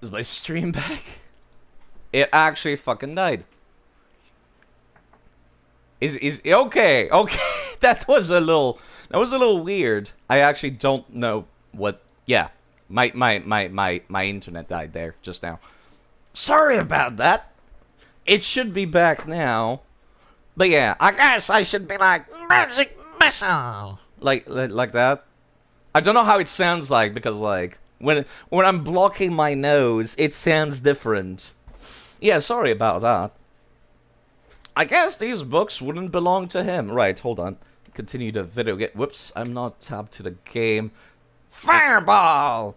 Is my stream back? It actually fucking died. Is okay, okay. That was a little weird. I actually don't know what. Yeah. My internet died there just now. Sorry about that. It should be back now. But yeah, I guess I should be like magic missile. Like that. I don't know how it sounds like because like when I'm blocking my nose, it sounds different. Yeah, sorry about that. I guess these books wouldn't belong to him. Right, hold on. Continue the video. Whoops, I'm not tabbed to the game. Fireball!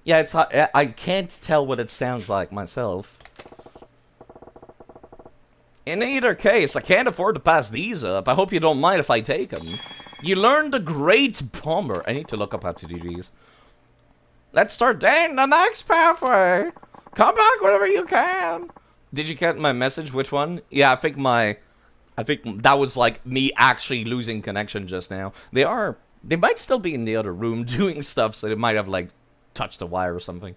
Yeah, it's I can't tell what it sounds like myself. In either case, I can't afford to pass these up. I hope you don't mind if I take them. You learned the great bomber. I need to look up how to do these. Let's start dating the next pathway. Come back whenever you can. Did you get my message? Which one? Yeah, I think that was like me actually losing connection just now. They might still be in the other room doing stuff, so they might have like touched a wire or something.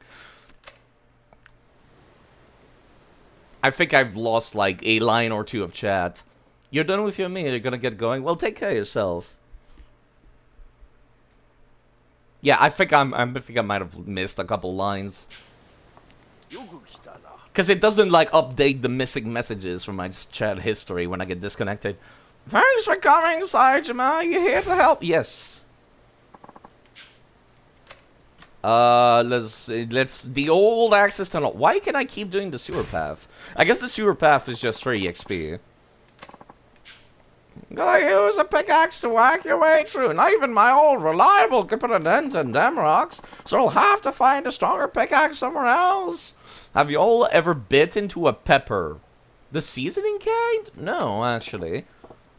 I think I've lost like a line or two of chat. You're done with your meal, you're gonna get going? Well, take care of yourself. Yeah, I think I might have missed a couple lines. Because it doesn't like update the missing messages from my chat history when I get disconnected. Thanks for coming, Saijima. You here to help? Yes. Let's the old access tunnel. Why can I keep doing the sewer path? I guess the sewer path is just for EXP. Gotta use a pickaxe to whack your way through. Not even my old reliable can put a dent in them rocks, so I'll have to find a stronger pickaxe somewhere else. Have you all ever bit into a pepper? The seasoning kind? No, actually.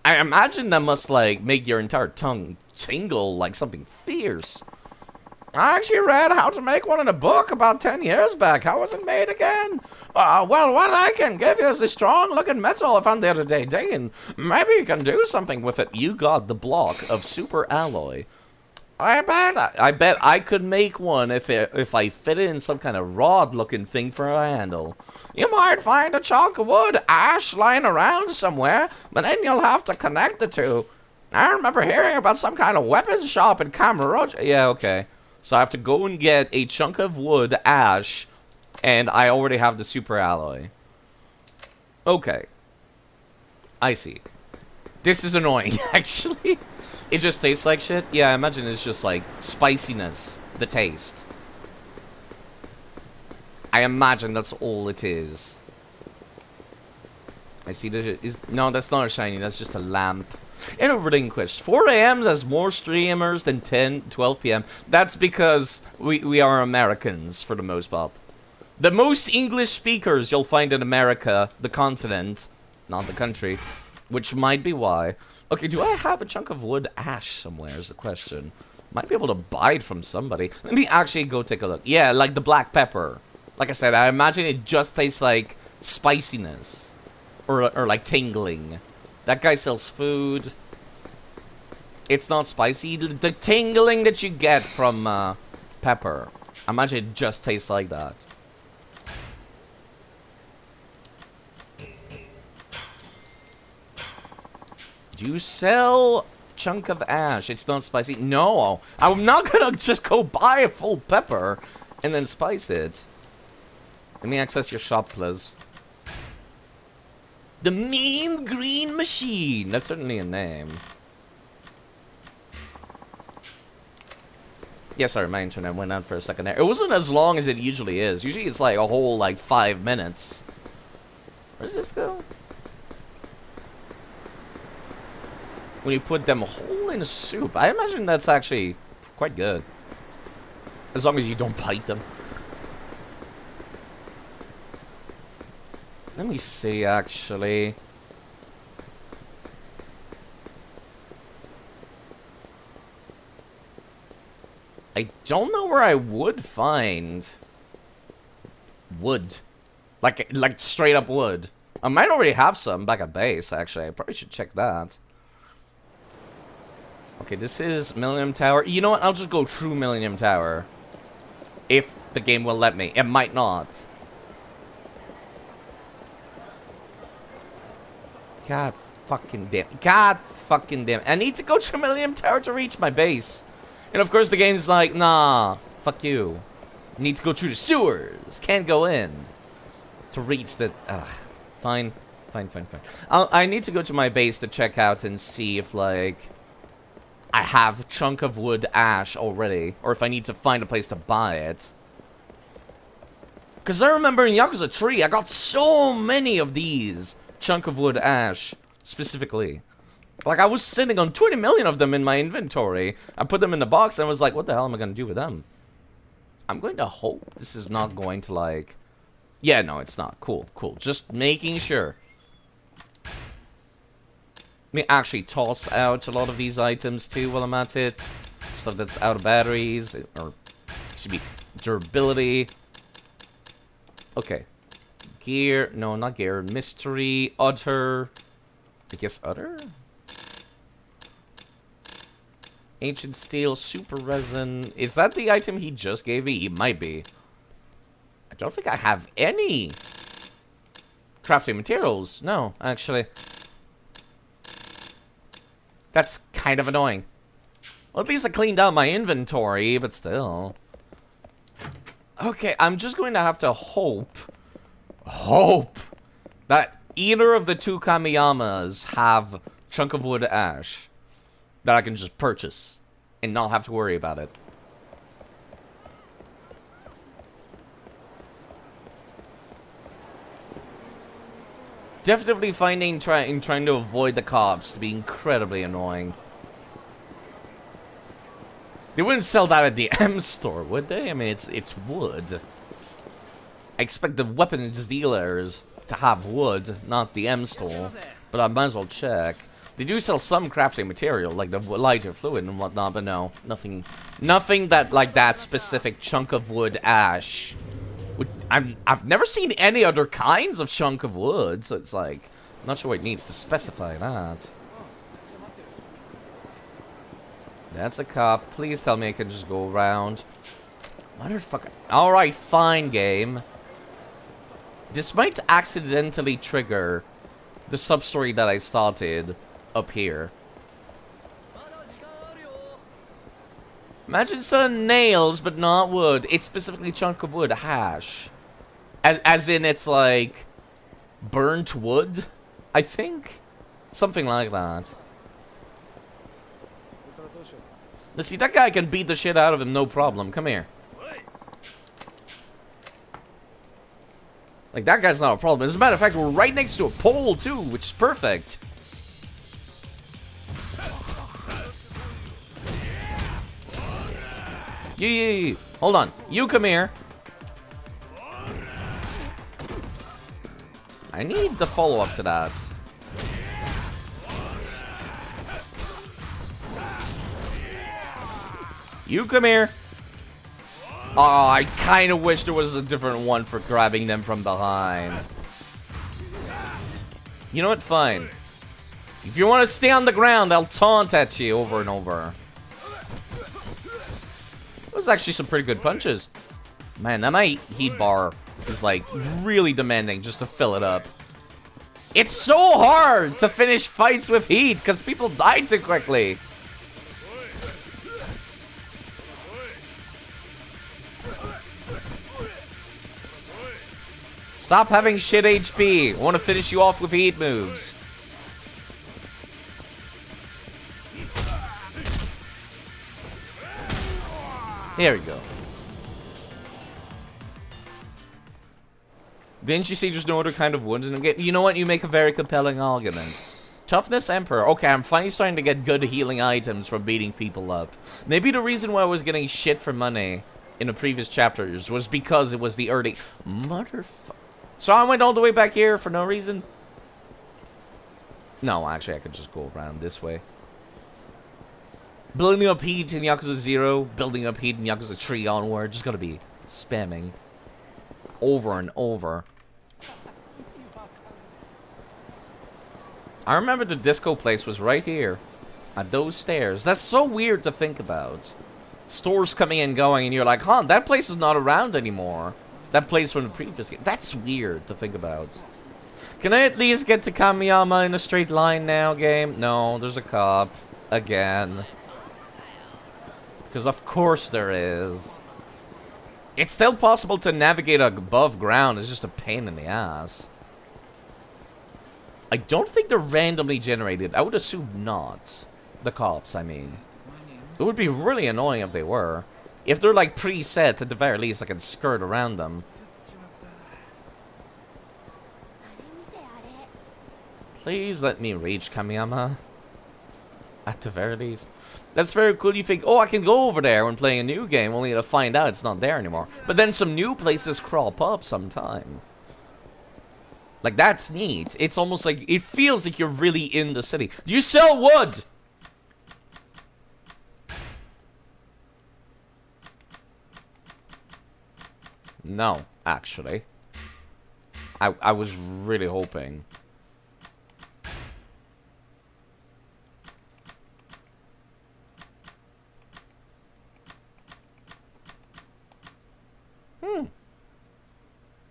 I imagine that must like make your entire tongue tingle like something fierce. I actually read how to make one in a book about 10 years back. How was it made again? Well, what I can give you is this strong-looking metal I found the other day, and maybe you can do something with it. You got the block of super alloy. I bet I could make one if I fit it in some kind of rod-looking thing for a handle. You might find a chunk of wood ash lying around somewhere, but then you'll have to connect the two. I remember hearing about some kind of weapons shop in Camaroja. Yeah, okay. So I have to go and get a chunk of wood, ash, and I already have the super alloy. Okay. I see. This is annoying, actually. It just tastes like shit? Yeah, I imagine it's just like spiciness, the taste. I imagine that's all it is. I see no, that's not a shiny, that's just a lamp. In a relinquished. 4 a.m. has more streamers than 10, 12 p.m. That's because we are Americans, for the most part. The most English speakers you'll find in America, the continent, not the country, which might be why. Okay, do I have a chunk of wood ash somewhere is the question. Might be able to buy it from somebody. Let me actually go take a look. Yeah, like the black pepper. Like I said, I imagine it just tastes like spiciness. Or like tingling. That guy sells food. It's not spicy. The tingling that you get from pepper. I imagine it just tastes like that. Do you sell chunk of ash? It's not spicy. No, I'm not gonna just go buy a full pepper and then spice it. Let me access your shop, please. The Mean Green Machine. That's certainly a name. Yeah, sorry, my internet went out for a second there. It wasn't as long as it usually is. Usually it's like a whole, like, 5 minutes. Where does this go? When you put them whole in a soup. I imagine that's actually quite good. As long as you don't bite them. Let me see, actually. I don't know where I would find wood. Like straight up wood. I might already have some back at base, actually. I probably should check that. Okay, this is Millennium Tower. You know what? I'll just go true Millennium Tower. If the game will let me. It might not. God fucking damn. God fucking damn. I need to go to Millennium Tower to reach my base. And of course the game's like, nah, fuck you. Need to go through the sewers. Can't go in. To reach the... Fine. Fine. I need to go to my base to check out and see if, like... I have chunk of wood ash already. Or if I need to find a place to buy it. Because I remember in Yakuza 3, I got so many of these chunk of wood ash, specifically. Like, I was sitting on 20 million of them in my inventory. I put them in the box and I was like, what the hell am I going to do with them? I'm going to hope this is not going to, like... Yeah, no, it's not. Cool. Just making sure. Let me actually toss out a lot of these items, too, while I'm at it. Stuff that's out of batteries, or, excuse me, durability. Okay. Gear. No, not gear. Mystery. Utter. I guess utter? Ancient steel. Super resin. Is that the item he just gave me? It might be. I don't think I have any crafting materials. No, actually. That's kind of annoying. Well, at least I cleaned out my inventory, but still. Okay, I'm just going to have to hope that either of the two Kamiyamas have chunk of wood ash that I can just purchase and not have to worry about it. Definitely finding trying to avoid the cops to be incredibly annoying. They wouldn't sell that at the M store, would they? I mean, it's wood. I expect the weapons dealers to have wood, not the M store. But I might as well check. They do sell some crafting material, like the lighter fluid and whatnot, but no, nothing that like that specific chunk of wood ash. I've never seen any other kinds of chunk of wood, so it's like, I'm not sure what it needs to specify that. That's a cop. Please tell me I can just go around. Motherfucker. Alright, fine, game. This might accidentally trigger the sub-story that I started up here. Imagine selling nails, but not wood. It's specifically chunk of wood, hash. As in, it's like burnt wood, I think? Something like that. Let's see, that guy can beat the shit out of him, no problem. Come here. Like, that guy's not a problem. As a matter of fact, we're right next to a pole, too, which is perfect. You. Hold on. You come here. I need the follow-up to that. You come here. Oh, I kind of wish there was a different one for grabbing them from behind. You know what? Fine. If you want to stay on the ground, they'll taunt at you over and over. Those are actually some pretty good punches. Man, that my heat bar is like really demanding just to fill it up. It's so hard to finish fights with heat because people die too quickly. Stop having shit HP. I want to finish you off with heat moves. There we go. Didn't you see there's no other kind of wounds in the game? You know what? You make a very compelling argument. Toughness Emperor. Okay, I'm finally starting to get good healing items from beating people up. Maybe the reason why I was getting shit for money in the previous chapters was because it was the early... Motherfucker. So I went all the way back here for no reason? No, actually I could just go around this way. Building up heat in Yakuza 0, building up heat in Yakuza 3 onward. Just gotta be spamming. Over and over. I remember the disco place was right here. At those stairs. That's so weird to think about. stores coming and going, and you're like, huh, that place is not around anymore. That place from the previous game. That's weird to think about. Can I at least get to Kamiyama in a straight line now, game? No, there's a cop. Again. Because of course there is. It's still possible to navigate above ground. It's just a pain in the ass. I don't think they're randomly generated. I would assume not. The cops, I mean. It would be really annoying if they were. If they're like preset, at the very least I can skirt around them. Please let me reach Kamiyama. At the very least. That's very cool. You think, oh, I can go over there when playing a new game, only to find out it's not there anymore. But then some new places crop up sometime. Like, that's neat. It's almost like, it feels like you're really in the city. Do you sell wood? No, actually. I was really hoping.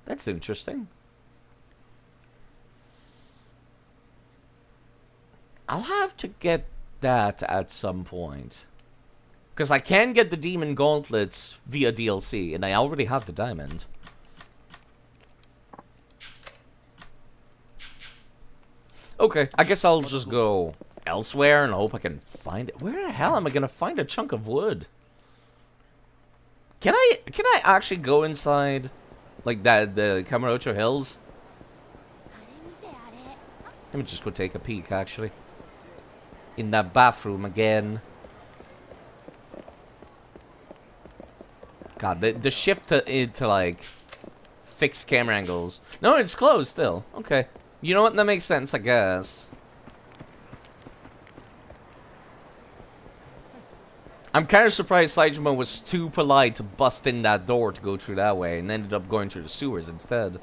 That's interesting. I'll have to get that at some point. Because I can get the Demon Gauntlets via DLC, and I already have the diamond. Okay, I guess I'll just go elsewhere and hope I can find it. Where the hell am I going to find a chunk of wood? Can I actually go inside, like, the Kamurocho Hills? Let me just go take a peek, actually. In that bathroom again. God, the shift to like, fix camera angles. No, it's closed still. Okay. You know what? That makes sense, I guess. I'm kind of surprised Saejima was too polite to bust in that door to go through that way and ended up going through the sewers instead.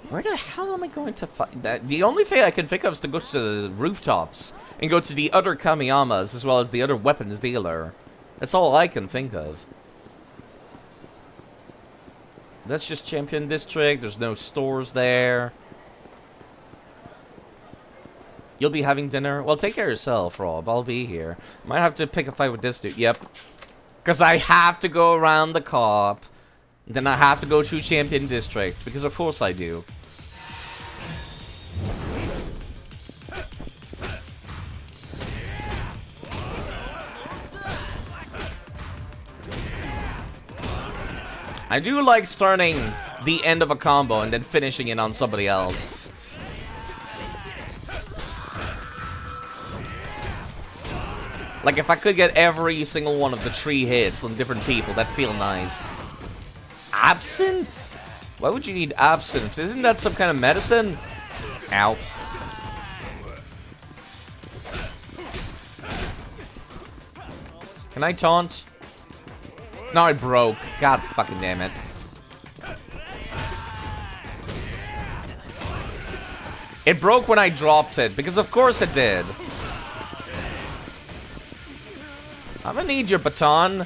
Where the hell am I going to find that? The only thing I can think of is to go to the rooftops and go to the other Kamiyamas as well as the other weapons dealer. That's all I can think of. That's just Champion District. There's no stores there. You'll be having dinner? Well, take care of yourself, Rob. I'll be here. Might have to pick a fight with this dude. Yep. Because I have to go around the cop. Then I have to go through Champion District. Because of course I do. I do like starting the end of a combo and then finishing it on somebody else. Like, if I could get every single one of the 3 hits on different people, that'd feel nice. Absinthe? Why would you need absinthe? Isn't that some kind of medicine? Ow. Can I taunt? No, it broke. God fucking damn it. It broke when I dropped it, because of course it did. I'm gonna need your baton.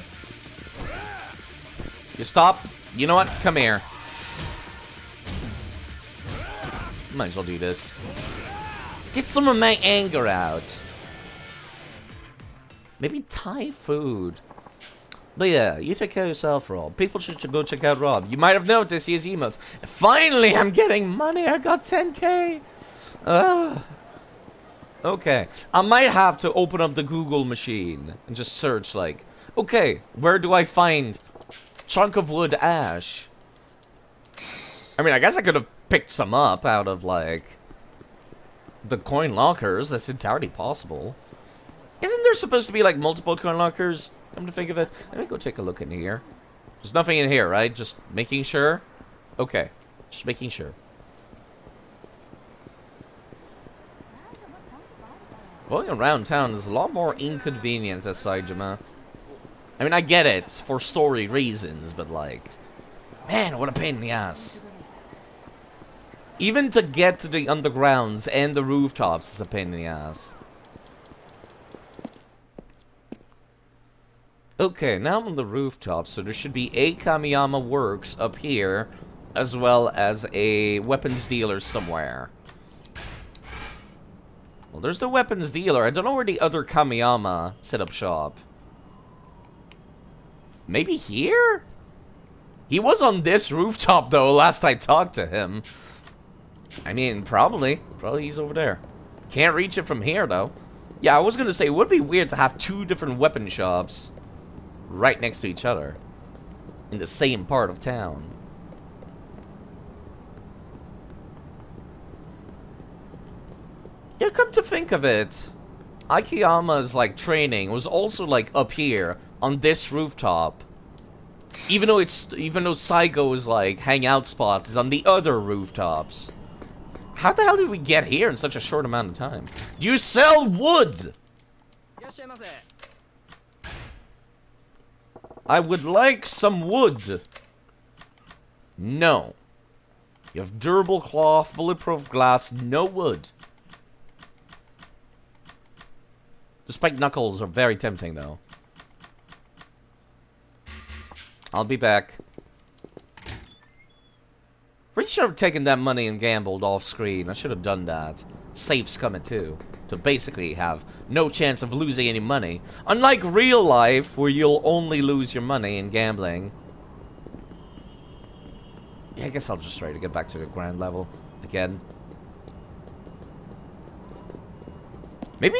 You stop. You know what? Come here. Might as well do this. Get some of my anger out. Maybe Thai food. But yeah, you take care of yourself, Rob. People should go check out Rob. You might have noticed his emotes. Finally, I'm getting money. I got 10K. Okay. I might have to open up the Google machine and just search, like, okay, where do I find chunk of wood ash? I mean, I guess I could have picked some up out of, like, the coin lockers. That's entirely possible. Isn't there supposed to be, like, multiple coin lockers? Come to think of it. Let me go take a look in here. There's nothing in here, right? Just making sure? Okay. Just making sure. Going around town is a lot more inconvenient as Saejima. I mean, I get it for story reasons, but like, man, what a pain in the ass. Even to get to the undergrounds and the rooftops is a pain in the ass. Okay, now I'm on the rooftop, so there should be a Kamiyama Works up here, as well as a weapons dealer somewhere. Well, there's the weapons dealer. I don't know where the other Kamiyama set up shop. Maybe here? He was on this rooftop, though, last I talked to him. I mean, probably. Probably he's over there. Can't reach it from here, though. Yeah, I was gonna say, it would be weird to have two different weapon shops right next to each other in the same part of town. Yeah, come to think of it, Akiyama's, like, training was also, like, up here on this rooftop. Even though Saigo's, like, hangout spot is on the other rooftops. How the hell did we get here in such a short amount of time? You sell wood! I would like some wood. No. You have durable cloth, bulletproof glass, no wood. The spiked knuckles are very tempting, though. I'll be back. Pretty sure I've taken that money and gambled off screen. I should have done that. Safe's coming too. To basically have no chance of losing any money. Unlike real life, where you'll only lose your money in gambling. Yeah, I guess I'll just try to get back to the ground level again. Maybe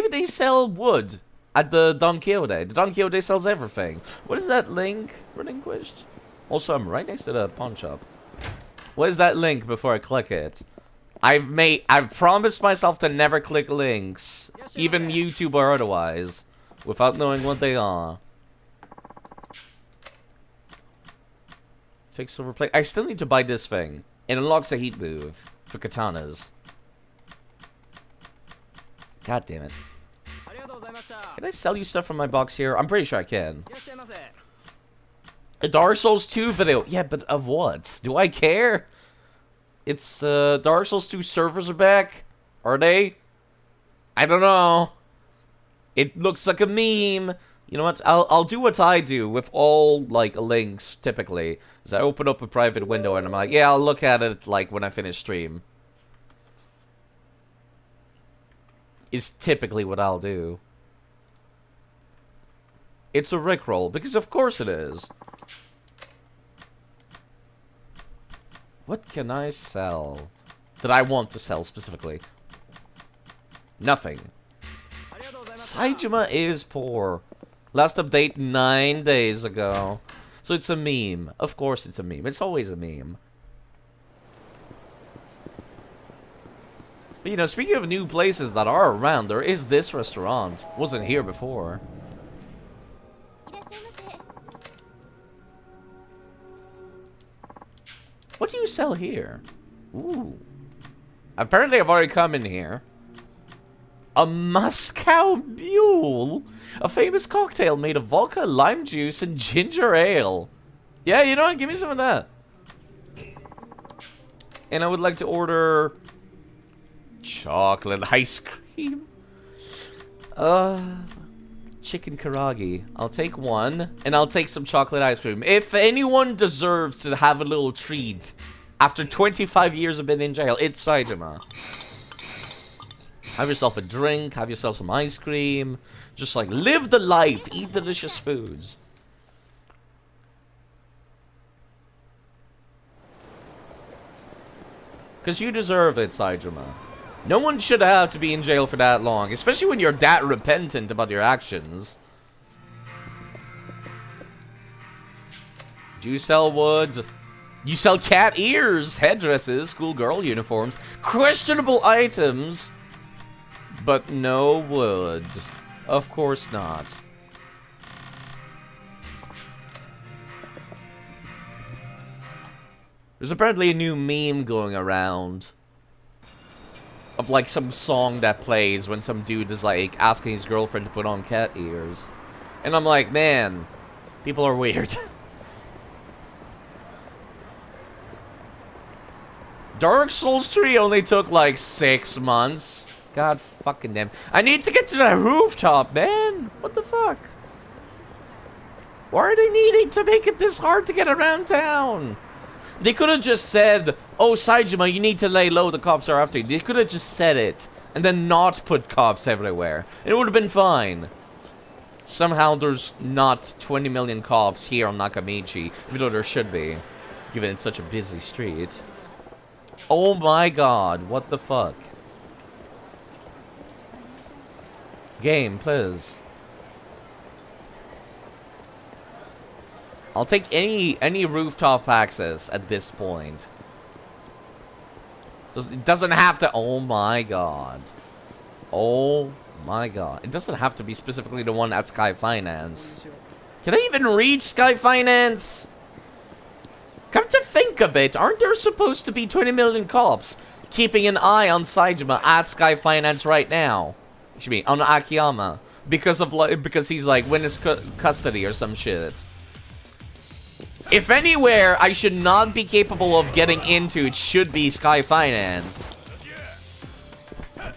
they sell wood at the Don Quixote. The Don Quixote sells everything. What is that link? Relinquished? Also, I'm right next to the pawn shop. What is that link before I click it? I've promised myself to never click links, even YouTube or otherwise, without knowing what they are. Fix silver plate. I still need to buy this thing. It unlocks a heat move for katanas. God damn it. Can I sell you stuff from my box here? I'm pretty sure I can. A Dark Souls 2 video. Yeah, but of what? Do I care? It's, Dark Souls 2 servers are back. Are they? I don't know. It looks like a meme. You know what? I'll do what I do with all, like, links, typically. Is I open up a private window and I'm like, yeah, I'll look at it, like, when I finish stream. Is typically what I'll do. It's a rickroll, because of course it is. What can I sell that I want to sell specifically? Nothing. Saijima is poor. Last update 9 days ago. So it's a meme. Of course it's a meme. It's always a meme. But you know, speaking of new places that are around, there is this restaurant. Wasn't here before. What do you sell here? Ooh. Apparently I've already come in here. A Moscow Mule? A famous cocktail made of vodka, lime juice, and ginger ale. Yeah, you know what? Give me some of that. And I would like to order chocolate ice cream. Chicken karagi. I'll take one, and I'll take some chocolate ice cream. If anyone deserves to have a little treat after 25 years of being in jail, it's Saijima. Have yourself a drink, have yourself some ice cream. Just like, live the life, eat delicious foods. Because you deserve it, Saijima. No one should have to be in jail for that long, especially when you're that repentant about your actions. Do you sell wood? You sell cat ears, headdresses, schoolgirl uniforms, questionable items, but no wood. Of course not. There's apparently a new meme going around of like some song that plays when some dude is like asking his girlfriend to put on cat ears. And I'm like, man, people are weird. Dark Souls 3 only took like 6 months. God fucking damn. I need to get to that rooftop, man. What the fuck? Why are they needing to make it this hard to get around town? They could have just said, oh, Saejima, you need to lay low, the cops are after you. They could have just said it, and then not put cops everywhere. It would have been fine. Somehow there's not 20 million cops here on Nakamichi, even though there should be, given it's such a busy street. Oh my god, what the fuck? Game, please. I'll take any rooftop access at this point. It doesn't have to. Oh my god. Oh my god. It doesn't have to be specifically the one at Sky Finance. Can I even reach Sky Finance? Come to think of it, aren't there supposed to be 20 million cops keeping an eye on Saejima at Sky Finance right now? Excuse me, on Akiyama, because he's like witness custody or some shit. If anywhere I should not be capable of getting into, it should be Sky Finance. I'll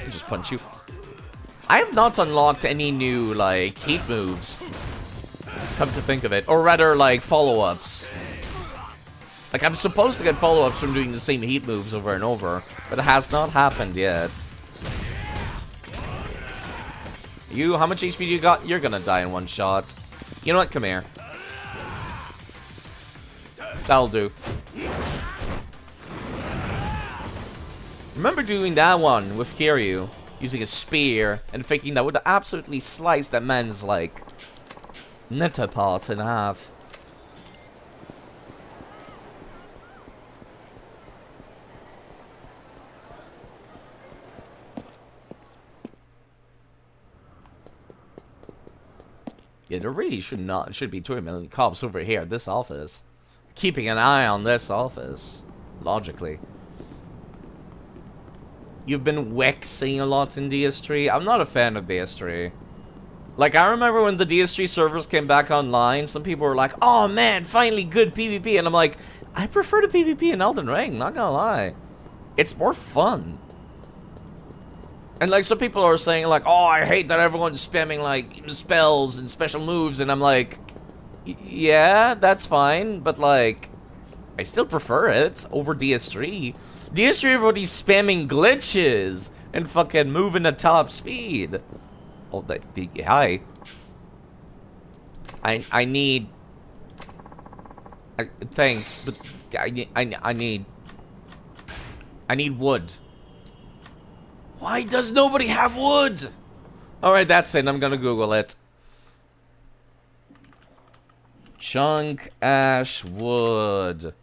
just punch you. I have not unlocked any new, like, heat moves. Come to think of it. Or rather, like, follow-ups. Like, I'm supposed to get follow-ups from doing the same heat moves over and over, but it has not happened yet. You, how much HP do you got? You're gonna die in one shot. You know what? Come here. That'll do. Remember doing that one with Kiryu, using a spear and thinking that would absolutely slice that man's, like, netta parts in half. Yeah, there really should be 20 million cops over here at this office. Keeping an eye on this office. Logically. You've been wexing a lot in DS3. I'm not a fan of DS3. Like, I remember when the DS3 servers came back online, some people were like, oh man, finally good PvP. And I'm like, I prefer the PvP in Elden Ring, not gonna lie. It's more fun. And like, some people are saying like, oh, I hate that everyone's spamming like spells and special moves. And I'm like, yeah, that's fine. But like, I still prefer it over DS3. DS3, everybody's spamming glitches and fucking moving at top speed. Oh, hi. I need. Thanks, but I need wood. Why does nobody have wood? Alright, that's it. I'm gonna Google it. Chunk ash wood.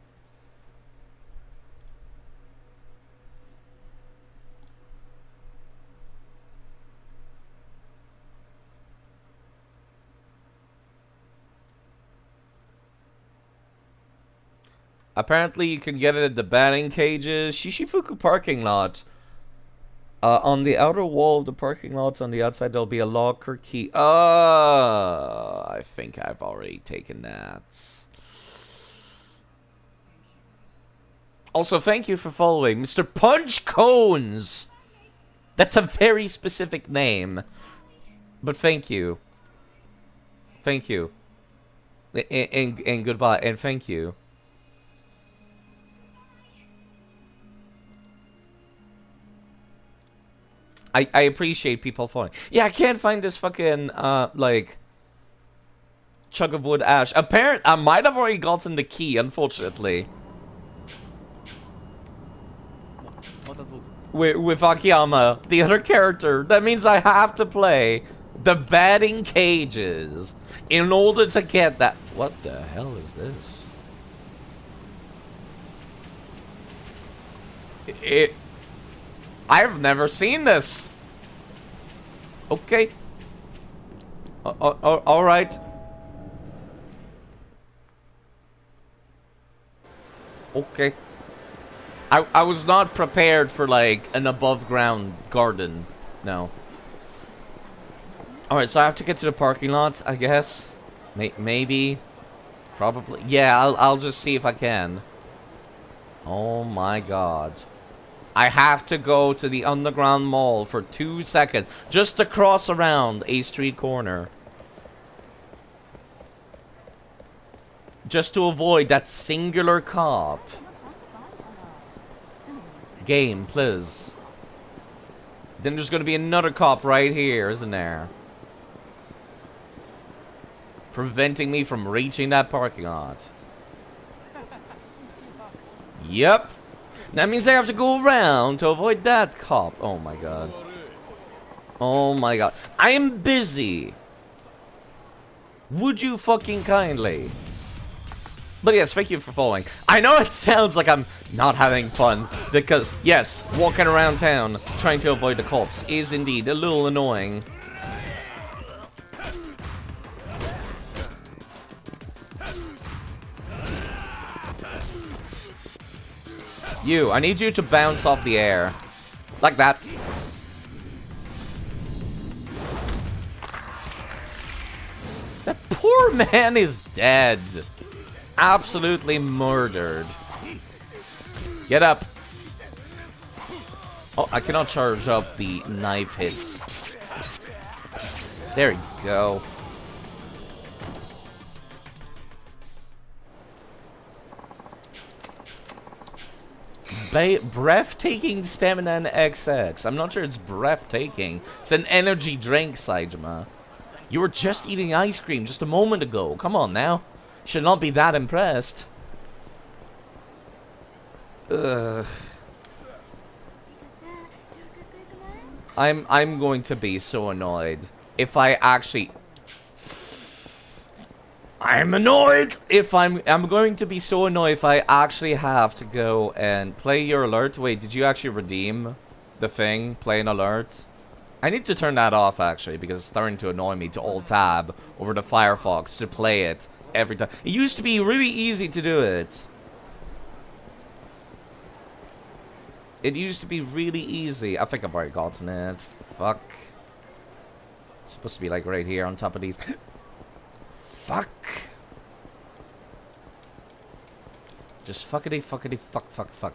Apparently you can get it at the batting cages. Shishifuku parking lot. On the outer wall of the parking lot, on the outside, there'll be a locker key. I think I've already taken that. Also, thank you for following Mr. Punch Cones. That's a very specific name. But thank you. Thank you. And goodbye. And thank you. I appreciate people following. Yeah, I can't find this fucking, like, chunk of wood ash. I might have already gotten the key, unfortunately. With Akiyama, the other character. That means I have to play the batting cages in order to get that. What the hell is this? I've never seen this. Okay. All right. Okay. I was not prepared for like an above ground garden. No. All right, so I have to get to the parking lot, I guess. Maybe. Probably. Yeah, I'll just see if I can. Oh my god. I have to go to the underground mall for 2 seconds just to cross around a street corner. Just to avoid that singular cop. Game, please. Then there's gonna be another cop right here, isn't there? Preventing me from reaching that parking lot. Yep. That means I have to go around to avoid that cop. Oh my god. Oh my god. I am busy. Would you fucking kindly? But yes, thank you for following. I know it sounds like I'm not having fun, because, yes, walking around town trying to avoid the cops is indeed a little annoying. You, I need you to bounce off the air. Like that. That poor man is dead. Absolutely murdered. Get up. Oh, I cannot charge up the knife hits. There you go. Breathtaking stamina and XX. I'm not sure it's breathtaking. It's an energy drink, Saijima. You were just eating ice cream just a moment ago. Come on now. Should not be that impressed. Ugh. I'm going to be so annoyed if I actually. I'm annoyed if I'm going to be so annoyed if I actually have to go and play your alert. Wait, did you actually redeem the thing? Play an alert? I need to turn that off actually because it's starting to annoy me to alt tab over the Firefox to play it every time. It used to be really easy to do it. It used to be really easy. I think I've already gotten it. Fuck. It's supposed to be like right here on top of these. Fuck. Just fuckity fuckity fuck fuck fuck.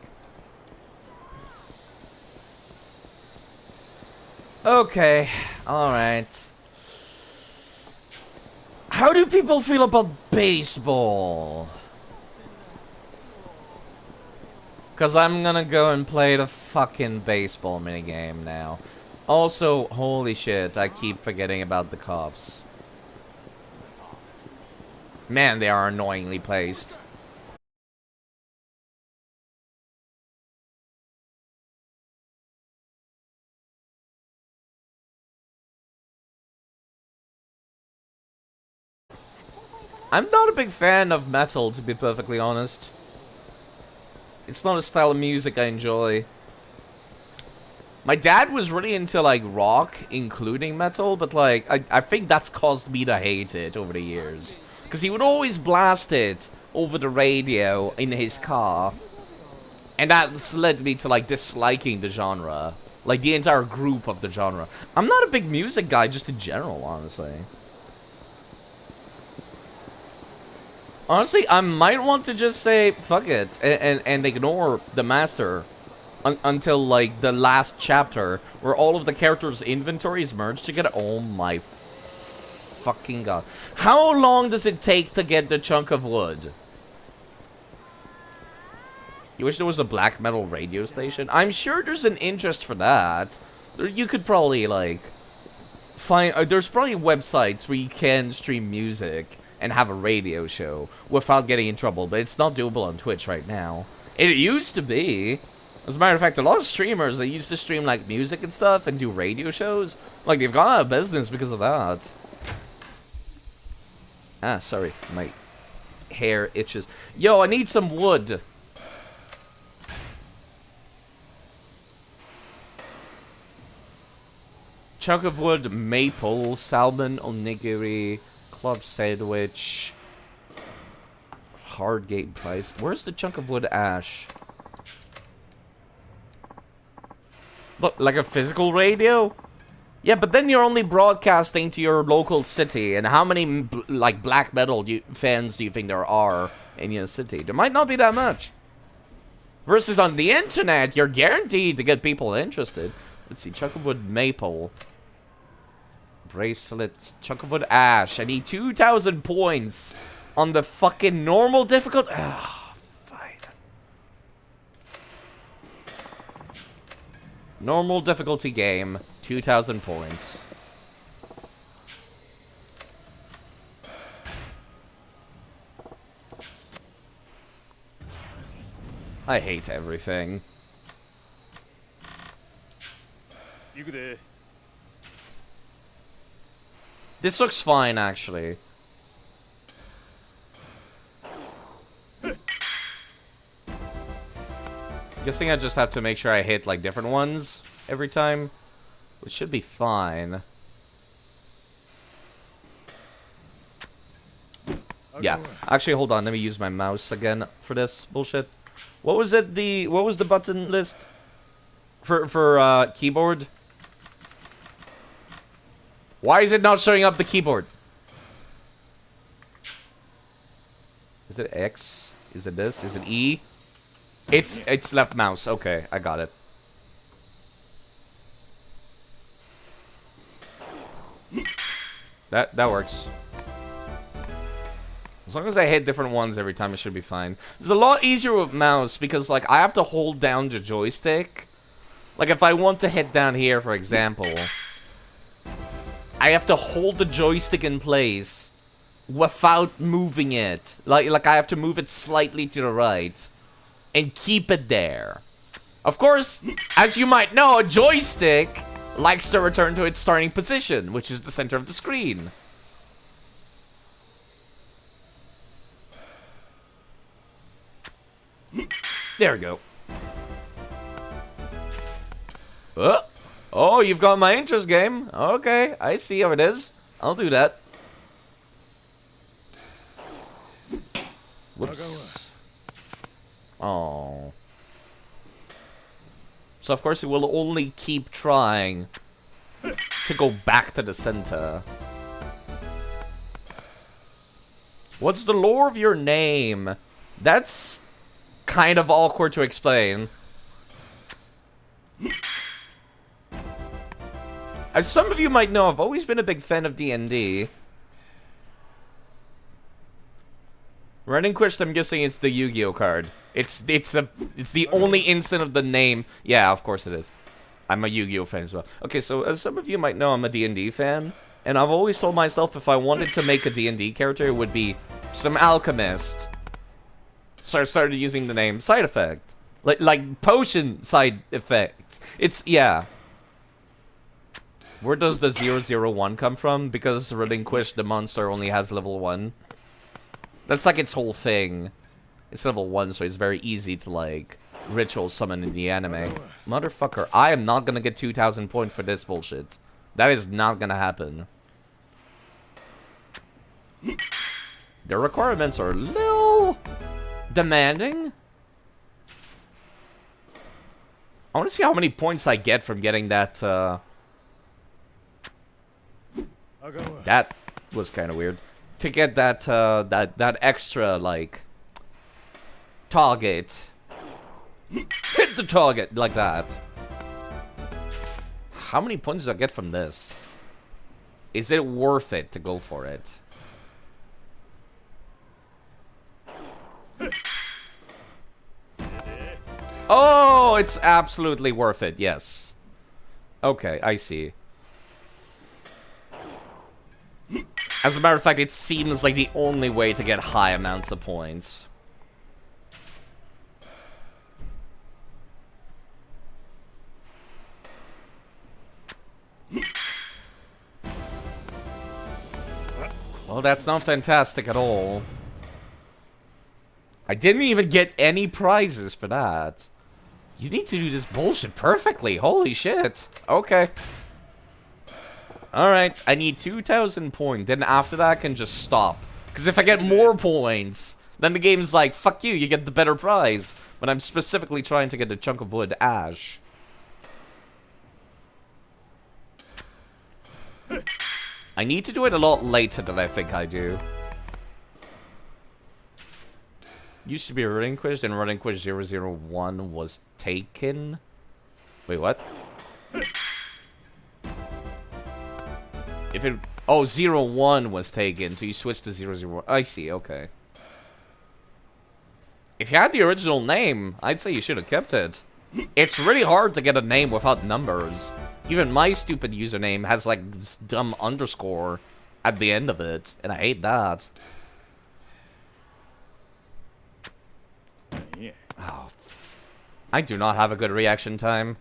Okay. Alright. How do people feel about baseball? Because I'm gonna go and play the fucking baseball minigame now. Also, holy shit, I keep forgetting about the cops. Man, they are annoyingly placed. I'm not a big fan of metal, to be perfectly honest. It's not a style of music I enjoy. My dad was really into, like, rock, including metal, but, like, I think that's caused me to hate it over the years. Because he would always blast it over the radio in his car. And that's led me to, like, disliking the genre. Like, the entire group of the genre. I'm not a big music guy, just in general, honestly. Honestly, I might want to just say, fuck it, and ignore the master until, like, the last chapter, where all of the characters' inventories merge together. Oh my fucking god. How long does it take to get the chunk of wood? You wish there was a black metal radio station? I'm sure there's an interest for that. You could probably, like, find... there's probably websites where you can stream music and have a radio show without getting in trouble, but it's not doable on Twitch right now. It used to be. As a matter of fact, a lot of streamers that used to stream, like, music and stuff and do radio shows, like, they've gone out of business because of that. Ah, sorry. My hair itches. Yo, I need some wood. Chunk of wood, maple, salmon, onigiri, club sandwich, hard game price. Where's the chunk of wood ash? Look, like a physical radio? Yeah, but then you're only broadcasting to your local city. And how many, like, black metal fans do you think there are in your city? There might not be that much. Versus on the internet, you're guaranteed to get people interested. Let's see, chunk of wood maple. Bracelets, chunk of wood ash. I need 2,000 points on the fucking normal difficulty. Ah, fine. Normal difficulty game, 2,000 points. I hate everything. This looks fine, actually. Guessing I just have to make sure I hit, like, different ones every time. Which should be fine. Yeah. Actually, hold on. Let me use my mouse again for this bullshit. What was it? What was the button list for keyboard? Why is it not showing up the keyboard? Is it X? Is it this? Is it E? It's left mouse. Okay, I got it. That works. As long as I hit different ones every time, it should be fine. It's a lot easier with mouse because, like, I have to hold down the joystick. Like, if I want to hit down here, for example, I have to hold the joystick in place without moving it. Like I have to move it slightly to the right and keep it there. Of course, as you might know, a joystick likes to return to its starting position, which is the center of the screen. There we go. Oh, you've got my interest game. Okay, I see how it is. I'll do that. Whoops. Oh. So of course it will only keep trying to go back to the center. What's the lore of your name? That's kind of awkward to explain. As some of you might know, I've always been a big fan of D&D. Relinquished, I'm guessing it's the Yu-Gi-Oh card. It's the only instant of the name. Yeah, of course it is. I'm a Yu-Gi-Oh fan as well. Okay, so as some of you might know, I'm a D&D fan. And I've always told myself if I wanted to make a D&D character, it would be some alchemist. So I started using the name Side Effect. Like potion side effects. It's, yeah. Where does the 001 come from? Because Relinquish, the monster, only has level 1. That's like its whole thing. It's level 1, so it's very easy to, like, ritual summon in the anime. Motherfucker, I am not gonna get 2,000 points for this bullshit. That is not gonna happen. The requirements are a little demanding. I want to see how many points I get from getting that, that was kind of weird. To get that, that extra, like, target. Hit the target, like that. How many points do I get from this? Is it worth it to go for it? Oh, it's absolutely worth it, yes. Okay, I see. As a matter of fact, it seems like the only way to get high amounts of points. Well, that's not fantastic at all. I didn't even get any prizes for that. You need to do this bullshit perfectly. Holy shit. Okay. Alright, I need 2,000 points. Then after that, I can just stop. Because if I get more points, then the game's like, fuck you, you get the better prize. But I'm specifically trying to get a chunk of wood ash. I need to do it a lot later than I think I do. used to be relinquished, and relinquished 001 was taken. Wait, what? If it... Oh, 01 was taken, so you switched to 001. I see, okay. If you had the original name, I'd say you should have kept it. It's really hard to get a name without numbers. Even my stupid username has, like, this dumb underscore at the end of it, and I hate that. Yeah. Oh, I do not have a good reaction time.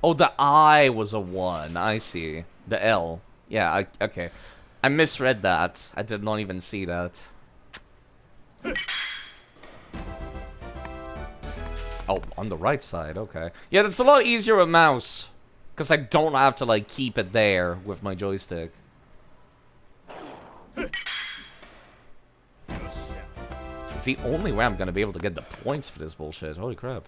Oh, the I was a 1. I see. The L. Yeah, okay. I misread that. I did not even see that. Oh, on the right side. Okay. Yeah, that's a lot easier with mouse. Because I don't have to, like, keep it there with my joystick. It's the only way I'm going to be able to get the points for this bullshit. Holy crap.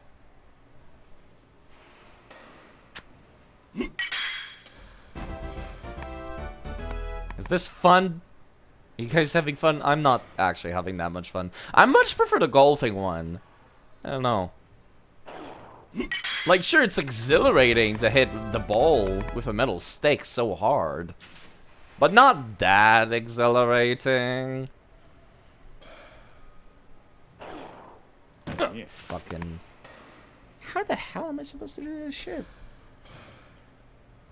Is this fun? Are you guys having fun? I'm not actually having that much fun. I much prefer the golfing one. I don't know. Like, sure, it's exhilarating to hit the ball with a metal stick so hard. But not that exhilarating. Yeah. Fucking... How the hell am I supposed to do this shit?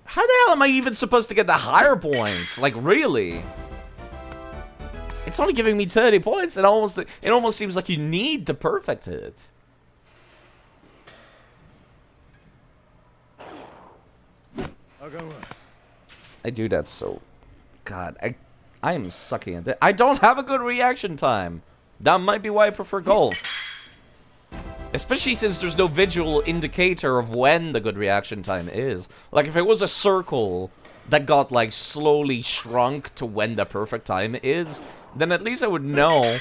How the hell am I even supposed to get the higher points? Like, really? It's only giving me 30 points. It almost seems like you need the perfect hit. I do that so... God, I am sucking at that. I don't have a good reaction time. That might be why I prefer golf. Especially since there's no visual indicator of when the good reaction time is. Like, if it was a circle that got, like, slowly shrunk to when the perfect time is, then at least I would know.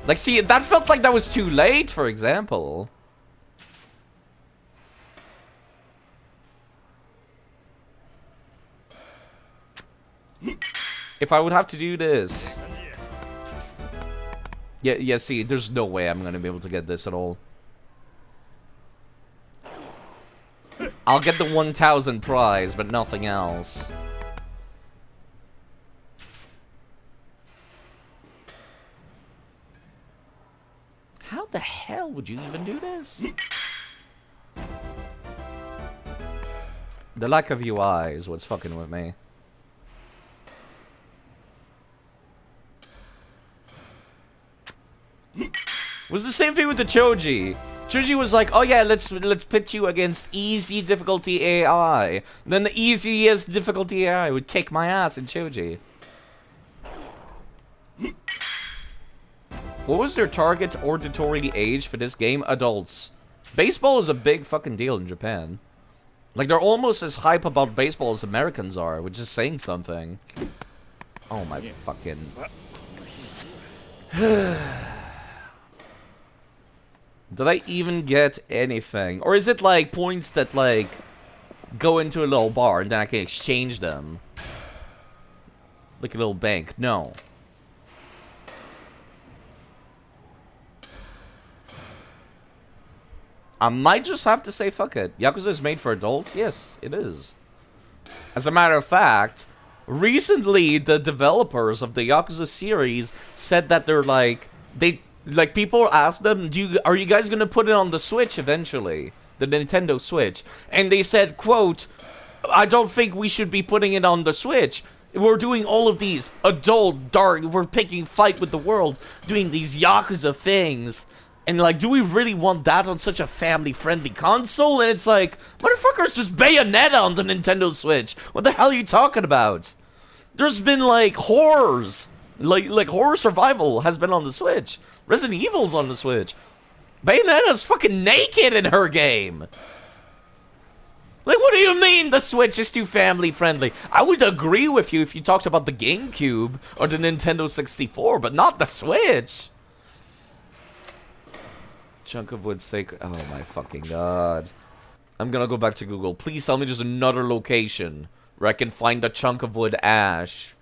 Like, see, that felt like that was too late, for example. If I would have to do this... Yeah, see, there's no way I'm gonna be able to get this at all. I'll get the 1,000 prize, but nothing else. How the hell would you even do this? The lack of UI is what's fucking with me. It was the same thing with the Choji. Choji was like, oh yeah, let's pit you against easy difficulty AI. Then the easiest difficulty AI would kick my ass in Choji. What was their target auditory age for this game? Adults. Baseball is a big fucking deal in Japan. Like, they're almost as hype about baseball as Americans are, which is saying something. Oh my fucking... Did I even get anything? Or is it like points that like go into a little bar and then I can exchange them? Like a little bank? No. I might just have to say fuck it. Yakuza is made for adults? Yes, it is. As a matter of fact, recently the developers of the Yakuza series said that they're like... Like, people asked them, are you guys gonna put it on the Switch eventually? The Nintendo Switch. And they said, quote, I don't think we should be putting it on the Switch. We're doing all of these adult, dark, we're picking fight with the world, doing these Yakuza things. And like, do we really want that on such a family-friendly console? And it's like, motherfuckers, just Bayonetta on the Nintendo Switch. What the hell are you talking about? There's been like horrors. Like horror survival has been on the Switch. Resident Evil's on the Switch. Bayonetta's fucking naked in her game. Like, what do you mean the Switch is too family friendly? I would agree with you if you talked about the GameCube or the Nintendo 64, but not the Switch. Chunk of wood steak. Oh my fucking god. I'm gonna go back to Google. Please tell me there's another location where I can find a chunk of wood ash.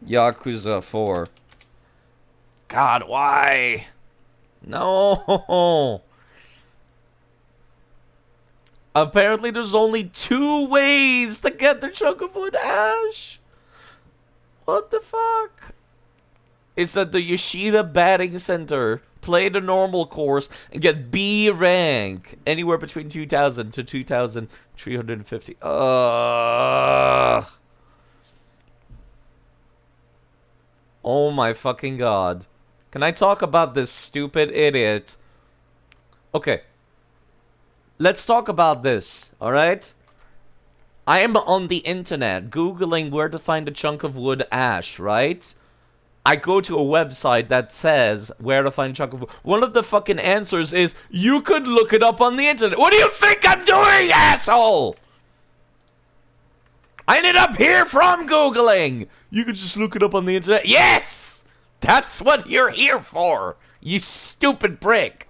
Yakuza 4. God, why? No. Apparently there's only 2 ways to get the chunk of wood ash. What the fuck? It's at the Yoshida Batting Center. Play the normal course and get B rank. Anywhere between 2,000 to 2,350. Oh my fucking god. Can I talk about this stupid idiot? Okay. Let's talk about this, alright? I am on the internet, googling where to find a chunk of wood ash, right? I go to a website that says where to find a chunk of wood. One of the fucking answers is, you could look it up on the internet. What do you think I'm doing, asshole? I ended up here from googling. You could just look it up on the internet. Yes! That's what you're here for, you stupid prick.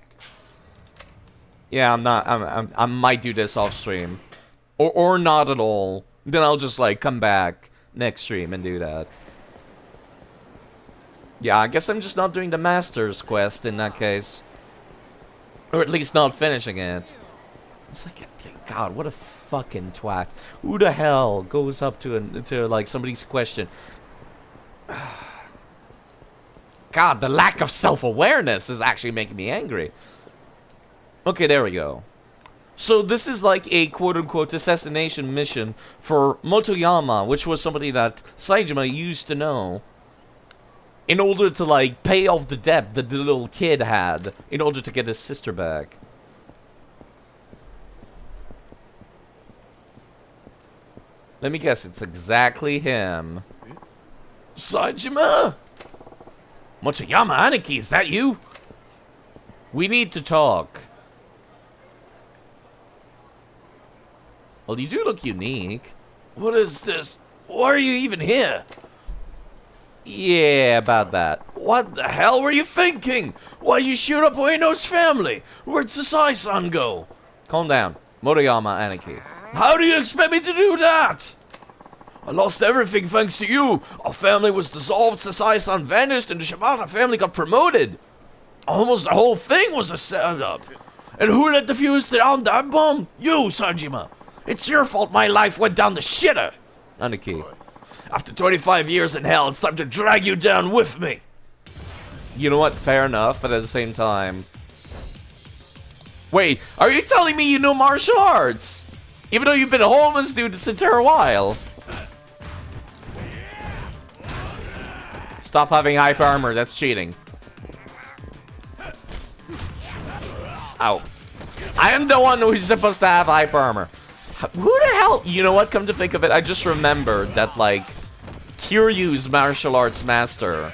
Yeah, I might do this off stream. Or not at all. Then I'll just, like, come back next stream and do that. Yeah, I guess I'm just not doing the Master's quest in that case. Or at least not finishing it. It's like, God, what a fucking twat. Who the hell goes up to like, somebody's question? God, the lack of self-awareness is actually making me angry. Okay, there we go. So this is like a quote-unquote assassination mission for Motoyama, which was somebody that Saejima used to know, in order to, like, pay off the debt that the little kid had, in order to get his sister back. Let me guess, it's exactly him. Saejima? Motoyama Aniki, is that you? We need to talk. Well, you do look unique. What is this? Why are you even here? Yeah, about that. What the hell were you thinking? Why you shoot up Ueno's family? Where'd Sasai-san go? Calm down. Motoyama Aniki. How do you expect me to do that? I lost everything thanks to you. Our family was dissolved, Sasai-san vanished, and the Shibata family got promoted. Almost the whole thing was a setup. And who let the fuse down that bomb? You, Saejima. It's your fault my life went down the shitter. Aniki. After 25 years in hell, it's time to drag you down with me. You know what? Fair enough, but at the same time... Wait, are you telling me you know martial arts? Even though you've been homeless, dude, this entire while. Stop having hyper armor, that's cheating. Ow. I am the one who's supposed to have hyper armor. Who the hell? You know what? Come to think of it, I just remembered that, like, Kiryu's martial arts master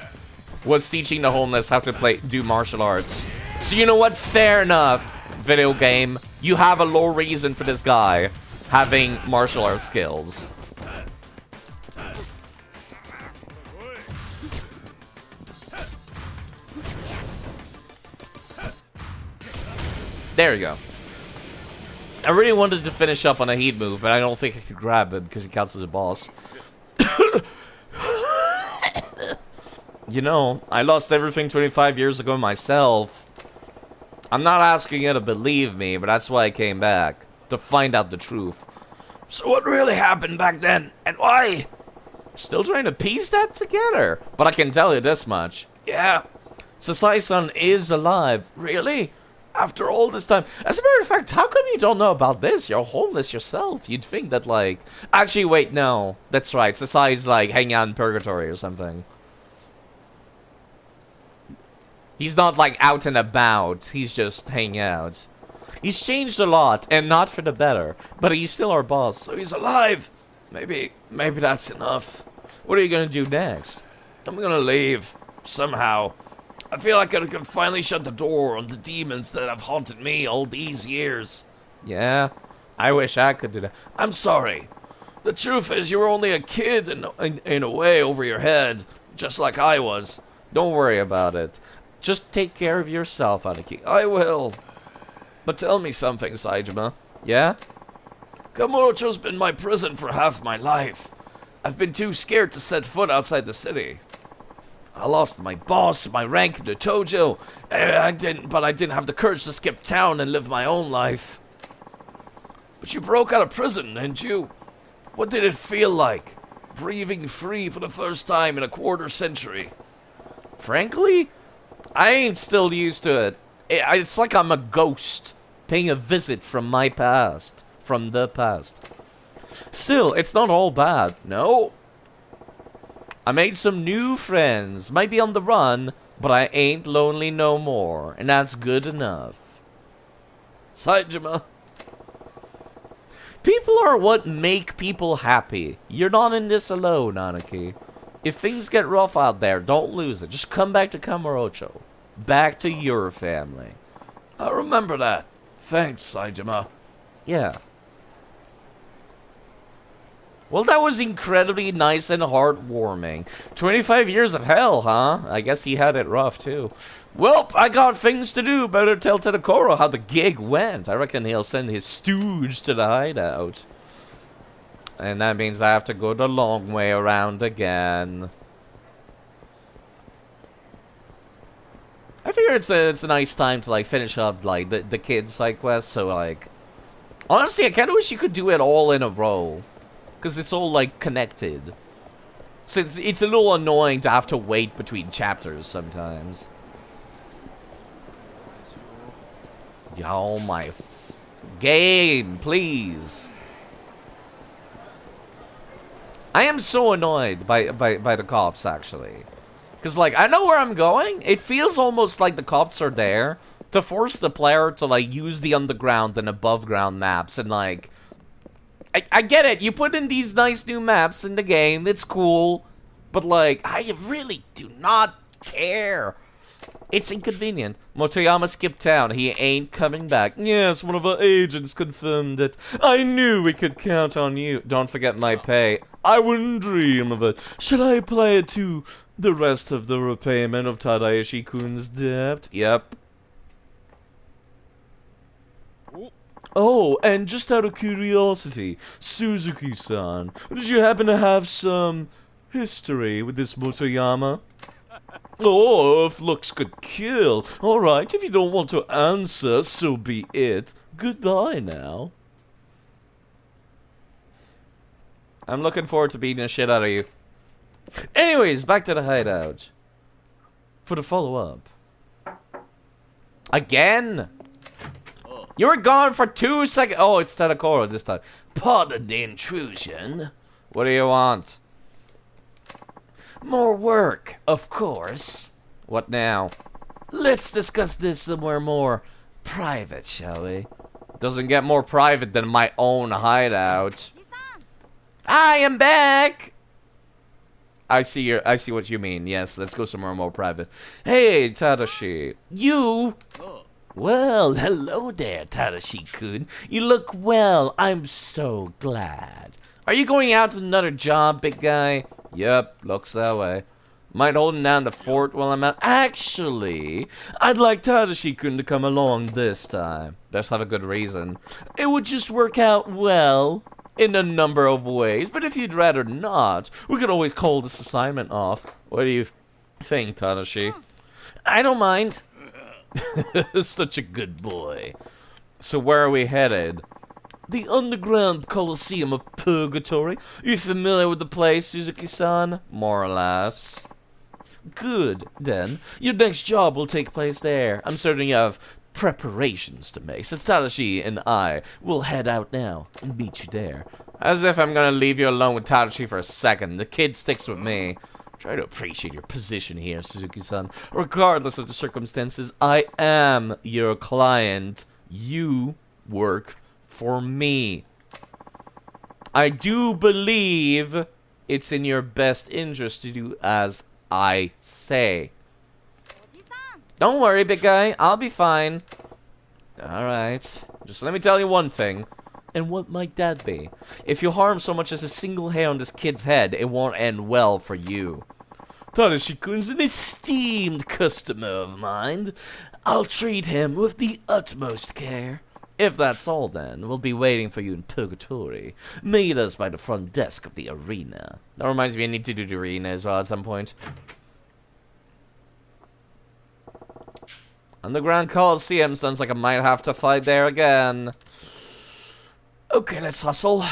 was teaching the homeless how to do martial arts. So you know what? Fair enough, video game. You have a low reason for this guy having martial arts skills. There you go. I really wanted to finish up on a heat move, but I don't think I could grab it because he counts as a boss. You know, I lost everything 25 years ago myself. I'm not asking you to believe me, but that's why I came back. To find out the truth. So what really happened back then, and why? Still trying to piece that together. But I can tell you this much. Yeah, Sasai-san is alive. Really? After all this time. As a matter of fact, how come you don't know about this? You're homeless yourself. You'd think that, like... Actually, wait, no. That's right. Sasai's, like, hanging out in purgatory or something. He's not, like, out and about. He's just hanging out. He's changed a lot, and not for the better. But he's still our boss, so he's alive. Maybe that's enough. What are you gonna do next? I'm gonna leave. Somehow. I feel like I can finally shut the door on the demons that have haunted me all these years. Yeah, I wish I could do that. I'm sorry. The truth is, you were only a kid in a way over your head, just like I was. Don't worry about it. Just take care of yourself, Aniki. I will. But tell me something, Saejima. Yeah? Kamurocho's been my prison for half my life. I've been too scared to set foot outside the city. I lost my boss, my rank in the Tojo. But I didn't have the courage to skip town and live my own life. But you broke out of prison, didn't you? What did it feel like? Breathing free for the first time in a quarter century. Frankly, I ain't still used to it. It's like I'm a ghost paying a visit from my past. From the past. Still, it's not all bad. No. I made some new friends. Might be on the run, but I ain't lonely no more. And that's good enough. Saejima. People are what make people happy. You're not in this alone, Anaki. If things get rough out there, don't lose it. Just come back to Kamurocho. Back to your family. I remember that. Thanks, Saejima. Yeah. Well, that was incredibly nice and heartwarming. 25 years of hell, huh? I guess he had it rough, too. Well, I got things to do. Better tell Tadakoro how the gig went. I reckon he'll send his stooge to the hideout. And that means I have to go the long way around again. I figure it's a nice time to, like, finish up, like, the kids' side quest. So, like, honestly, I kind of wish you could do it all in a row. Because it's all, like, connected. So it's a little annoying to have to wait between chapters sometimes. Oh my game, please. I am so annoyed by the cops, actually. Because, like, I know where I'm going. It feels almost like the cops are there to force the player to, like, use the underground and above ground maps and, like... I get it, you put in these nice new maps in the game, it's cool, but like, I really do not care. It's inconvenient. Motoyama skipped town, he ain't coming back. Yes, one of our agents confirmed it. I knew we could count on you. Don't forget my pay. I wouldn't dream of it. Should I apply it to the rest of the repayment of Tadayoshi-kun's debt? Yep. Oh, and just out of curiosity, Suzuki-san, did you happen to have some history with this Motoyama? Oh, if looks could kill. Alright, if you don't want to answer, so be it. Goodbye now. I'm looking forward to beating the shit out of you. Anyways, back to the hideout. For the follow-up. Again? You were gone for 2 seconds. Oh, it's Tadakoro this time. Pardon the intrusion. What do you want? More work, of course. What now? Let's discuss this somewhere more private, shall we? Doesn't get more private than my own hideout. I am back. I see what you mean. Yes, let's go somewhere more private. Hey, Tadashi. You... Well, hello there, Tadashi-kun. You look well. I'm so glad. Are you going out to another job, big guy? Yep, looks that way. Mind holding down the fort while I'm out? Actually, I'd like Tadashi-kun to come along this time. Best have a good reason. It would just work out well in a number of ways, but if you'd rather not, we could always call this assignment off. What do you think, Tadashi? I don't mind. Such a good boy. So where are we headed? The underground Colosseum of Purgatory. You familiar with the place, Suzuki-san? More or less. Good, then. Your next job will take place there. I'm certain you have preparations to make, so Tadashi and I will head out now and meet you there. As if I'm gonna leave you alone with Tadashi for a second. The kid sticks with me. Try to appreciate your position here, Suzuki-san. Regardless of the circumstances, I am your client. You work for me. I do believe it's in your best interest to do as I say. Don't worry, big guy. I'll be fine. Alright. Just let me tell you one thing. And what might that be? If you harm so much as a single hair on this kid's head, it won't end well for you. Tadashi-kun's an esteemed customer of mine. I'll treat him with the utmost care. If that's all, then, we'll be waiting for you in Purgatory. Meet us by the front desk of the arena. That reminds me, I need to do the arena as well at some point. Underground Coliseum sounds like I might have to fight there again. Okay, let's hustle.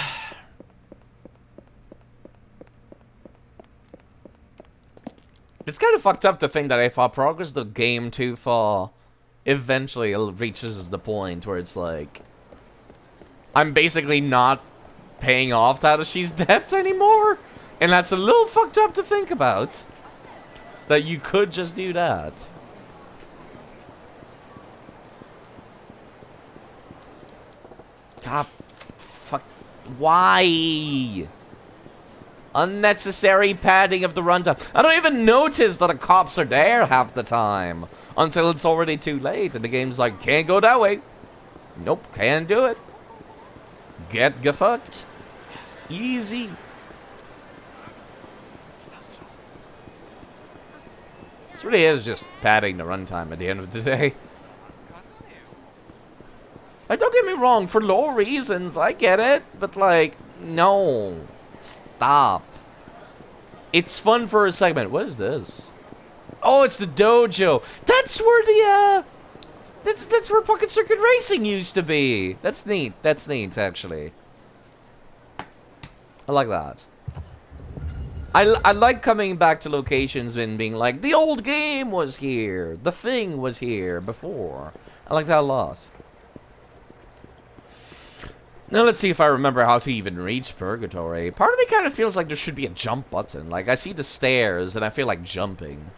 It's kind of fucked up to think that if I progress the game too far, eventually it reaches the point where it's like, I'm basically not paying off Tadashi's debt anymore. And that's a little fucked up to think about. That you could just do that. God, fuck, why? Unnecessary padding of the runtime. I don't even notice that the cops are there half the time. Until it's already too late and the game's like, can't go that way. Nope, can't do it. Get fucked. Easy. This really is just padding the runtime at the end of the day. Like, don't get me wrong, for low reasons, I get it, but like, no. Stop. It's fun for a segment. What is this? Oh, it's the dojo. That's where the, that's where Pocket Circuit Racing used to be. That's neat. That's neat, actually. I like that. I like coming back to locations and being like, the old game was here. The thing was here before. I like that a lot. Now let's see if I remember how to even reach Purgatory. Part of me kind of feels like there should be a jump button. Like, I see the stairs and I feel like jumping.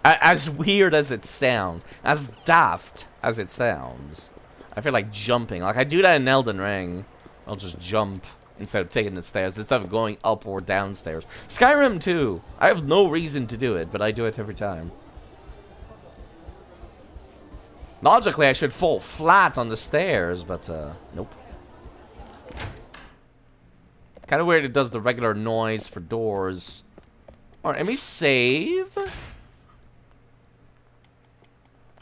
As weird as it sounds, as daft as it sounds, I feel like jumping. Like, I do that in Elden Ring. I'll just jump instead of taking the stairs, instead of going up or downstairs. Skyrim too. I have no reason to do it, but I do it every time. Logically, I should fall flat on the stairs, but, nope. Kind of weird it does the regular noise for doors. Alright, let me save.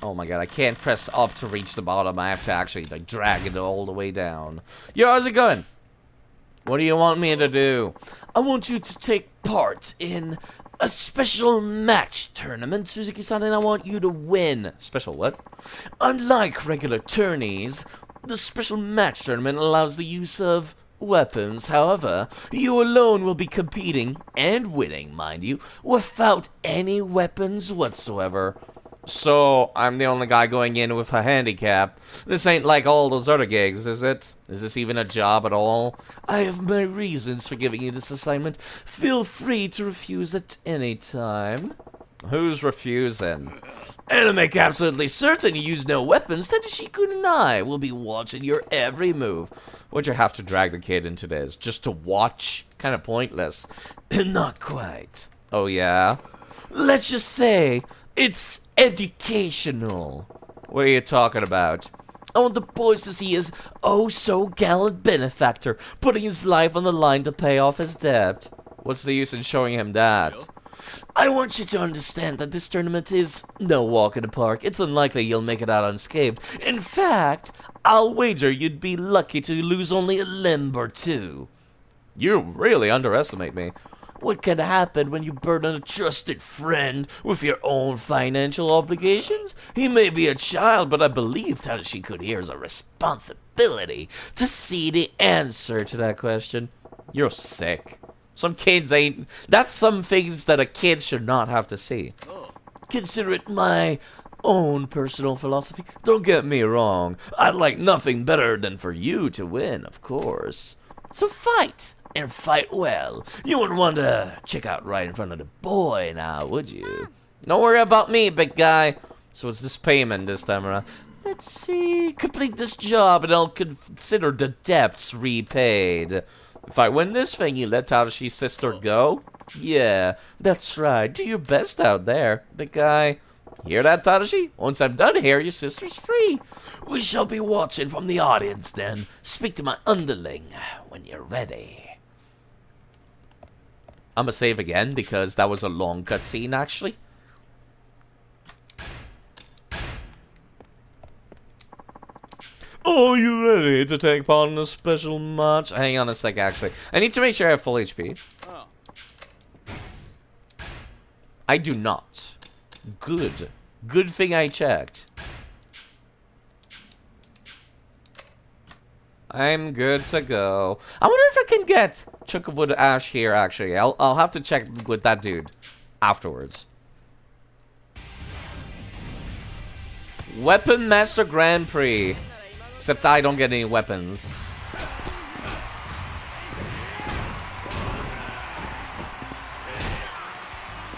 Oh my god, I can't press up to reach the bottom. I have to actually, like, drag it all the way down. Yo, how's it going? What do you want me to do? I want you to take part in a special match tournament, Suzuki-san, and I want you to win. Special what? Unlike regular tourneys, the special match tournament allows the use of weapons. However, you alone will be competing, and winning, mind you, without any weapons whatsoever. So, I'm the only guy going in with a handicap. This ain't like all those other gigs, is it? Is this even a job at all? I have my reasons for giving you this assignment. Feel free to refuse at any time. Who's refusing? And to make absolutely certain you use no weapons, Tadashi-kun and I will be watching your every move. Would you have to drag the kid into this just to watch? Kind of pointless. Not quite. Oh yeah? Let's just say it's educational. What are you talking about? I want the boys to see his oh-so-gallant benefactor putting his life on the line to pay off his debt. What's the use in showing him that? I want you to understand that this tournament is no walk in the park. It's unlikely you'll make it out unscathed. In fact, I'll wager you'd be lucky to lose only a limb or two. You really underestimate me. What can happen when you burden a trusted friend with your own financial obligations? He may be a child, but I believe Tadashi-kun here has a responsibility to see the answer to that question. You're sick. Some kids ain't... That's some things that a kid should not have to see. Consider it my own personal philosophy. Don't get me wrong. I'd like nothing better than for you to win, of course. So fight! And fight well. You wouldn't want to check out right in front of the boy now, would you? Don't worry about me, big guy. So it's this payment this time around. Let's see. Complete this job and I'll consider the debts repaid. If I win this thing, you let Tadashi's sister go? Yeah, that's right. Do your best out there, big guy. Hear that, Tadashi? Once I'm done here, your sister's free. We shall be watching from the audience then. Speak to my underling when you're ready. I'm gonna save again because that was a long cutscene, actually. Are you ready to take part in a special match? Hang on a sec, actually. I need to make sure I have full HP. Oh. I do not. Good. Good thing I checked. I'm good to go. I wonder if I can get Chunk of Wood Ash here, actually. I'll have to check with that dude afterwards. Weapon Master Grand Prix. Except I don't get any weapons.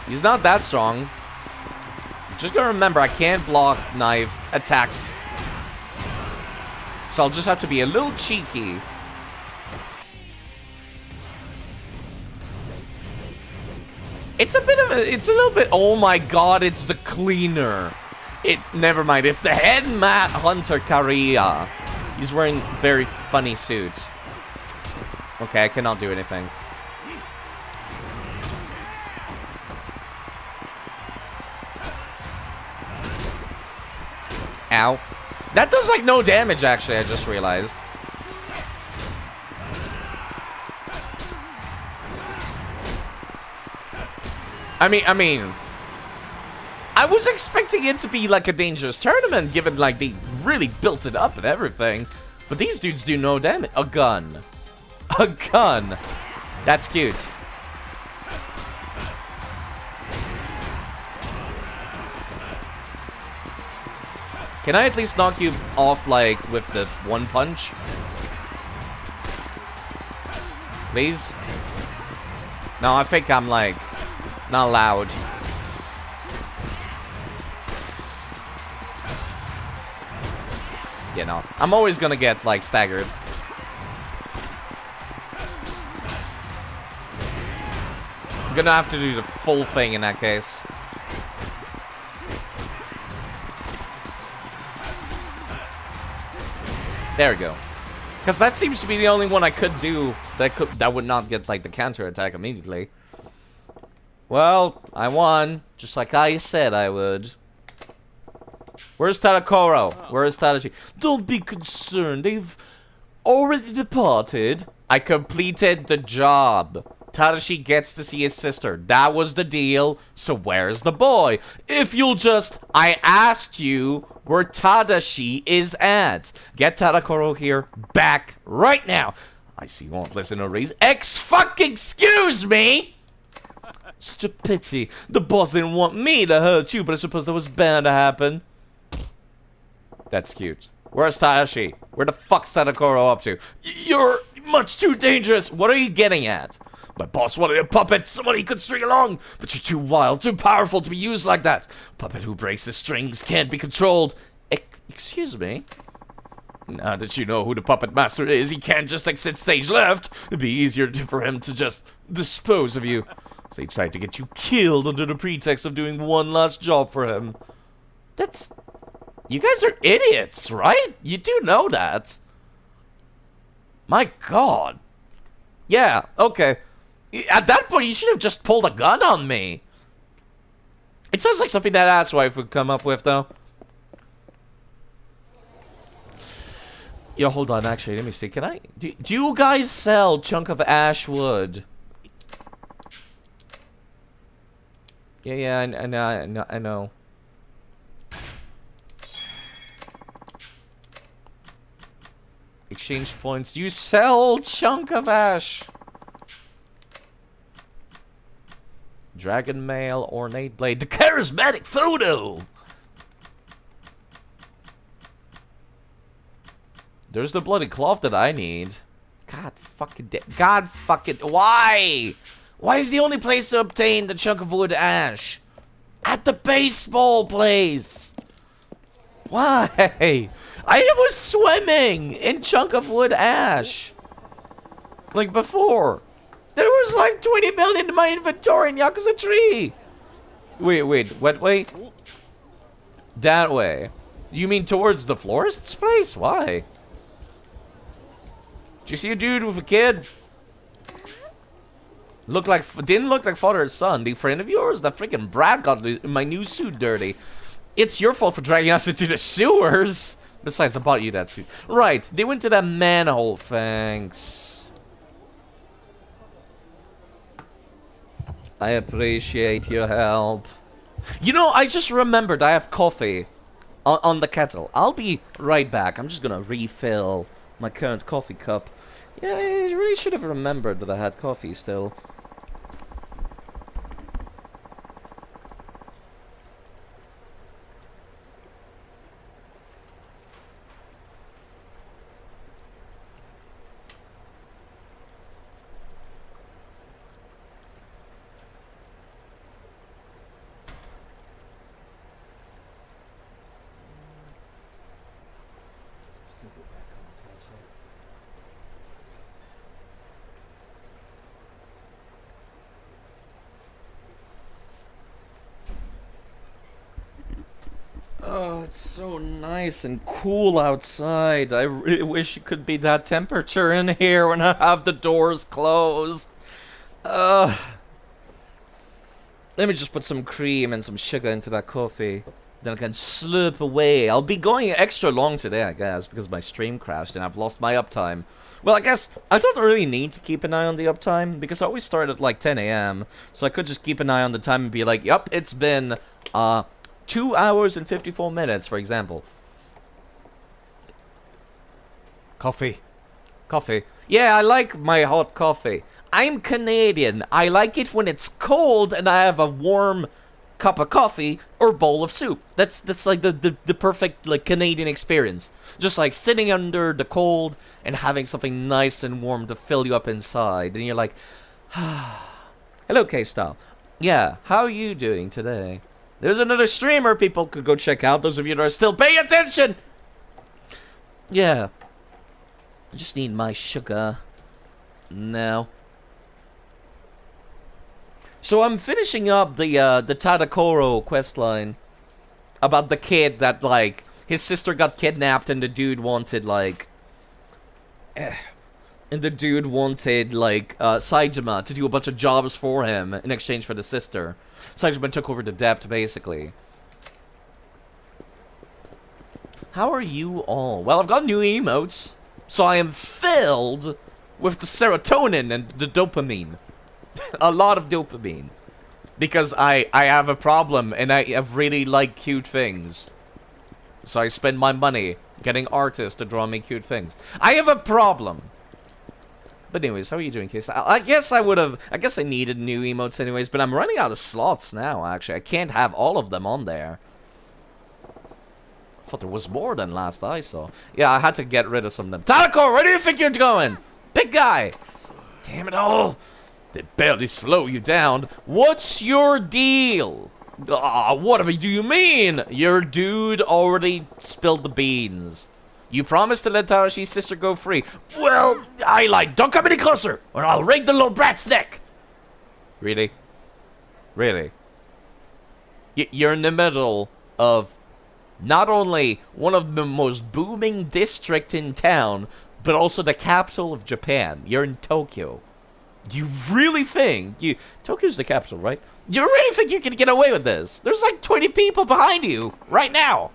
He's not that strong. Just gotta remember, I can't block knife attacks. So I'll just have to be a little cheeky. It's a bit of a, it's a little bit, oh my god, it's the cleaner. Never mind, it's the head mat hunter Karia. He's wearing very funny suit. Okay, I cannot do anything. Ow. That does like no damage actually, I just realized. I mean, I was expecting it to be like a dangerous tournament, given like they really built it up and everything. But these dudes do no damage. A gun. A gun. That's cute. Can I at least knock you off, like, with the one punch? Please? No, I think I'm, like, not allowed. You know, I'm always gonna get, like, staggered. I'm gonna have to do the full thing in that case. There we go. Because that seems to be the only one I could do that would not get, like, the counter attack immediately. Well, I won, just like I said I would. Where's Tadakoro? Where's Tadashi? Don't be concerned, they've already departed. I completed the job. Tadashi gets to see his sister. That was the deal, so where's the boy? If you'll just... I asked you where Tadashi is at. Get Tadakoro here, back, right now. I see you won't listen to reason. Excuse me! Such a pity. The boss didn't want me to hurt you, but I suppose that was bound to happen. That's cute. Where's Tadashi? Where the fuck's Tadakoro up to? You're much too dangerous. What are you getting at? My boss wanted a puppet, someone he could string along, but you're too wild, too powerful to be used like that. Puppet who breaks the strings can't be controlled. Excuse me? Now that you know who the puppet master is, he can't just exit stage left. It'd be easier for him to just dispose of you. So he tried to get you killed under the pretext of doing one last job for him. That's... You guys are idiots, right? You do know that. My god. Yeah, okay. At that point, you should have just pulled a gun on me. It sounds like something that asswife would come up with, though. Yo, hold on, actually, let me see. Can I... Do you guys sell chunk of ash wood? Yeah, I know. Exchange points. You sell chunk of ash. Dragon mail, ornate blade, the charismatic photo. There's the bloody cloth that I need. God fucking God fucking why? Why is the only place to obtain the chunk of wood ash? At the baseball place. Why? I was swimming in chunk of wood ash. Like before. There was like 20 million in my inventory in Yakuza 3. Wait, what way? That way. You mean towards the florist's place? Why? Did you see a dude with a kid? Didn't look like father and son. The friend of yours, that freaking Brad got my new suit dirty. It's your fault for dragging us into the sewers. Besides, I bought you that suit. Right, they went to that manhole. Thanks. I appreciate your help. You know, I just remembered I have coffee on the kettle. I'll be right back. I'm just gonna refill my current coffee cup. Yeah, I really should have remembered that I had coffee still. Oh, it's so nice and cool outside. I really wish it could be that temperature in here when I have the doors closed. Let me just put some cream and some sugar into that coffee. Then I can slurp away. I'll be going extra long today, I guess, because my stream crashed and I've lost my uptime. Well, I guess I don't really need to keep an eye on the uptime, because I always start at like 10 AM. So I could just keep an eye on the time and be like, yup, it's been, 2 hours and 54 minutes, for example. Coffee. Coffee. Yeah, I like my hot coffee. I'm Canadian. I like it when it's cold and I have a warm cup of coffee or bowl of soup. That's like the perfect like Canadian experience. Just like sitting under the cold and having something nice and warm to fill you up inside. And you're like, hello, K-Style. Yeah, how are you doing today? There's another streamer people could go check out, those of you that are still paying attention! Yeah. I just need my sugar. No. So I'm finishing up the Tadakoro questline. About the kid that, like, his sister got kidnapped and the dude wanted, like... And the dude wanted, like, Saejima to do a bunch of jobs for him in exchange for the sister. Saejima took over the debt, basically. How are you all? Well, I've got new emotes, so I am filled with the serotonin and the dopamine. A lot of dopamine. Because I have a problem, and I really like cute things. So I spend my money getting artists to draw me cute things. I have a problem. But anyways, how are you doing, Case? I guess I needed new emotes anyways, but I'm running out of slots now, actually. I can't have all of them on there. I thought there was more than last I saw. Yeah, I had to get rid of some of them. Tadako, where do you think you're going? Big guy! Damn it all! They barely slow you down. What's your deal? Whatever do you mean? Your dude already spilled the beans. You promised to let Tarashi's sister go free. Well, I lied. Don't come any closer, or I'll wring the little brat's neck. Really? Really? You're in the middle of not only one of the most booming districts in town, but also the capital of Japan. You're in Tokyo. You really think Tokyo's the capital, right? You really think you can get away with this? There's like 20 people behind you right now.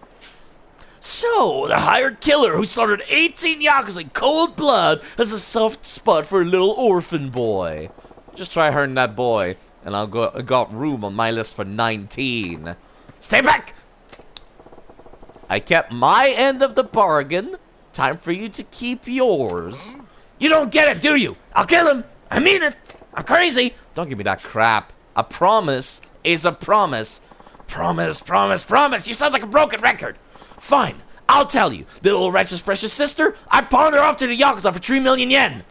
So, the hired killer who slaughtered 18 Yakuza in cold blood has a soft spot for a little orphan boy. Just try hurting that boy, and I got room on my list for 19. Stay back! I kept my end of the bargain. Time for you to keep yours. You don't get it, do you? I'll kill him! I mean it! I'm crazy! Don't give me that crap. A promise is a promise. Promise, promise, promise! You sound like a broken record! Fine, I'll tell you. The little wretch's precious sister, I pawned her off to the Yakuza for 3 million yen.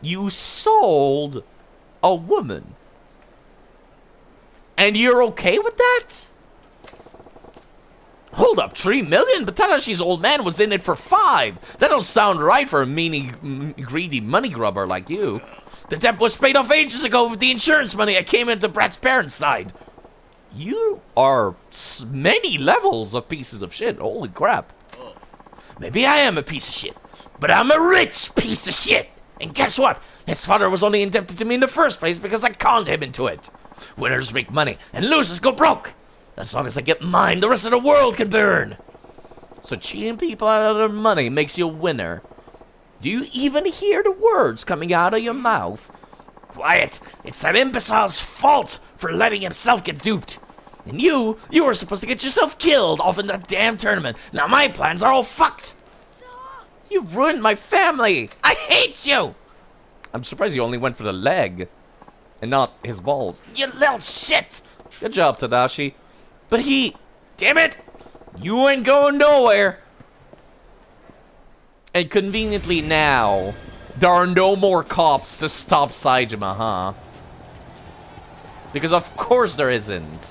You sold a woman. And you're okay with that? Hold up, 3 million? But Tadashi's old man was in it for 5. That don't sound right for a greedy money grubber like you. The debt was paid off ages ago with the insurance money I came into Brat's parents' side. You are many levels of pieces of shit. Holy crap. Maybe I am a piece of shit, but I'm a rich piece of shit. And guess what? His father was only indebted to me in the first place because I conned him into it. Winners make money, and losers go broke. As long as I get mine, the rest of the world can burn. So cheating people out of their money makes you a winner. Do you even hear the words coming out of your mouth? Quiet! It's that imbecile's fault for letting himself get duped. And you were supposed to get yourself killed off in that damn tournament. Now my plans are all fucked. You ruined my family. I hate you. I'm surprised you only went for the leg and not his balls. You little shit. Good job, Tadashi. But damn it, you ain't going nowhere. And conveniently now, there are no more cops to stop Saejima, huh? Because of course there isn't.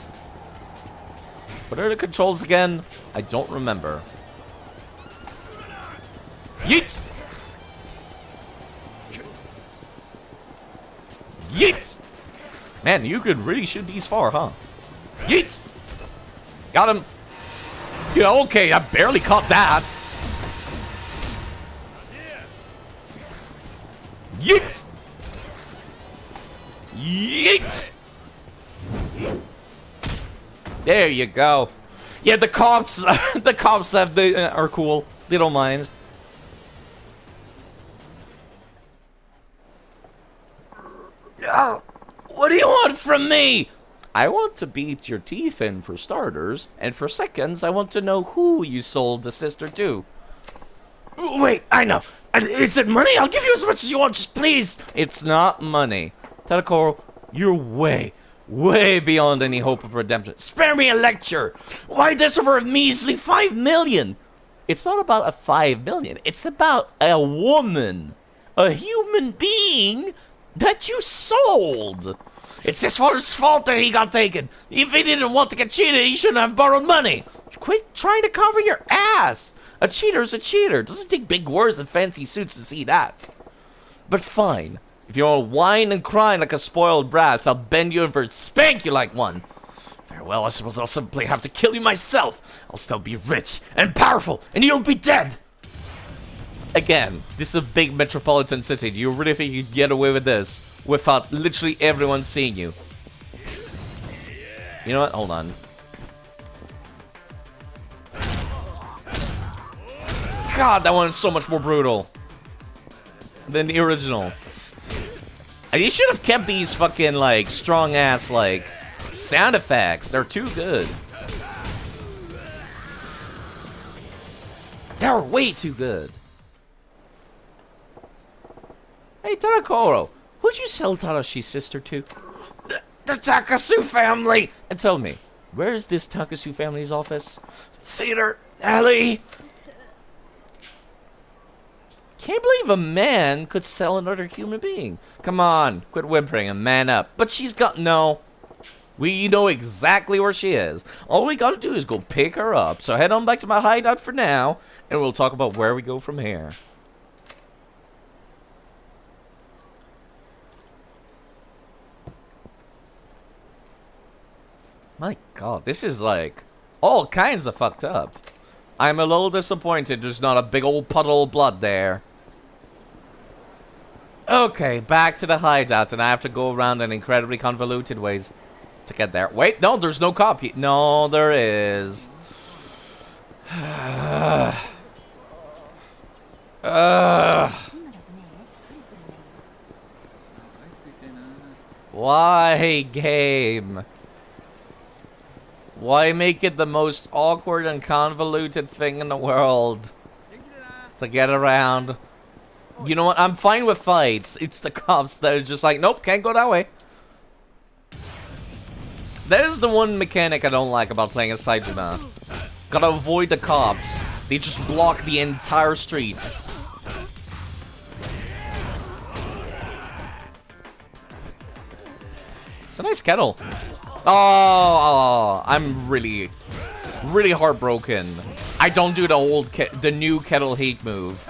What are the controls again? I don't remember. Yeet! Yeet! Man, you could really shoot these far, huh? Yeet! Got him. Yeah, okay, I barely caught that. Yeet! Yeet! There you go. Yeah, the cops, are cool. They don't mind. Oh, what do you want from me? I want to beat your teeth in for starters, and for seconds, I want to know who you sold the sister to. Wait, I know. Is it money? I'll give you as much as you want, just please. It's not money. Tadakoro, you're way beyond any hope of redemption. Spare me a lecture. Why this over a measly 5 million? It's not about a 5 million. It's about a woman. A human being that you sold. It's his father's fault that he got taken. If he didn't want to get cheated, he shouldn't have borrowed money. Quit trying to cover your ass. A cheater's a cheater. Doesn't take big words and fancy suits to see that. But fine. If you want to whine and cry like a spoiled brat, I'll bend you over and spank you like one. Farewell, I suppose I'll simply have to kill you myself. I'll still be rich and powerful, and you'll be dead. Again, this is a big metropolitan city. Do you really think you can get away with this without literally everyone seeing you? You know what? Hold on. God, that one is so much more brutal than the original. And you should have kept these fucking, like, strong-ass, like, sound effects. They're too good. They're way too good. Hey, Tadakoro, who'd you sell Tadashi's sister to? The Takasu family! And tell me, where is this Takasu family's office? Theater alley. Can't believe a man could sell another human being. Come on, quit whimpering and man up. But she's got... No. We know exactly where she is. All we gotta do is go pick her up. So head on back to my hideout for now, and we'll talk about where we go from here. My god, this is like all kinds of fucked up. I'm a little disappointed there's not a big old puddle of blood there. Okay, back to the hideout, and I have to go around in incredibly convoluted ways to get there. Wait, no, there's no cop. No, there is. Why, game? Why make it the most awkward and convoluted thing in the world to get around? You know what? I'm fine with fights. It's the cops that are just like, nope, can't go that way. That is the one mechanic I don't like about playing as Saejima. Gotta avoid the cops. They just block the entire street. It's a nice kettle. Oh, I'm really heartbroken. I don't do the new kettle heat move.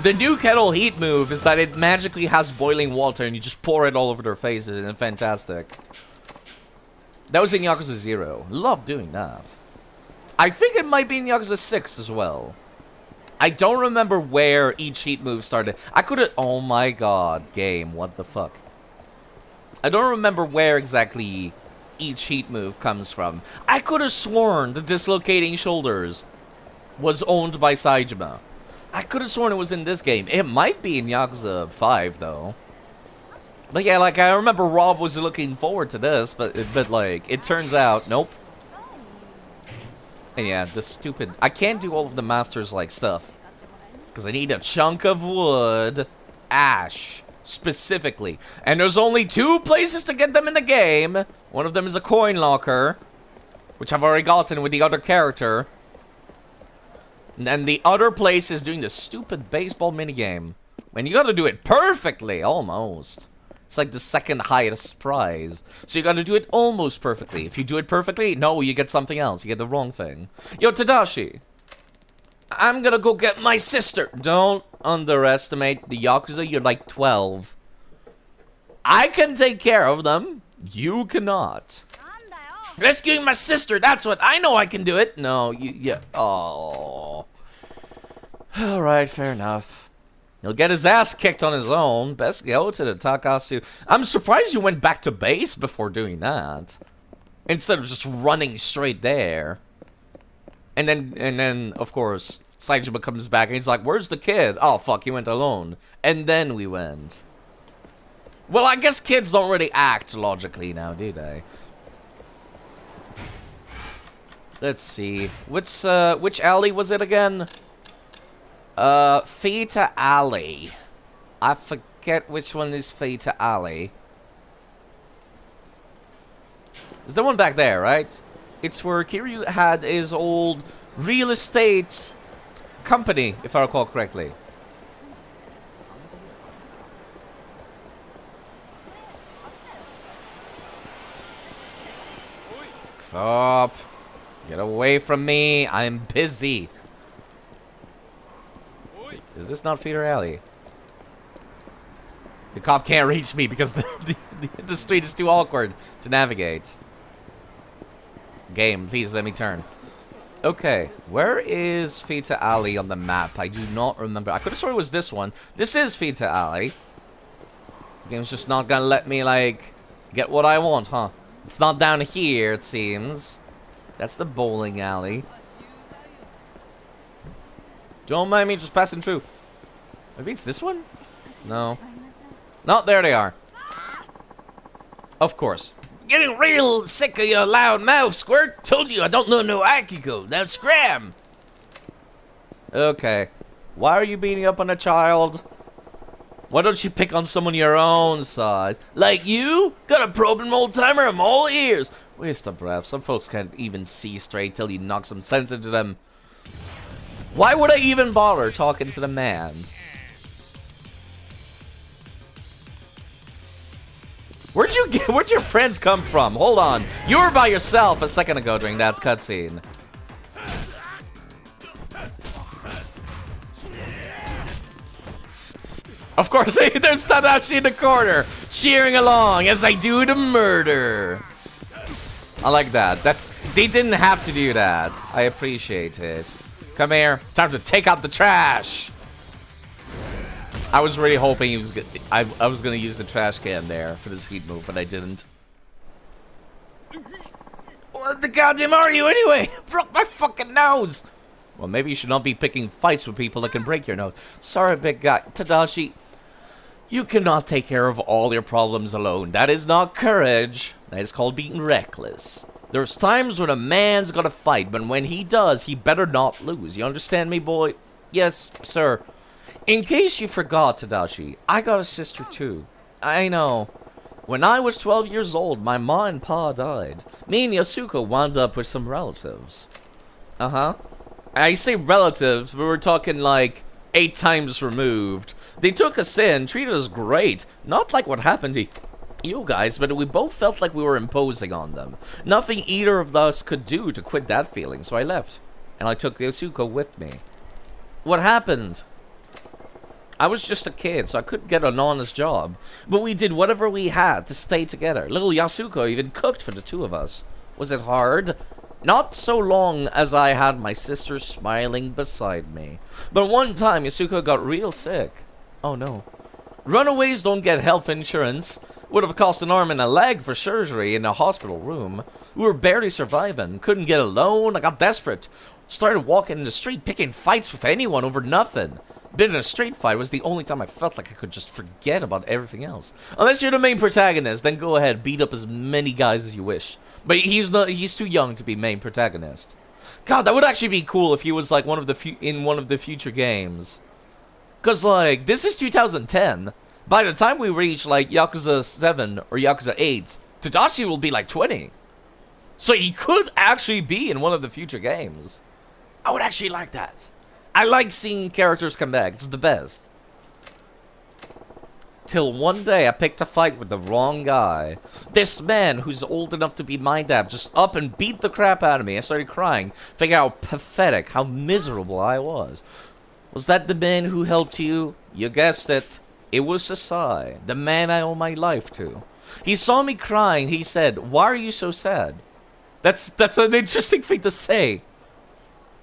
The new kettle heat move is that it magically has boiling water and you just pour it all over their faces, and it's fantastic. That was in Yakuza 0. Love doing that. I think it might be in Yakuza 6 as well. I don't remember where each heat move started. I could have... Oh my god, game. What the fuck? I don't remember where exactly each heat move comes from. I could have sworn the dislocating shoulders was owned by Saejima. I could have sworn it was in this game. It might be in Yakuza 5, though. But yeah, like, I remember Rob was looking forward to this, but like, it turns out, nope. And yeah, the stupid... I can't do all of the Masters, like, stuff. Because I need a chunk of wood. Ash. Specifically. And there's only 2 places to get them in the game. One of them is a coin locker. Which I've already gotten with the other character. And then the other place is doing the stupid baseball minigame. And you gotta do it perfectly, almost. It's like the second highest prize. So you gotta do it almost perfectly. If you do it perfectly, no, you get something else. You get the wrong thing. Yo, Tadashi. I'm gonna go get my sister. Don't underestimate the Yakuza. You're like 12. I can take care of them. You cannot. Rescuing my sister. That's what I know. I can do it. No, yeah. Oh. All right, fair enough. He'll get his ass kicked on his own. Best go to the Takasu. I'm surprised you went back to base before doing that, instead of just running straight there. And then, of course, Saejima comes back and he's like, "Where's the kid?" Oh, fuck, he went alone. And then we went. Well, I guess kids don't really act logically now, do they? Let's see. Which alley was it again? Feta Alley. I forget which one is Feta Alley. Is the one back there, right? It's where Kiryu had his old real estate company, if I recall correctly. Stop. Get away from me. I'm busy. Is this not Feeder Alley? The cop can't reach me because the street is too awkward to navigate. Game, please let me turn. Okay, where is Feta Alley on the map? I do not remember. I could have sworn it was this one. This is Feta Alley. The game's just not gonna let me, like, get what I want, huh? It's not down here, it seems. That's the bowling alley. Don't mind me just passing through. Maybe it's this one? No. No, there they are. Of course. Getting real sick of your loud mouth, Squirt. Told you I don't know no Akiko. Now scram. Okay. Why are you beating up on a child? Why don't you pick on someone your own size? Like you? Got a problem, old timer? I'm all ears. Waste of breath. Some folks can't even see straight till you knock some sense into them. Why would I even bother talking to the man? Where'd your friends come from? Hold on. You were by yourself a second ago during that cutscene. Of course, there's Tadashi in the corner, cheering along as I do the murder. I like that. They didn't have to do that. I appreciate it. Come here. Time to take out the trash. I was really hoping he was I was gonna use the trash can there for this heat move, but I didn't. What the goddamn are you anyway? Broke my fucking nose. Well, maybe you should not be picking fights with people that can break your nose. Sorry, big guy. Tadashi, you cannot take care of all your problems alone. That is not courage. That is called being reckless. There's times when a man's gotta fight, but when he does, he better not lose. You understand me, boy? Yes, sir. In case you forgot, Tadashi, I got a sister too. I know. When I was 12 years old, my ma and pa died. Me and Yasuko wound up with some relatives. Uh-huh. I say relatives, but we're talking like 8 times removed. They took us in, treated us great. Not like what happened to you guys, but we both felt like we were imposing on them. Nothing either of us could do to quit that feeling, so I left. And I took Yasuko with me. What happened? I was just a kid, so I couldn't get an honest job. But we did whatever we had to stay together. Little Yasuko even cooked for the 2 of us. Was it hard? Not so long as I had my sister smiling beside me. But one time, Yasuko got real sick. Oh no. Runaways don't get health insurance. Would have cost an arm and a leg for surgery in a hospital room. We were barely surviving. Couldn't get a loan. I got desperate. Started walking in the street, picking fights with anyone over nothing. Being in a street fight was the only time I felt like I could just forget about everything else. Unless you're the main protagonist, then go ahead, beat up as many guys as you wish. But he's too young to be main protagonist. God, that would actually be cool if he was like one of the future games. Cause like, this is 2010. By the time we reach like Yakuza 7 or Yakuza 8, Tadashi will be like 20. So he could actually be in one of the future games. I would actually like that. I like seeing characters come back. It's the best. Till one day I picked a fight with the wrong guy. This man who's old enough to be my dad just up and beat the crap out of me. I started crying, thinking how pathetic, how miserable I was. Was that the man who helped you? You guessed it. It was Sasai, the man I owe my life to. He saw me crying. He said, "Why are you so sad?" That's an interesting thing to say.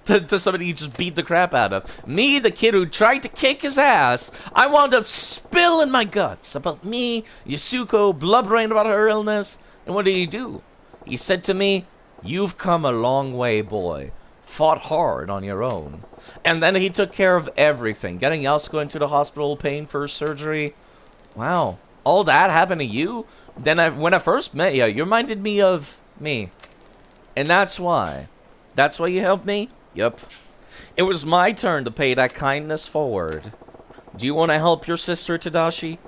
To somebody you just beat the crap out of. Me, the kid who tried to kick his ass, I wound up spilling my guts about me, Yasuko, blubbering about her illness. And what did he do? He said to me, "You've come a long way, boy. Fought hard on your own." And then he took care of everything. Getting Yasuko into the hospital, paying for her surgery. Wow. All that happened to you? Then when I first met you, you reminded me of me. And that's why. That's why you helped me? Yup. It was my turn to pay that kindness forward. Do you want to help your sister, Tadashi?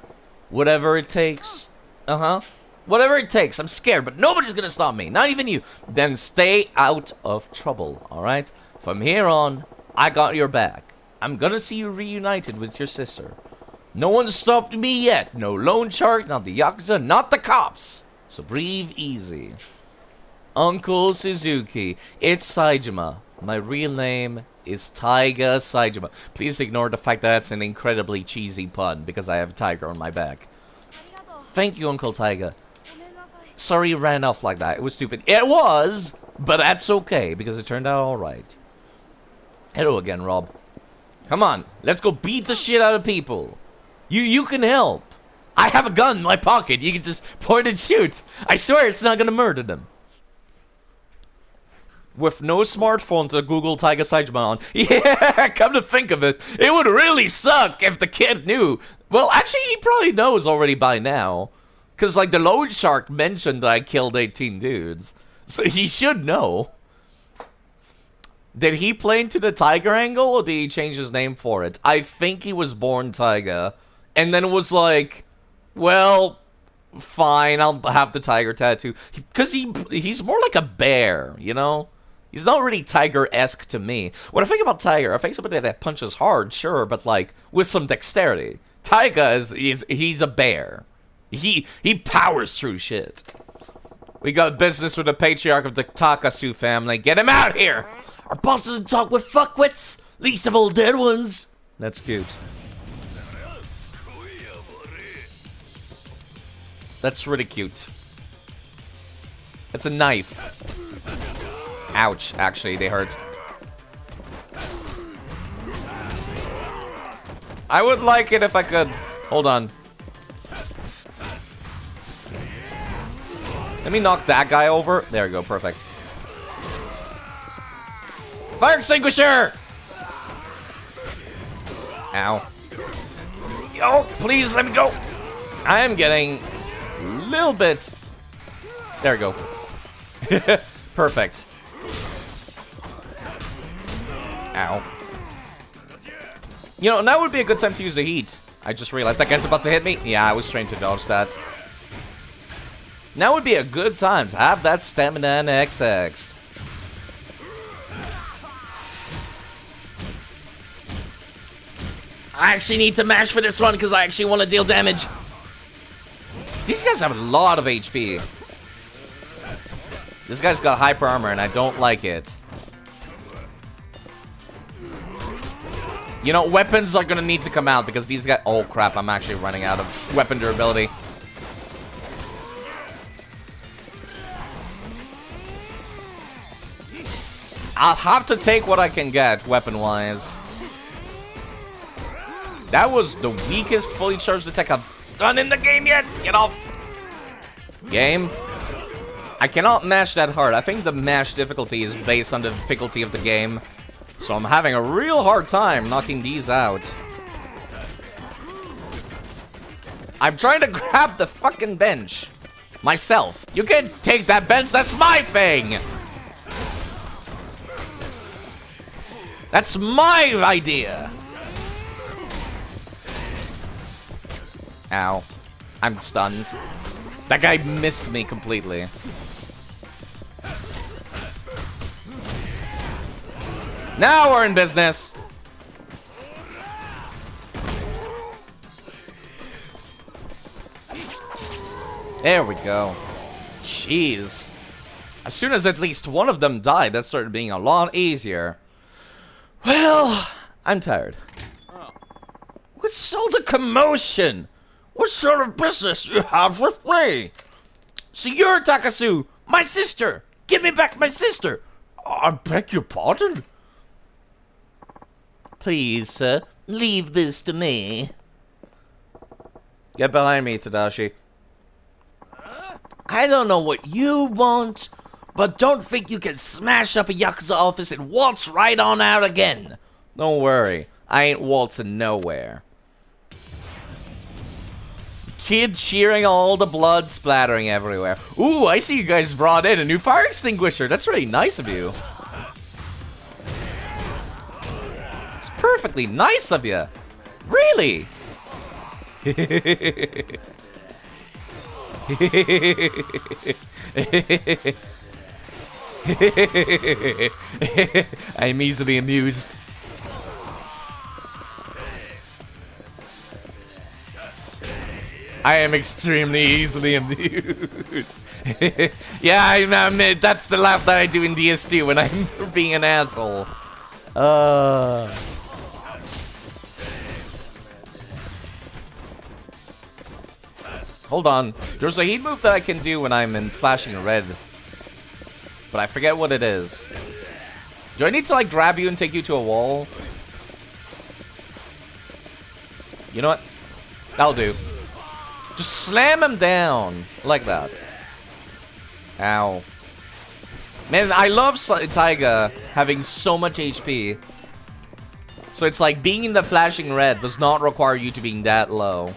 Whatever it takes. Uh-huh. Whatever it takes. I'm scared, but nobody's gonna stop me. Not even you. Then stay out of trouble, alright? From here on, I got your back. I'm gonna see you reunited with your sister. No one stopped me yet. No loan shark, not the Yakuza, not the cops. So breathe easy. Uncle Suzuki, it's Saejima. My real name is Taiga Saejima. Please ignore the fact that that's an incredibly cheesy pun because I have a tiger on my back. Thank you, Uncle Taiga. Sorry you ran off like that. It was stupid. It was, but that's okay because it turned out alright. Hello again, Rob. Come on, let's go beat the shit out of people. You can help. I have a gun in my pocket. You can just point and shoot. I swear it's not gonna murder them. With no smartphone to Google Taiga Saejima on. Yeah, come to think of it, it would really suck if the kid knew. Well, actually, he probably knows already by now. Because, like, the loan shark mentioned that I killed 18 dudes. So he should know. Did he play into the Tiger angle, or did he change his name for it? I think he was born Taiga. And then it was like, well, fine, I'll have the tiger tattoo. Because he's more like a bear, you know? He's not really tiger-esque to me. When I think about Tiger, I think somebody that punches hard, sure, but like with some dexterity. Taiga he's a bear. He powers through shit. We got business with the patriarch of the Takasu family. Get him out here! Our boss doesn't talk with fuckwits, least of all dead ones. That's cute. That's really cute. It's a knife. Ouch, actually, they hurt. I would like it if I could. Hold on. Let me knock that guy over. There we go, perfect. Fire extinguisher! Ow. Yo, please let me go. I am getting a little bit. There we go. Perfect. Ow. You know, now would be a good time to use the heat. I just realized that guy's about to hit me. Yeah, I was trained to dodge that. Now would be a good time to have that stamina and XX. I actually need to mash for this one because I actually want to deal damage. These guys have a lot of HP. This guy's got hyper armor and I don't like it. You know, weapons are gonna need to come out because these guys... Oh crap, I'm actually running out of weapon durability. I'll have to take what I can get, weapon-wise. That was the weakest fully charged attack I've done in the game yet. Get off. Game. I cannot mash that hard. I think the mash difficulty is based on the difficulty of the game. So I'm having a real hard time knocking these out. I'm trying to grab the fucking bench. Myself. You can't take that bench, that's my thing! That's my idea! Ow. I'm stunned. That guy missed me completely. Now we're in business! There we go. Jeez. As soon as at least one of them died, that started being a lot easier. Well, I'm tired. What's all the commotion? What sort of business you have with me? So you're Takasu, my sister. Give me back my sister. I beg your pardon? Please, sir, leave this to me. Get behind me, Tadashi. I don't know what you want, but don't think you can smash up a Yakuza office and waltz right on out again. Don't worry, I ain't waltzing nowhere. Kid cheering, all the blood splattering everywhere. Ooh, I see you guys brought in a new fire extinguisher. That's really nice of you. It's perfectly nice of you. Really? I'm easily amused. I am extremely easily amused. Yeah, I admit, that's the laugh that I do in DS2 when I'm being an asshole. Hold on. There's a heat move that I can do when I'm in flashing red. But I forget what it is. Do I need to, like, grab you and take you to a wall? You know what? That'll do. Just slam him down. Like that. Ow. Man, I love Taiga having so much HP. So it's like, being in the flashing red does not require you to being that low.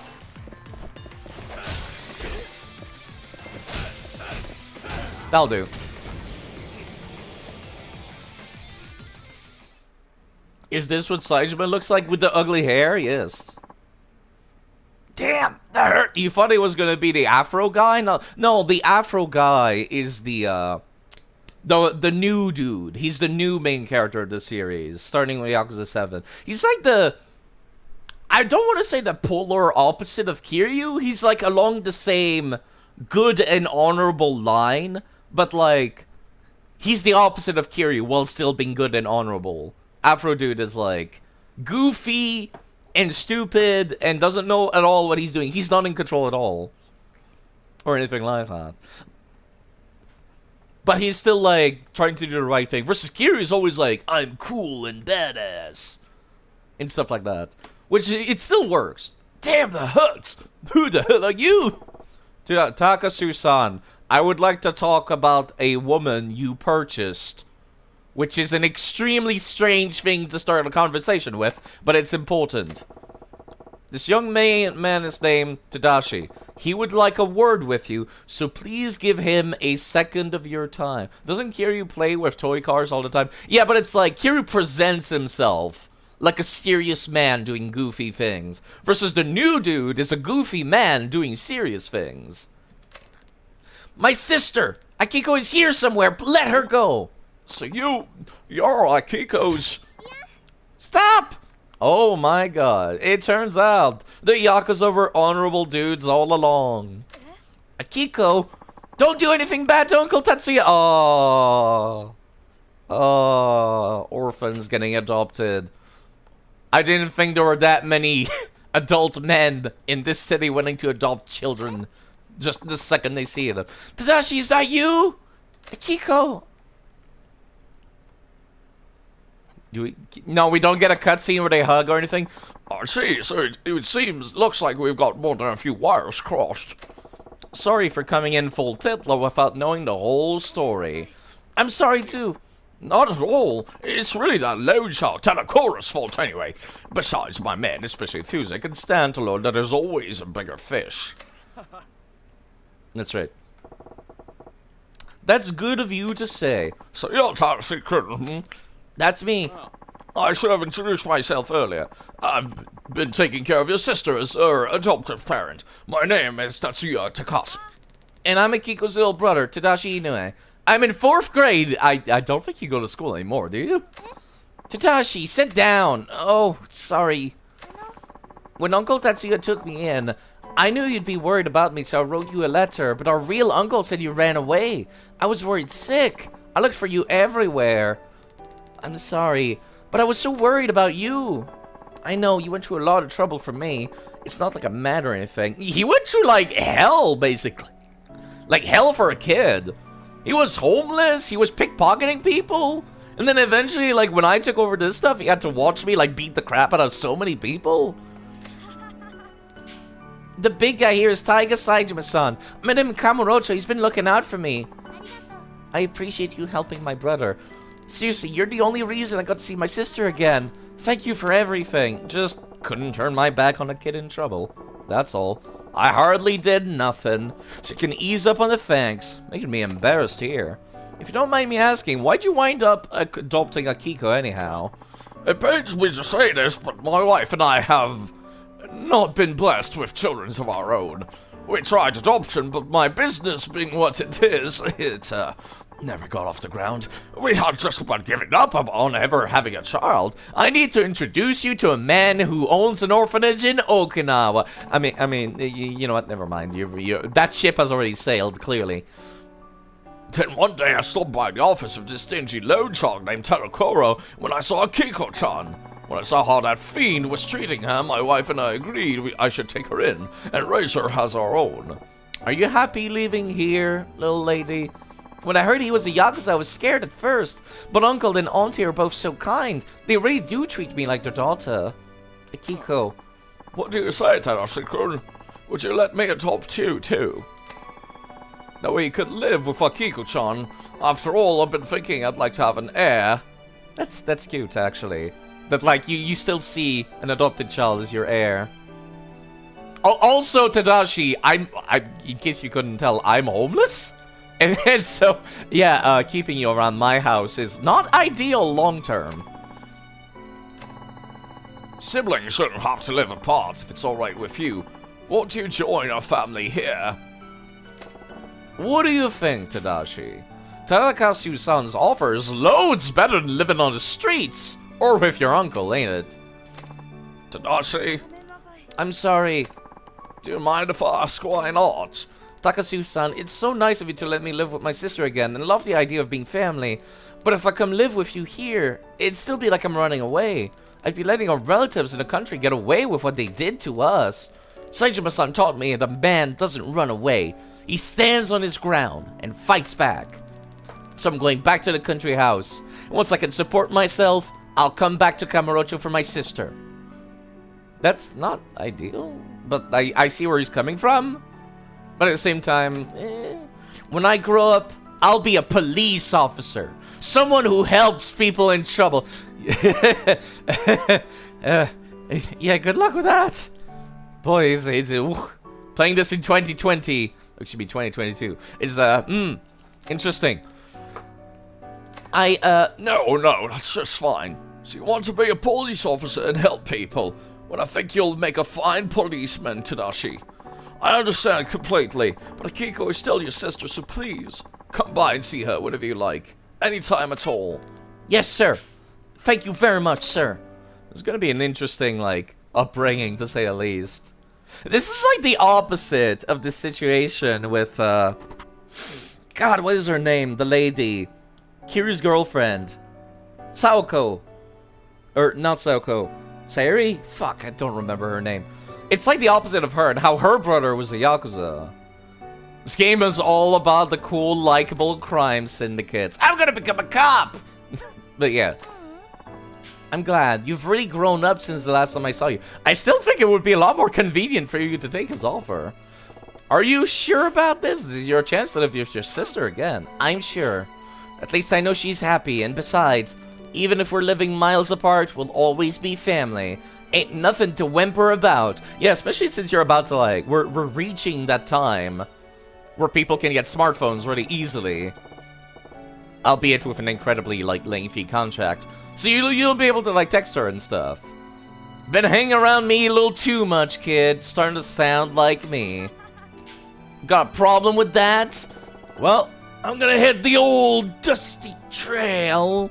That'll do. Is this what Saejima looks like with the ugly hair? Yes. Damn, that hurt. You thought it was gonna be the Afro guy? No, the Afro guy is the new dude. He's the new main character of the series, starting with Yakuza 7. He's like the... I don't want to say the polar opposite of Kiryu. He's like along the same good and honorable line, but like, he's the opposite of Kiryu while still being good and honorable. Afro dude is like goofy and stupid and doesn't know at all what he's doing. He's not in control at all. Or anything like that. But he's still like trying to do the right thing. Versus Kiryu is always like, I'm cool and badass. And stuff like that. Which, it still works. Damn, the hurts. Who the hell are you? Takasu-san, I would like to talk about a woman you purchased. Which is an extremely strange thing to start a conversation with, but it's important. This young man is named Tadashi. He would like a word with you, so please give him a second of your time. Doesn't Kiryu play with toy cars all the time? Yeah, but it's like, Kiryu presents himself like a serious man doing goofy things. Versus the new dude is a goofy man doing serious things. My sister! Akiko is here somewhere, let her go! So you're Akiko's... Stop! Oh my god. It turns out the Yakuza were honorable dudes all along. Akiko, don't do anything bad to Uncle Tetsuya. Oh. Oh, orphans getting adopted. I didn't think there were that many adult men in this city willing to adopt children just the second they see them. Tadashi, is that you? Akiko. No, we don't get a cutscene where they hug or anything? I see, so looks like we've got more than a few wires crossed. Sorry for coming in full titler without knowing the whole story. I'm sorry too. Not at all. It's really that loud child Tanakora's fault anyway. Besides, my men, especially Yakuza, can stand to learn that there's always a bigger fish. That's right. That's good of you to say. So you're Tanashi Curtin, That's me. I should have introduced myself earlier. I've been taking care of your sister as her adoptive parent. My name is Tatsuya Takasu. And I'm Akiko's little brother, Tadashi Inoue. I'm in 4th grade. I don't think you go to school anymore, do you? Tadashi, sit down. Oh, sorry. When Uncle Tatsuya took me in, I knew you'd be worried about me, so I wrote you a letter, but our real uncle said you ran away. I was worried sick. I looked for you everywhere. I'm sorry, but I was so worried about you. I know, you went through a lot of trouble for me. It's not like I'm mad or anything. He went through, like, hell, basically. Like, hell for a kid. He was homeless, he was pickpocketing people. And then eventually, like, when I took over this stuff, he had to watch me, like, beat the crap out of so many people. The big guy here is Taiga Saejima-san. I met him in Kamurocho, he's been looking out for me. I appreciate you helping my brother. Seriously, you're the only reason I got to see my sister again. Thank you for everything. Just couldn't turn my back on a kid in trouble. That's all. I hardly did nothing. So you can ease up on the thanks. Making me embarrassed here. If you don't mind me asking, why'd you wind up adopting Akiko anyhow? It pains me to say this, but my wife and I have not been blessed with children of our own. We tried adoption, but my business being what it is, it never got off the ground. We had just about given up on ever having a child. I need to introduce you to a man who owns an orphanage in Okinawa. I mean, you know what? Never mind. That ship has already sailed, clearly. Then one day I stopped by the office of this dingy load child named Tarakoro when I saw Akiko-chan. When I saw how that fiend was treating her, my wife and I agreed I should take her in and raise her as our own. Are you happy leaving here, little lady? When I heard he was a Yakuza, I was scared at first. But Uncle and Auntie are both so kind. They really do treat me like their daughter. Akiko. What do you say, Tadashi-kun? Would you let me adopt you, too? That way you could live with Akiko-chan. After all, I've been thinking I'd like to have an heir. That's cute, actually. That, like, you still see an adopted child as your heir. Also, Tadashi, in case you couldn't tell, I'm homeless? And so, yeah, keeping you around my house is not ideal long-term. Siblings shouldn't have to live apart if it's alright with you. Won't you join our family here? What do you think, Tadashi? Tadakasu-san's offer is loads better than living on the streets! Or with your uncle, ain't it? Tadashi? I'm sorry. Do you mind if I ask why not? Takasu-san, it's so nice of you to let me live with my sister again, and love the idea of being family. But if I come live with you here, it'd still be like I'm running away. I'd be letting our relatives in the country get away with what they did to us. Saejima-san taught me that a man doesn't run away. He stands on his ground and fights back. So I'm going back to the country house. And once I can support myself, I'll come back to Kamurocho for my sister. That's not ideal, but I see where he's coming from. But at the same time, when I grow up, I'll be a police officer. Someone who helps people in trouble. Yeah, good luck with that. Boy, playing this in 2020, it should be 2022, is, interesting. No, that's just fine. So you want to be a police officer and help people? Well, I think you'll make a fine policeman, Tadashi. I understand completely, but Akiko is still your sister, so please, come by and see her whenever you like. Anytime at all. Yes, sir. Thank you very much, sir. It's gonna be an interesting, like, upbringing, to say the least. This is like the opposite of the situation with, God, what is her name? The lady. Kiryu's girlfriend. Saoko. Or, not Saoko. Sayuri? Fuck, I don't remember her name. It's like the opposite of her and how her brother was a Yakuza. This game is all about the cool, likable crime syndicates. I'm gonna become a cop! But yeah. I'm glad. You've really grown up since the last time I saw you. I still think it would be a lot more convenient for you to take his offer. Are you sure about this? This is your chance to live with your sister again. I'm sure. At least I know she's happy, and besides, even if we're living miles apart, we'll always be family. Ain't nothing to whimper about. Yeah, especially since you're about to, like, we're reaching that time where people can get smartphones really easily. Albeit with an incredibly, like, lengthy contract. So you'll be able to, like, text her and stuff. Been hanging around me a little too much, kid. Starting to sound like me. Got a problem with that? Well, I'm gonna hit the old dusty trail.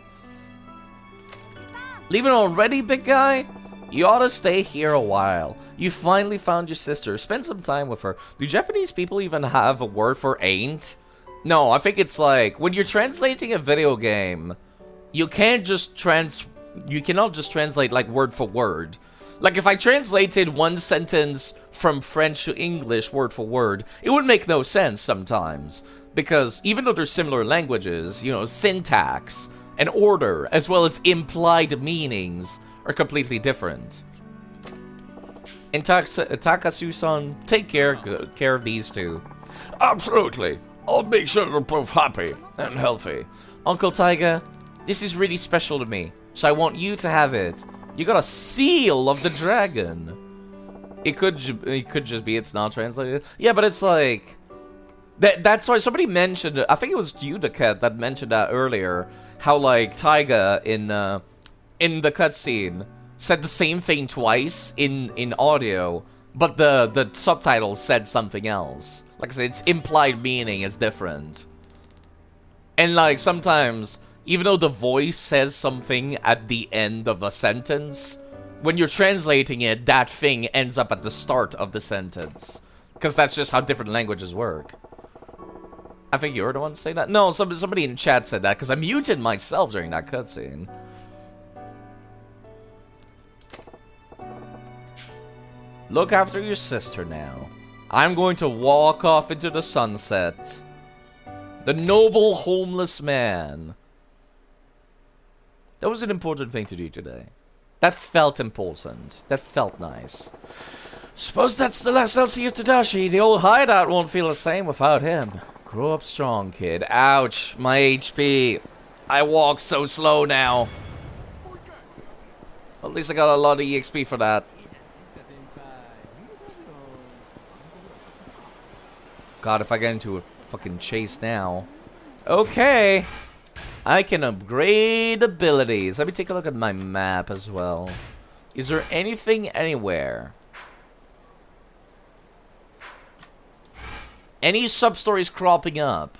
Leaving already, big guy? You ought to stay here a while. You finally found your sister. Spend some time with her. Do Japanese people even have a word for ain't? No, I think it's like, when you're translating a video game, you cannot just translate like word for word. Like if I translated one sentence from French to English word for word, it would make no sense sometimes. Because even though they're similar languages, you know, syntax and order, as well as implied meanings, are completely different. And Takasu-san, take care of these two. Absolutely. I'll make sure you're both happy and healthy. Uncle Taiga, this is really special to me, so I want you to have it. You got a seal of the dragon. It could just be it's not translated. Yeah, but it's like... That's why somebody mentioned, I think it was Yudaket that mentioned that earlier, how like Taiga in the cutscene said the same thing twice in audio, but the subtitles said something else. Like I said, its implied meaning is different. And like sometimes, even though the voice says something at the end of a sentence, when you're translating it, that thing ends up at the start of the sentence. Because that's just how different languages work. I think you were the one to say that? No, somebody in chat said that, because I muted myself during that cutscene. Look after your sister now. I'm going to walk off into the sunset. The noble homeless man. That was an important thing to do today. That felt important. That felt nice. Suppose that's the last I'll see of Tadashi. The old hideout won't feel the same without him. Grow up strong, kid. Ouch, my HP. I walk so slow now. At least I got a lot of EXP for that. God, if I get into a fucking chase now. Okay. I can upgrade abilities. Let me take a look at my map as well. Is there anything anywhere? Any sub-stories cropping up?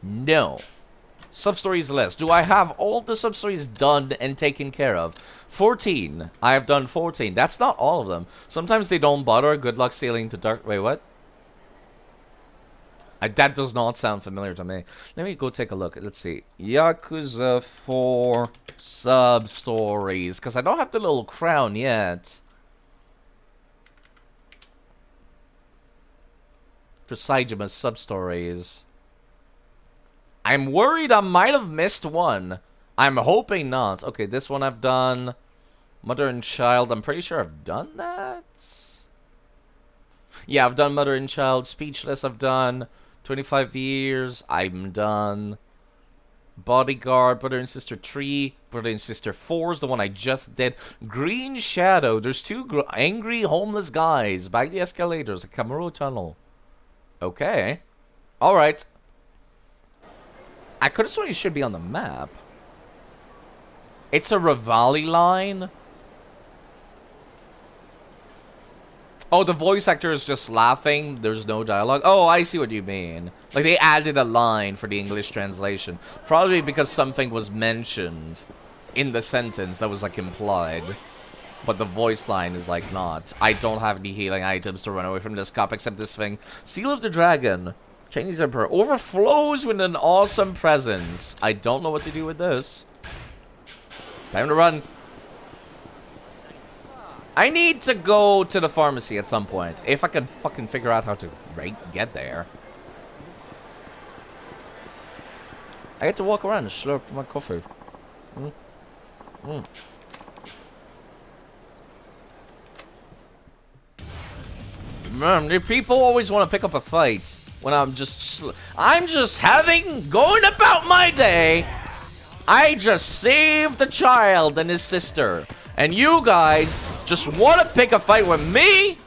No. Sub-stories list. Do I have all the sub-stories done and taken care of? 14. I have done 14. That's not all of them. Sometimes they don't bother. Good luck sailing to dark... Wait, what? That does not sound familiar to me. Let me go take a look. Let's see. Yakuza 4 sub-stories. Because I don't have the little crown yet. For Saijima's sub-stories. I'm worried I might have missed one. I'm hoping not. Okay, this one I've done. Mother and Child. I'm pretty sure I've done that. Yeah, I've done Mother and Child. Speechless I've done. 25 years. I'm done. Bodyguard. Brother and Sister 3. Brother and Sister 4 is the one I just did. Green Shadow. There's two angry homeless guys. Back the escalators. A Kamuro Tunnel. Okay. Alright. I could have sworn you should be on the map. It's a Rivali line. Oh, the voice actor is just laughing. There's no dialogue. Oh, I see what you mean. Like, they added a line for the English translation. Probably because something was mentioned in the sentence that was, like, implied. But the voice line is, like, not. I don't have any healing items to run away from this cop except this thing. Seal of the Dragon. Chinese Emperor. Overflows with an awesome presence. I don't know what to do with this. Time to run. I need to go to the pharmacy at some point. If I can fucking figure out how to get there. I get to walk around and slurp my coffee. Man, the people always want to pick up a fight when I'm just going about my day. I just saved the child and his sister, and you guys just want to pick a fight with me?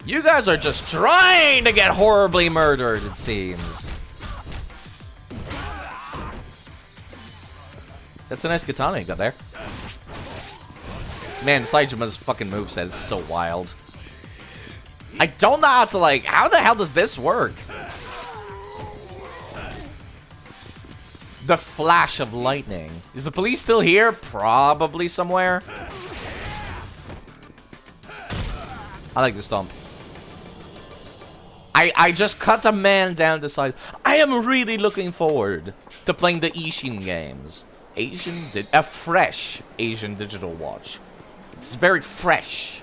You guys are just trying to get horribly murdered, it seems. That's a nice katana you got there. Man, Saijuma's fucking moveset is so wild. I don't know how to, like, how the hell does this work? The flash of lightning. Is the police still here? Probably somewhere. I like this stomp. I just cut a man down the side. I am really looking forward to playing the Ishin games. A fresh Asian digital watch. It's very fresh.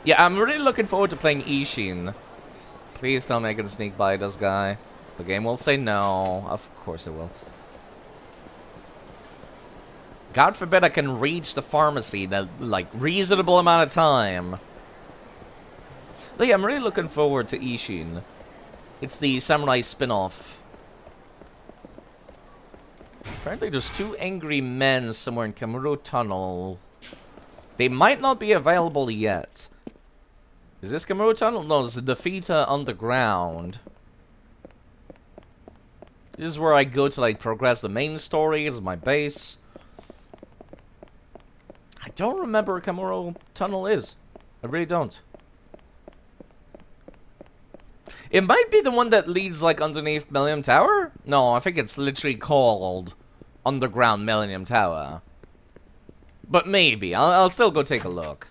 Yeah, I'm really looking forward to playing Ishin. Please don't make it a sneak by this guy. The game will say no. Of course it will. God forbid I can reach the pharmacy in a, like, reasonable amount of time. But yeah, I'm really looking forward to Ishin. It's the samurai spin-off. Apparently there's 2 angry men somewhere in Kamuro Tunnel. They might not be available yet. Is this Kamuro Tunnel? No, it's the Fita Underground. This is where I go to, like, progress the main story. This is my base. I don't remember where Kamuro Tunnel is. I really don't. It might be the one that leads, like, underneath Millennium Tower? No, I think it's literally called Underground Millennium Tower. But maybe. I'll still go take a look.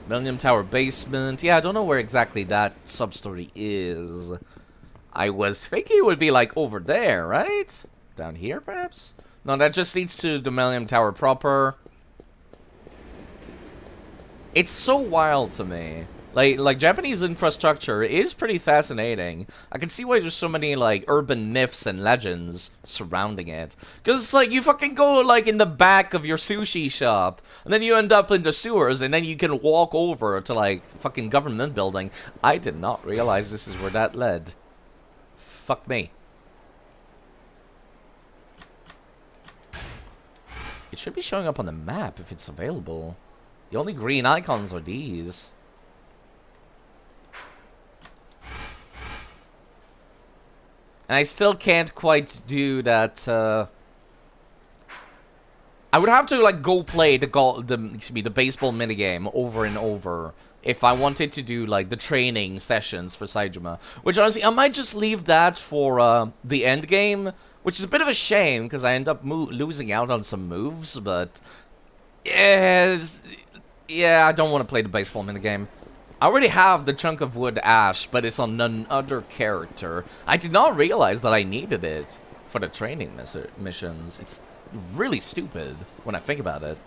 Millennium Tower basement. Yeah, I don't know where exactly that sub-story is. I was thinking it would be, like, over there, right? Down here, perhaps? No, that just leads to the Millennium Tower proper. It's so wild to me. Like Japanese infrastructure is pretty fascinating. I can see why there's so many, like, urban myths and legends surrounding it. Because it's like, you fucking go, like, in the back of your sushi shop, and then you end up in the sewers, and then you can walk over to, like, fucking government building. I did not realize this is where that led. Fuck me. It should be showing up on the map if it's available. The only green icons are these. And I still can't quite do that, I would have to, like, go play the baseball minigame over and over if I wanted to do, like, the training sessions for Saijima. Which, honestly, I might just leave that for, the end game, which is a bit of a shame, because I end up losing out on some moves, but... Yeah, I don't want to play the baseball minigame. I already have the chunk of wood ash, but it's on another character. I did not realize that I needed it for the training missions. It's really stupid when I think about it.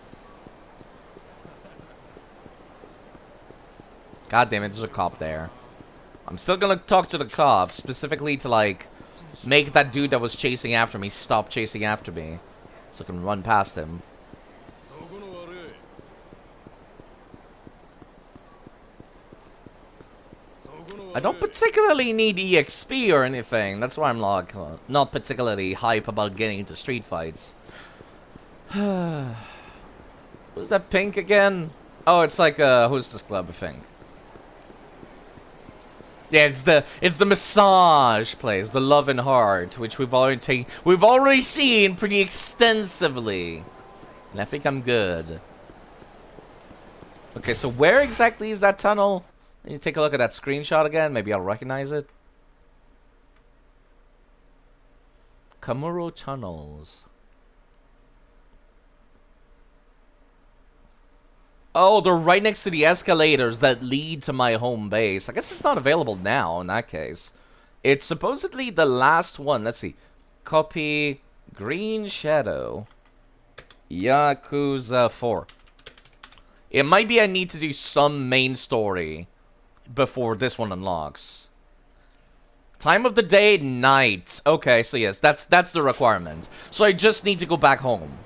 God damn it, there's a cop there. I'm still gonna talk to the cop, specifically to, like, make that dude that was chasing after me stop chasing after me, so I can run past him. I don't particularly need EXP or anything. That's why I'm, like, not particularly hype about getting into street fights. Who's that pink again? Oh, it's like a Hostess Club, I think. Yeah, it's the massage place, the Love and Heart, which we've already seen pretty extensively. And I think I'm good. Okay, so where exactly is that tunnel? Let me take a look at that screenshot again. Maybe I'll recognize it. Kamuro Tunnels. Oh, they're right next to the escalators that lead to my home base. I guess it's not available now in that case. It's supposedly the last one. Let's see. Copy Green Shadow. Yakuza 4. It might be I need to do some main story before this one unlocks. Time of the day, night. Okay, so yes, that's the requirement. So I just need to go back home.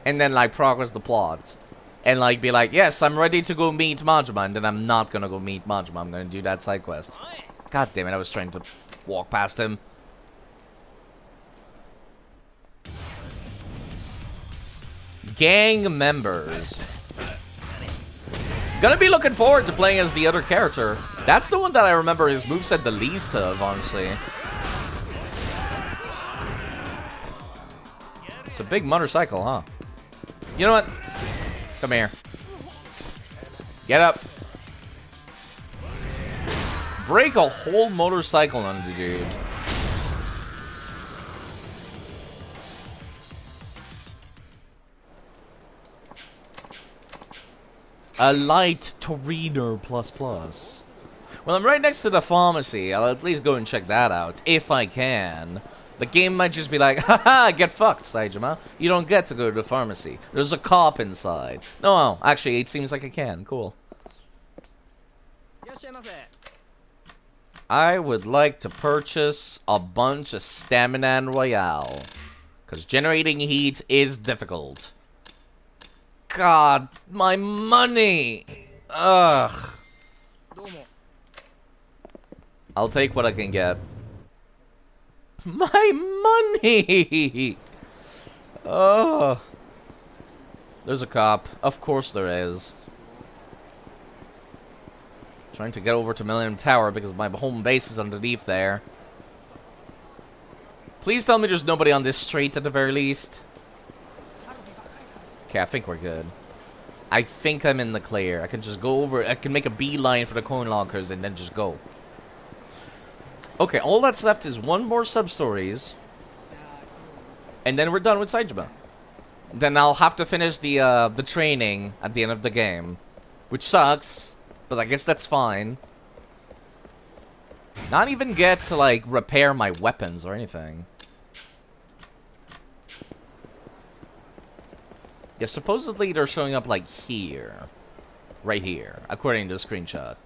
And then, like, progress the plot. And, like, be like, yes, I'm ready to go meet Majima. And then I'm not gonna go meet Majima. I'm gonna do that side quest. God damn it, I was trying to walk past him. Gang members. Gonna be looking forward to playing as the other character. That's the one that I remember his moveset the least of, honestly. It's a big motorcycle, huh? You know what? Come here. Get up. Break a whole motorcycle on the dude. A light Torino ++. Well, I'm right next to the pharmacy. I'll at least go and check that out, if I can. The game might just be like, haha, get fucked, Saejima. You don't get to go to the pharmacy. There's a cop inside. No, actually, it seems like I can. Cool. I would like to purchase a bunch of Stamina Royale. Because generating heat is difficult. God, my money! Ugh. I'll take what I can get. My money! Oh. There's a cop. Of course there is. Trying to get over to Millennium Tower because my home base is underneath there. Please tell me there's nobody on this street at the very least. Okay, I think we're good. I think I'm in the clear. I can just go over. I can make a beeline for the coin lockers and then just go. Okay, all that's left is one more sub-stories. And then we're done with Saejima. Then I'll have to finish the training at the end of the game. Which sucks, but I guess that's fine. Not even get to, like, repair my weapons or anything. Yeah, supposedly they're showing up, like, here. Right here, according to the screenshot.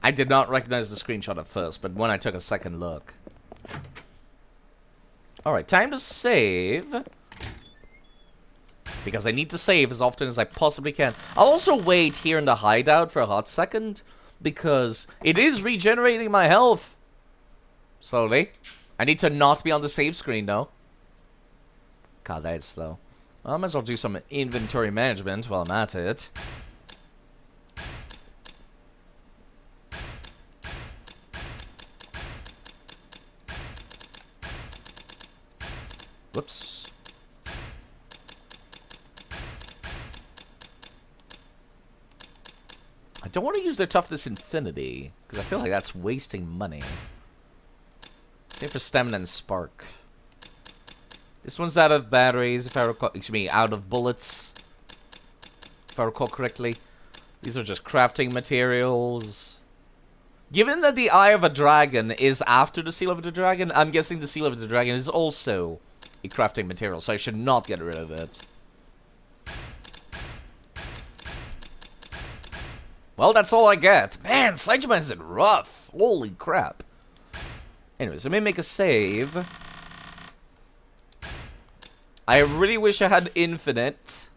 I did not recognize the screenshot at first, but when I took a second look. Alright, time to save. Because I need to save as often as I possibly can. I'll also wait here in the hideout for a hot second. Because it is regenerating my health. Slowly. I need to not be on the save screen, though. God, that is slow. Well, I might as well do some inventory management while I'm at it. Whoops. I don't want to use their toughness infinity, because I feel like that's wasting money. Same for stamina and spark. This one's out of batteries, if I recall. Excuse me, out of bullets. If I recall correctly. These are just crafting materials. Given that the Eye of a Dragon is after the Seal of the Dragon, I'm guessing the Seal of the Dragon is also a crafting material, so I should not get rid of it. Well, that's all I get. Man, Saejima is rough. Holy crap. Anyways, let me make a save. I really wish I had infinite.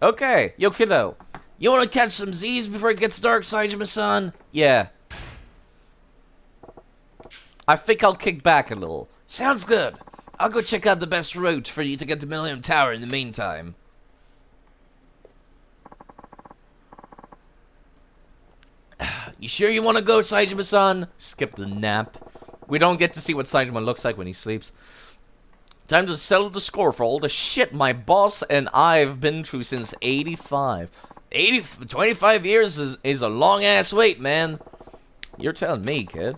Okay, yo kiddo. You wanna catch some Z's before it gets dark, Saejima-san? Yeah. I think I'll kick back a little. Sounds good. I'll go check out the best route for you to get to Millennium Tower in the meantime. You sure you want to go, Saejima-san? Skip the nap. We don't get to see what Saejima looks like when he sleeps. Time to settle the score for all the shit my boss and I've been through since 85. 25 years is a long-ass wait, man. You're telling me, kid.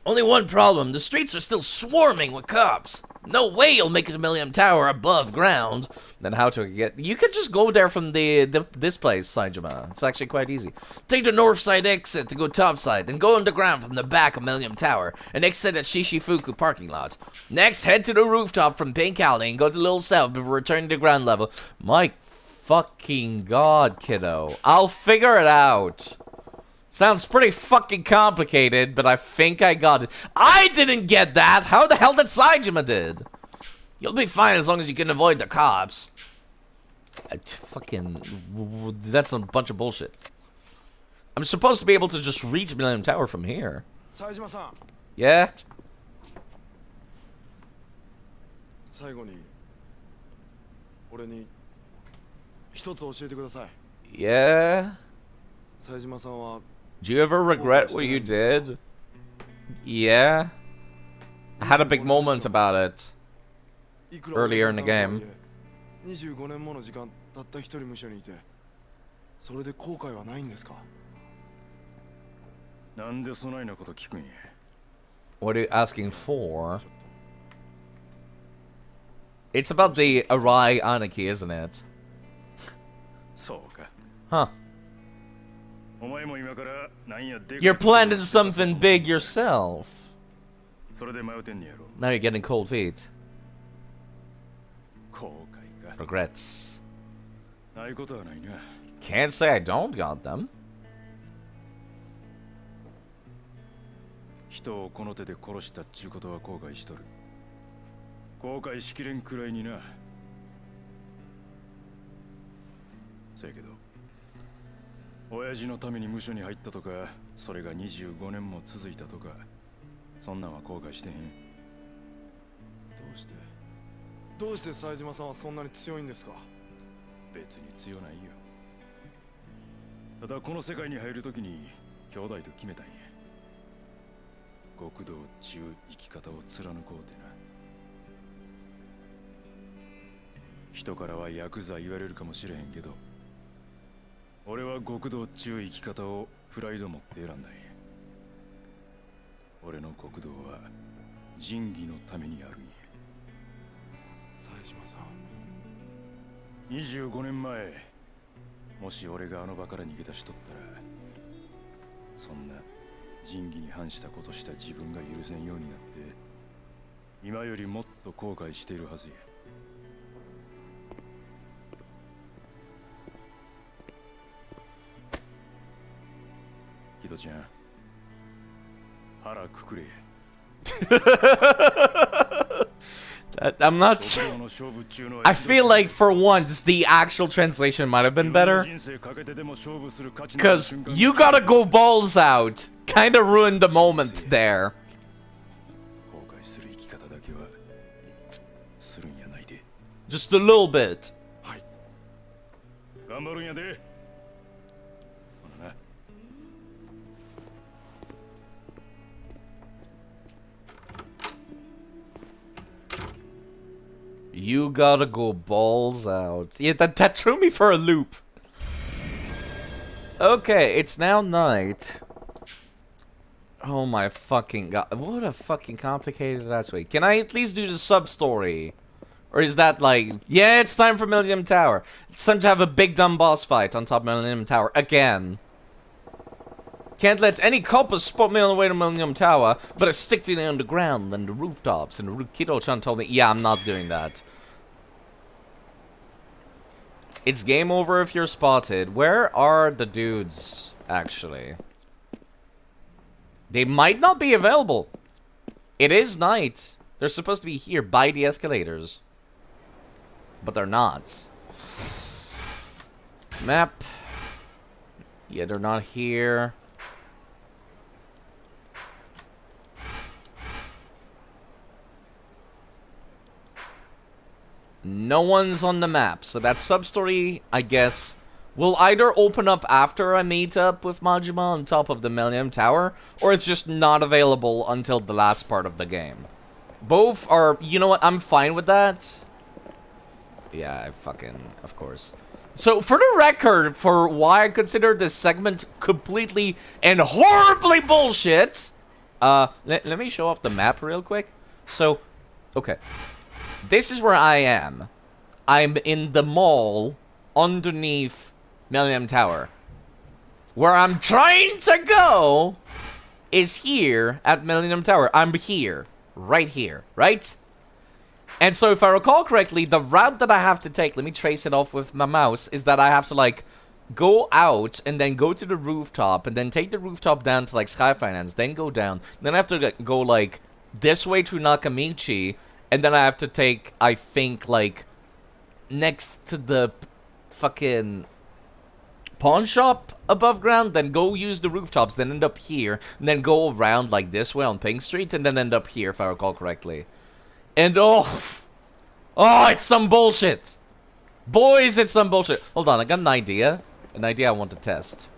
Only one problem. The streets are still swarming with cops. No way you'll make it to Millennium Tower above ground. Then how to get... You could just go there from this place, Saejima. It's actually quite easy. Take the north side exit to go topside, then go underground from the back of Millennium Tower, and exit at Shishifuku parking lot. Next, head to the rooftop from Pink Alley and go to Little South before returning to ground level. My fucking god, kiddo. I'll figure it out. Sounds pretty fucking complicated, but I think I got it. I didn't get that! How the hell did Saejima did? You'll be fine as long as you can avoid the cops. That's a bunch of bullshit. I'm supposed to be able to just reach Millennium Tower from here. Saejima-san. Yeah? 最後に俺に一つ教えてください。 Yeah? 冴島さんは Do you ever regret what you did? Yeah? I had a big moment about it いくら earlier in the game. 25年もの時間たった一人無所にいてそれで後悔はないんですか？なんでそないなこと聞くんや。 What are you asking for? It's about the Arai Anarchy, isn't it? そうか。 Huh. お前も今からなんやでかい You're planning something big yourself. それで迷ってんねやろ。 Now you're getting cold feet. 後悔か。 Regrets. ないことはないな。 Can't say I don't got them. 人をこの手で殺したっちゅうことは後悔しとる。後悔しきれんくらいにな。せやけど、親父のために無所に入ったとか、それが25年も続いたとか、そんなんは後悔してへん。どうして冴島さんはそんなに強いんですか？別に強ないよ。ただこの世界に入るときに兄弟と決めたんや。極道っちゅう生き方を貫こうてな。人からはヤクザ言われるかもしれへんけど、俺は極道っちゅう生き方をプライド持って選んだんや。俺の極道は仁義のためにあるんや。冴島さん。 25年前、もし俺があの場から逃げ出しとったら、そんな仁義に反したことした自分が許せんようになって、今よりもっと後悔しているはずや。ヒドちゃん、腹くくれ。I'm not sure. I feel like for once the actual translation might have been better. Because you gotta go balls out kinda ruined the moment there. Just a little bit. You gotta go balls out. Yeah, that threw me for a loop. Okay, it's now night. Oh my fucking god. What a fucking complicated ass way. Can I at least do the sub-story? Or is that like... Yeah, it's time for Millennium Tower. It's time to have a big dumb boss fight on top of Millennium Tower again. Can't let any culprits spot me on the way to Millennium Tower, but I stick to the underground and the rooftops. And Kido-chan told me, yeah, I'm not doing that. It's game over if you're spotted. Where are the dudes, actually? They might not be available. It is night. They're supposed to be here by the escalators. But they're not. Map. Yeah, they're not here. No one's on the map, so that sub-story, I guess, will either open up after I meet up with Majima on top of the Millennium Tower, or it's just not available until the last part of the game. Both are, you know what, I'm fine with that. Yeah, of course. So, for the record, for why I consider this segment completely and horribly bullshit, let me show off the map real quick. So, okay. This is where I am. I'm in the mall underneath Millennium Tower. Where I'm trying to go is here at Millennium Tower. I'm here. Right here. Right? And so if I recall correctly, the route that I have to take, let me trace it off with my mouse, is that I have to, like, go out and then go to the rooftop and then take the rooftop down to like Sky Finance, then go down. Then I have to go like this way through Nakamichi, and then I have to take, I think, like next to the fucking pawn shop above ground, then go use the rooftops, then end up here, and then go around like this way on Pink Street, and then end up here if I recall correctly. And oh, it's some bullshit. Boys, it's some bullshit. Hold on, I got an idea. An idea I want to test.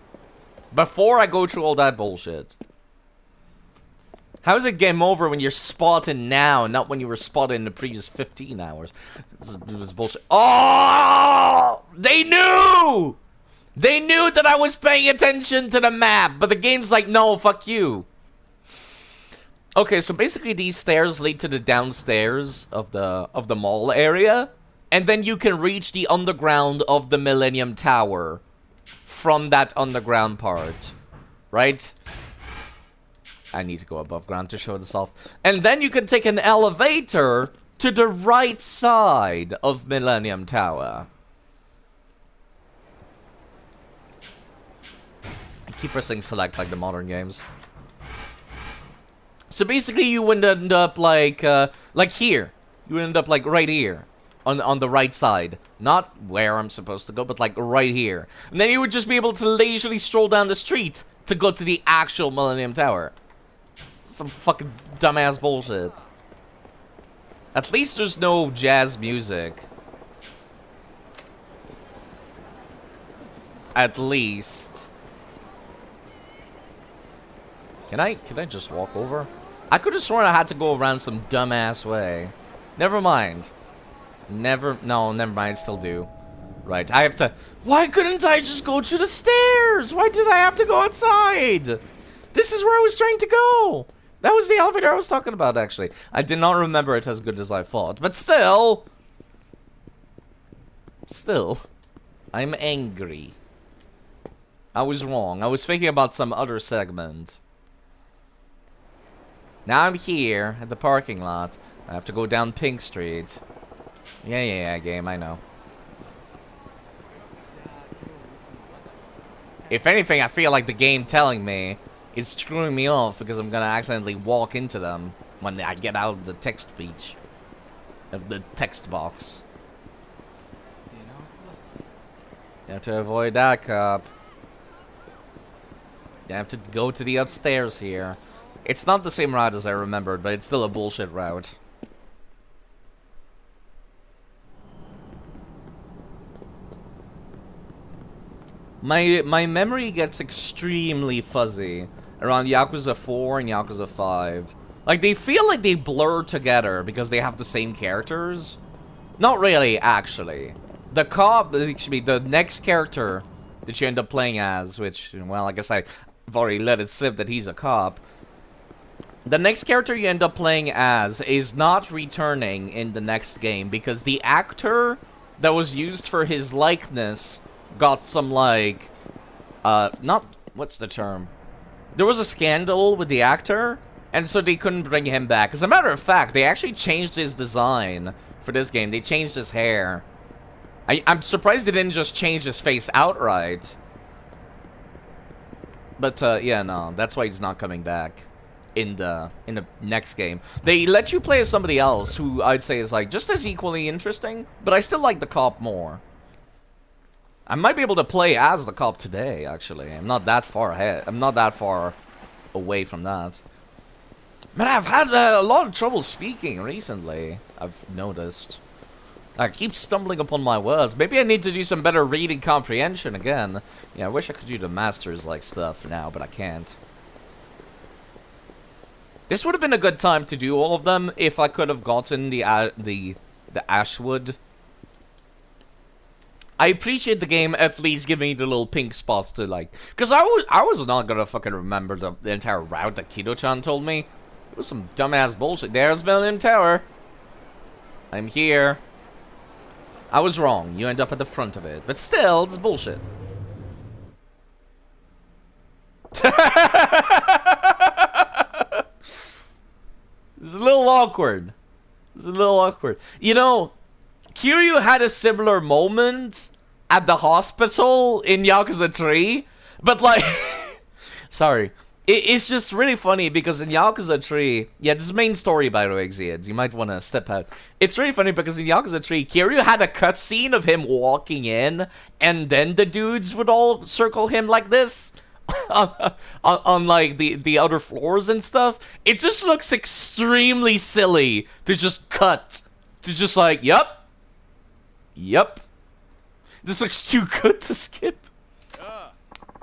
Before I go through all that bullshit. How is it game over when you're spotting now, not when you were spotted in the previous 15 hours? It was bullshit. Oh! They knew! They knew that I was paying attention to the map, but the game's like, no, fuck you. Okay, so basically these stairs lead to the downstairs of the mall area. And then you can reach the underground of the Millennium Tower from that underground part, right? I need to go above ground to show this off. And then you can take an elevator to the right side of Millennium Tower. I keep pressing select like the modern games. So basically you would end up like here. You would end up like right here. On the right side. Not where I'm supposed to go, but like right here. And then you would just be able to leisurely stroll down the street to go to the actual Millennium Tower. Some fucking dumbass bullshit. At least there's no jazz music. At least. Can I just walk over? I could have sworn I had to go around some dumbass way. Never mind. Never mind, still do. Right, I have to... Why couldn't I just go to the stairs? Why did I have to go outside? This is where I was trying to go. That was the elevator I was talking about, actually. I did not remember it as good as I thought. But still... I'm angry. I was wrong. I was thinking about some other segment. Now I'm here at the parking lot. I have to go down Pink Street. Yeah, game, I know. If anything, I feel like the game telling me is screwing me off because I'm gonna accidentally walk into them when I get out of the text speech. Of the text box. You have to avoid that cop. You have to go to the upstairs here. It's not the same route as I remembered, but it's still a bullshit route. My memory gets extremely fuzzy around Yakuza 4 and Yakuza 5. Like, they feel like they blur together because they have the same characters. Not really, actually. The cop, excuse me, the next character that you end up playing as, which, well, I guess I've already let it slip that he's a cop. The next character you end up playing as is not returning in the next game because the actor that was used for his likeness got some, like, what's the term? There was a scandal with the actor, and so they couldn't bring him back. As a matter of fact, they actually changed his design for this game. They changed his hair. I'm surprised they didn't just change his face outright. But, yeah, no, that's why he's not coming back in the next game. They let you play as somebody else who I'd say is, like, just as equally interesting, but I still like the cop more. I might be able to play as the cop today, actually. I'm not that far ahead. I'm not that far away from that. Man, I've had a lot of trouble speaking recently, I've noticed. I keep stumbling upon my words. Maybe I need to do some better reading comprehension again. Yeah, I wish I could do the masters like stuff now, but I can't. This would have been a good time to do all of them if I could have gotten the Ashwood. I appreciate the game at least giving me the little pink spots to, like, because I was not gonna fucking remember the entire route that Kido-chan told me. It was some dumbass bullshit. There's Millennium Tower. I'm here. I was wrong. You end up at the front of it. But still, it's bullshit. It's a little awkward. It's a little awkward. You know, Kiryu had a similar moment at the hospital in Yakuza 3, but like, sorry. It's just really funny because in Yakuza 3, yeah, this is main story by the way, Xiads. You might want to step out. It's really funny because in Yakuza 3, Kiryu had a cutscene of him walking in, and then the dudes would all circle him like this on like the other floors and stuff. It just looks extremely silly to just cut to just like, yep. This looks too good to skip.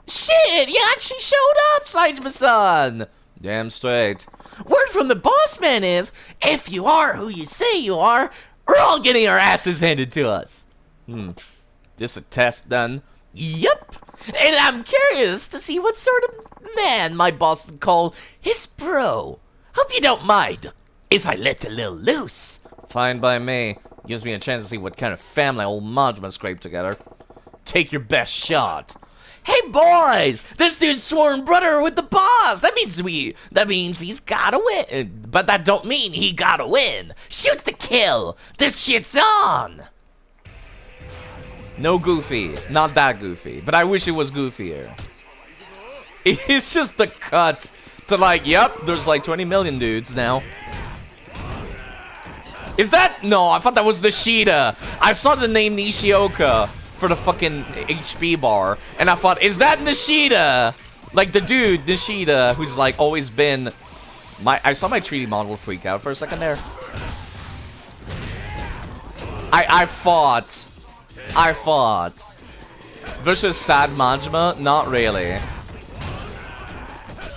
Shit, you actually showed up, Saejima-san! Damn straight. Word from the boss man is, if you are who you say you are, we're all getting our asses handed to us. This a test done? Yep. And I'm curious to see what sort of man my boss would call his bro. Hope you don't mind if I let a little loose. Fine by me. Gives me a chance to see what kind of family old Majima scraped together. Take your best shot. Hey boys, this dude's sworn brother with the boss. That means he's gotta win. But that don't mean he gotta win. Shoot to kill. This shit's on. No Goofy, not that Goofy, but I wish it was goofier. It's just the cut to like, yep, there's like 20 million dudes now. Is that? No, I thought that was Nishida. I saw the name Nishioka for the fucking HP bar, and I thought, is that Nishida? Like the dude, Nishida, who's like always been I saw my 3D model freak out for a second there. I fought. Versus Sad Majima? Not really.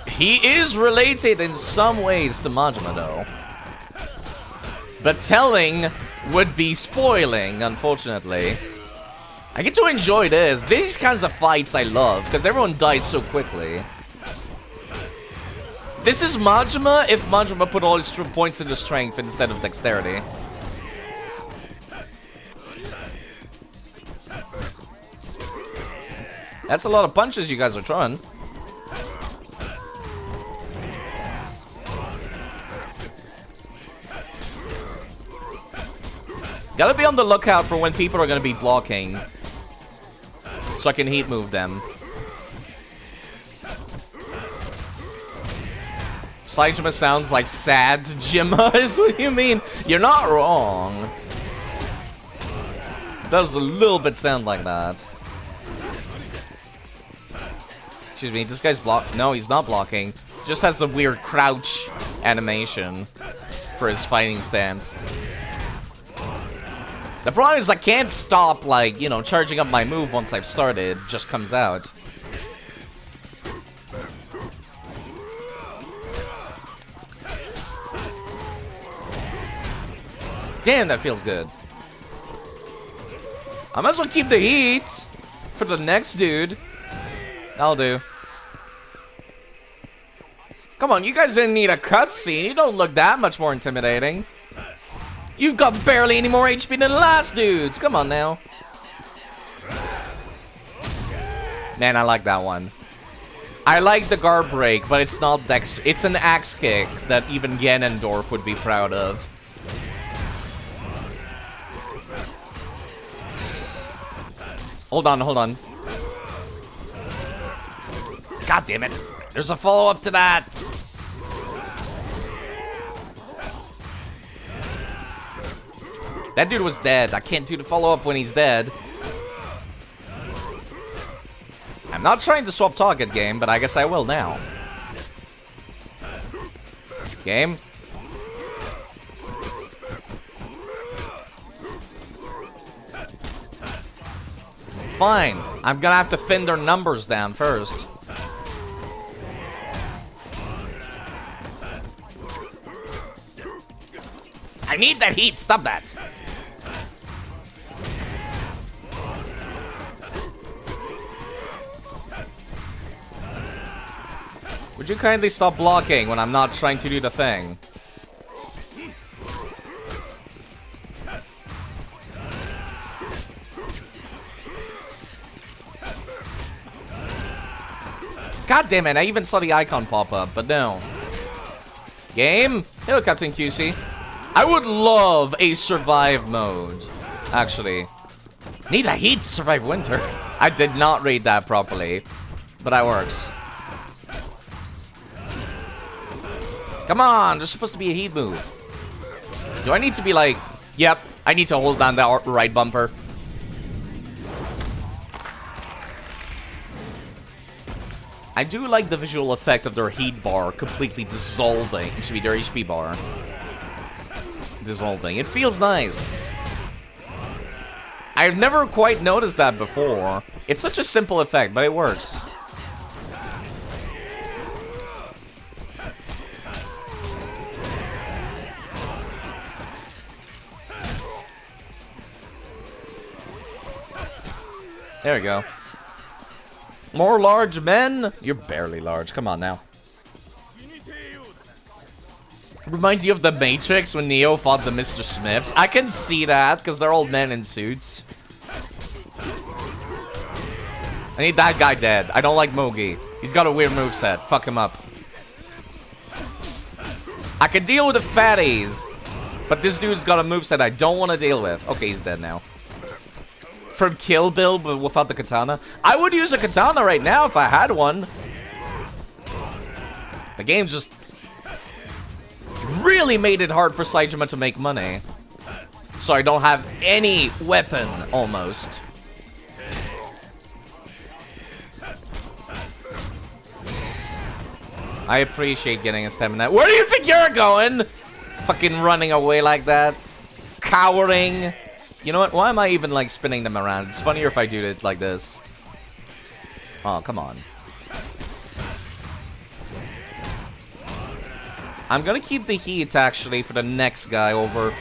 He is related in some ways to Majima though. But telling would be spoiling, unfortunately. I get to enjoy this. These kinds of fights I love, because everyone dies so quickly. This is Majima if Majima put all his points into strength instead of dexterity. That's a lot of punches you guys are throwing. Gotta be on the lookout for when people are gonna be blocking, so I can heat move them. Saejima sounds like sad Jima is what you mean. You're not wrong. It does a little bit sound like that. Excuse me, this guy's no, he's not blocking. Just has a weird crouch animation for his fighting stance. The problem is I can't stop, like, you know, charging up my move once I've started. It just comes out. Damn, that feels good. I might as well keep the heat for the next dude. That'll do. Come on, you guys didn't need a cutscene. You don't look that much more intimidating. You've got barely any more HP than the last dudes. Come on now. Man, I like that one. I like the guard break, but it's not Dex. It's an axe kick that even Ganondorf would be proud of. Hold on, hold on. God damn it. There's a follow-up to that. That dude was dead. I can't do the follow-up when he's dead. I'm not trying to swap target, game, but I guess I will now. Game. Fine. I'm gonna have to thin their numbers down first. I need that heat. Stop that. Would you kindly stop blocking when I'm not trying to do the thing? God damn it, I even saw the icon pop up, but no. Game? Hello, Captain QC. I would love a survive mode, actually. Need a heat to survive winter. I did not read that properly, but that works. Come on, there's supposed to be a heat move. Do I need to be like, yep, I need to hold down that right bumper. I do like the visual effect of their heat bar completely dissolving. It should be their HP bar. Dissolving. It feels nice. I've never quite noticed that before. It's such a simple effect, but it works. There we go. More large men? You're barely large. Come on now. Reminds you of the Matrix when Neo fought the Mr. Smiths. I can see that because they're old men in suits. I need that guy dead. I don't like Mogi. He's got a weird moveset. Fuck him up. I can deal with the fatties, but this dude's got a moveset I don't want to deal with. Okay, he's dead now. From Kill Bill, but without the katana. I would use a katana right now if I had one. The game just really made it hard for Saejima to make money. So I don't have any weapon, almost. I appreciate getting a stamina. Where do you think you're going? Fucking running away like that. Cowering. You know what? Why am I even, like, spinning them around? It's funnier if I do it like this. Oh, come on. I'm gonna keep the heat, actually, for the next guy over.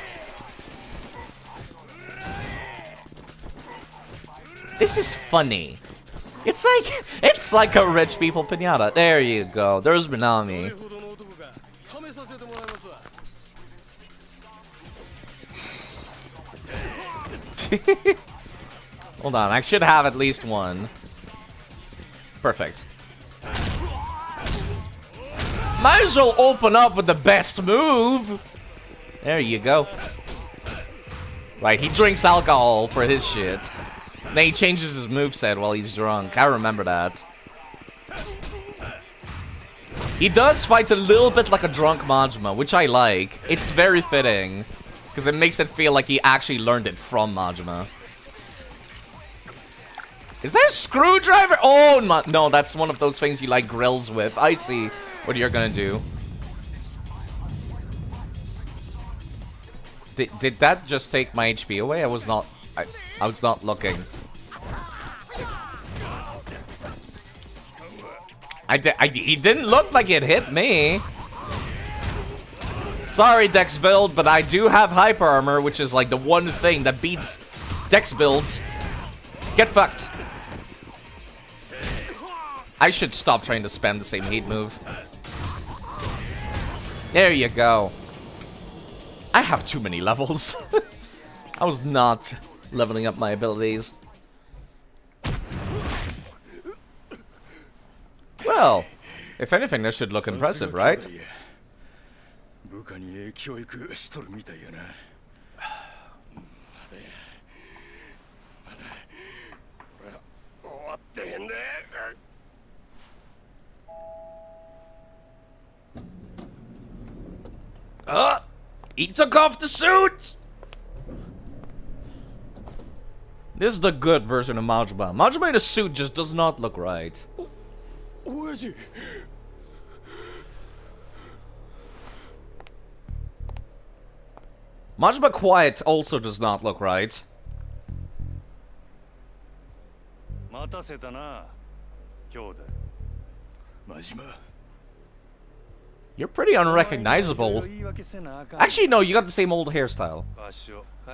This is funny. It's like a rich people pinata. There you go. There's Minami. Hold on, I should have at least one. Perfect. Might as well open up with the best move. There you go. Right, he drinks alcohol for his shit. Then he changes his moveset while he's drunk. I remember that. He does fight a little bit like a drunk Majima, which I like. It's very fitting. Because it makes it feel like he actually learned it from Majima. Is that a screwdriver? Oh, no, that's one of those things you like grills with. I see what you're gonna do. Did that just take my HP away? I was not looking. He didn't look like it hit me. Sorry, Dex build, but I do have hyper armor, which is like the one thing that beats Dex builds. Get fucked. I should stop trying to spam the same heat move. There you go. I have too many levels. I was not leveling up my abilities. Well, if anything, this should look impressive, right? He took off the suit! This is the good version of Majima. Majima in a suit just does not look right. Majima Quiet also does not look right. You're pretty unrecognizable. Actually, no, you got the same old hairstyle.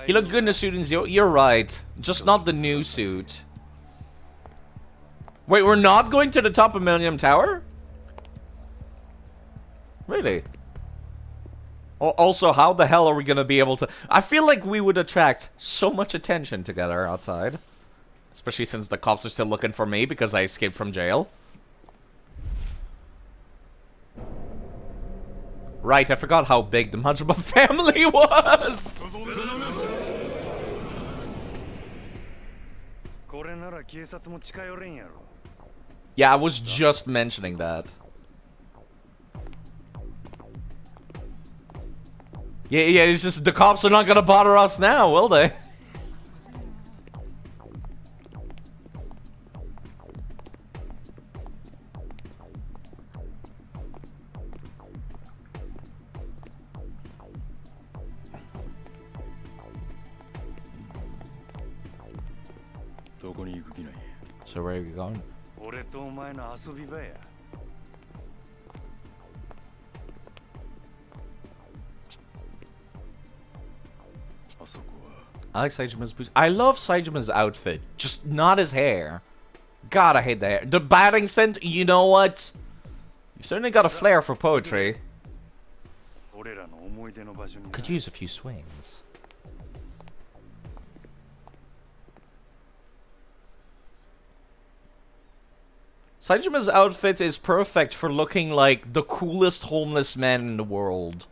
He looked good in the suit and you're right. Just not the new suit. Wait, we're not going to the top of Millennium Tower? Really? Also, how the hell are we gonna be able to... I feel like we would attract so much attention together outside. Especially since the cops are still looking for me because I escaped from jail. Right, I forgot how big the Majima family was! Yeah, I was just mentioning that. Yeah, it's just the cops are not gonna bother us now, will they? So where are you going? I like Saijima's boots. I love Saijima's outfit, just not his hair. God, I hate the hair. The batting scent, you know what? You've certainly got a flair for poetry. Could use a few swings. Saijima's outfit is perfect for looking like the coolest homeless man in the world.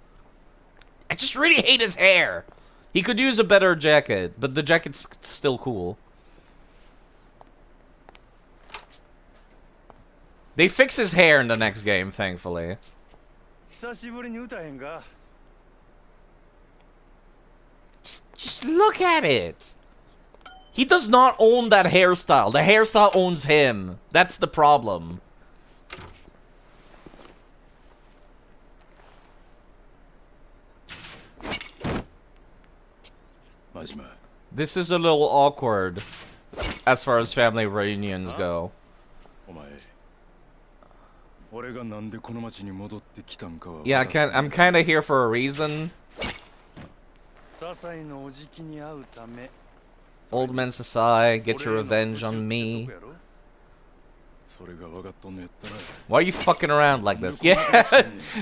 I just really hate his hair. He could use a better jacket, but the jacket's still cool. They fix his hair in the next game, thankfully. Just look at it. He does not own that hairstyle. The hairstyle owns him. That's the problem. This is a little awkward as far as family reunions go. Yeah, I'm kind of here for a reason. Old man Sasai, get your revenge on me. Why are you fucking around like this? Yeah,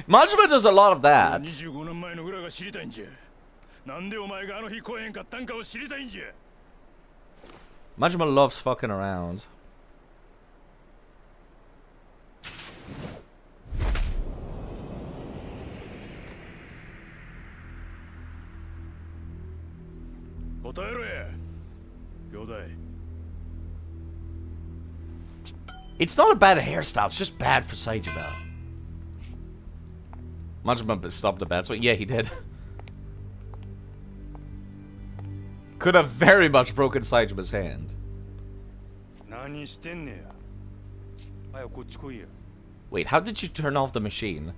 Majima does a lot of that. Majima loves fucking around. It's not a bad hairstyle, it's just bad for Saijima. Majima stopped the bad swing. Yeah, he did. Could have very much broken Saijima's hand. Wait, how did you turn off the machine?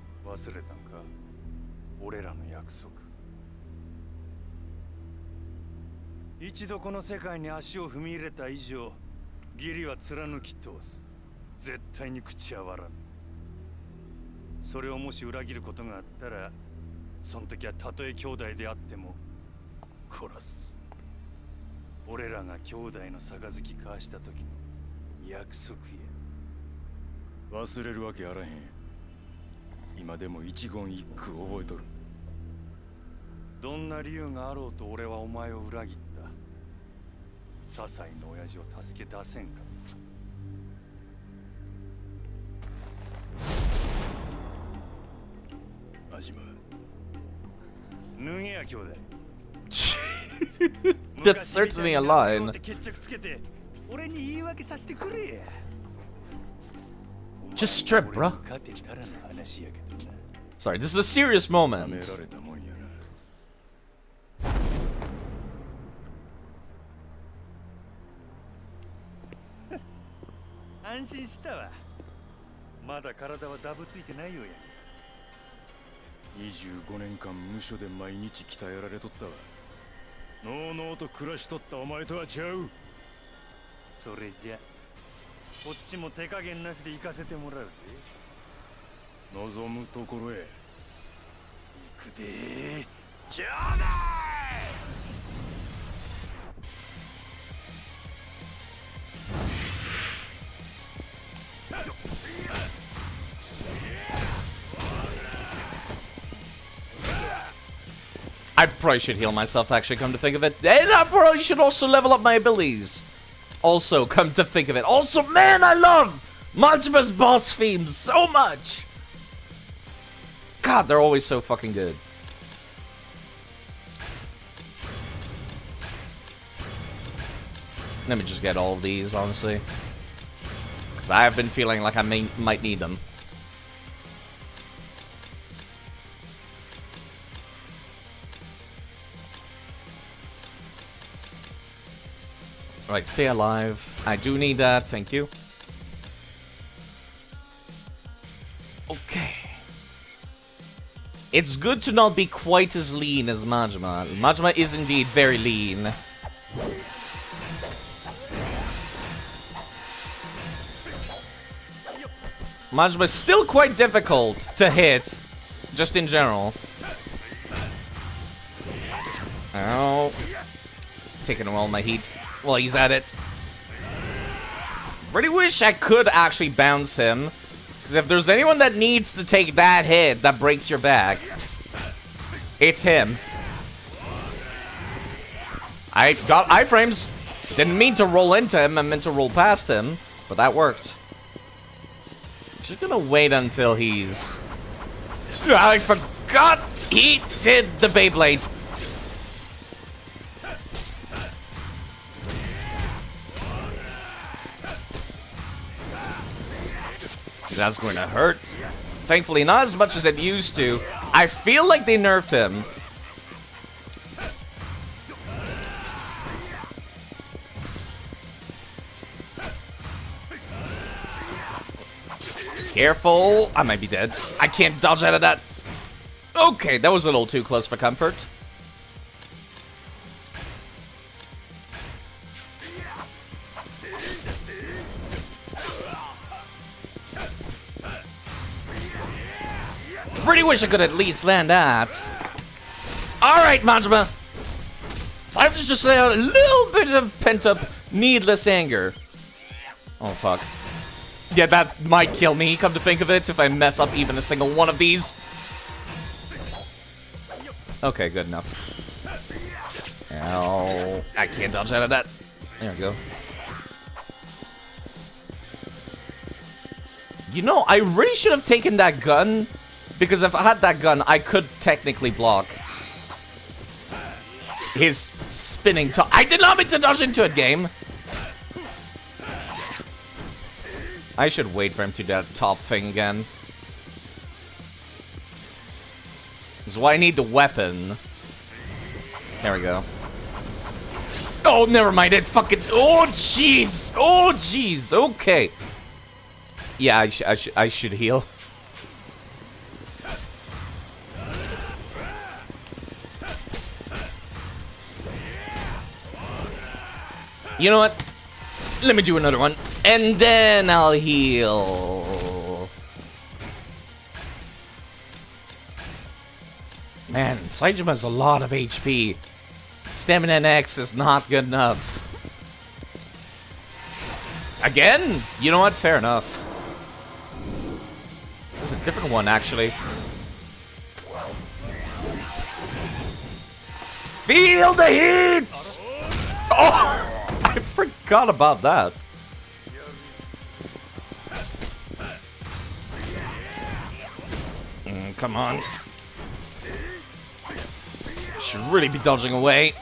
That's certainly a line. Just strip, bro. Sorry, this is a serious moment. I probably should heal myself, actually, come to think of it. And I probably should also level up my abilities. Also, come to think of it. Also, man, I love Majima's boss themes so much. God, they're always so fucking good. Let me just get all of these, honestly. Because I have been feeling like I might need them. Alright, stay alive. I do need that, thank you. Okay. It's good to not be quite as lean as Majima. Majima is indeed very lean. Majima is still quite difficult to hit, just in general. Ow. Taking all my heat while he's at it. Really wish I could actually bounce him. Because if there's anyone that needs to take that hit that breaks your back, it's him. I got iframes. Didn't mean to roll into him, I meant to roll past him. But that worked. Just gonna wait until he's... I forgot he did the Beyblade. That's going to hurt. Thankfully, not as much as it used to. I feel like they nerfed him. Careful. I might be dead. I can't dodge out of that. Okay, that was a little too close for comfort. Really wish I could at least land that. Alright, Majima. Time to just lay out a little bit of pent-up, needless anger. Oh, fuck. Yeah, that might kill me, come to think of it, if I mess up even a single one of these. Okay, good enough. Ow. I can't dodge out of that. There we go. You know, I really should have taken that gun. Because if I had that gun, I could technically block his spinning top. I did not mean to dodge into it, game. I should wait for him to do that top thing again. This is why I need the weapon. There we go. Oh, never mind. It fucking... Oh, jeez. Oh, jeez. Okay. Yeah, I should heal. You know what? Let me do another one. And then I'll heal. Man, Saijima has a lot of HP. Stamina and X is not good enough. Again? You know what? Fair enough. This is a different one, actually. Feel the heat! Oh! I forgot about that. Come on. Should really be dodging away.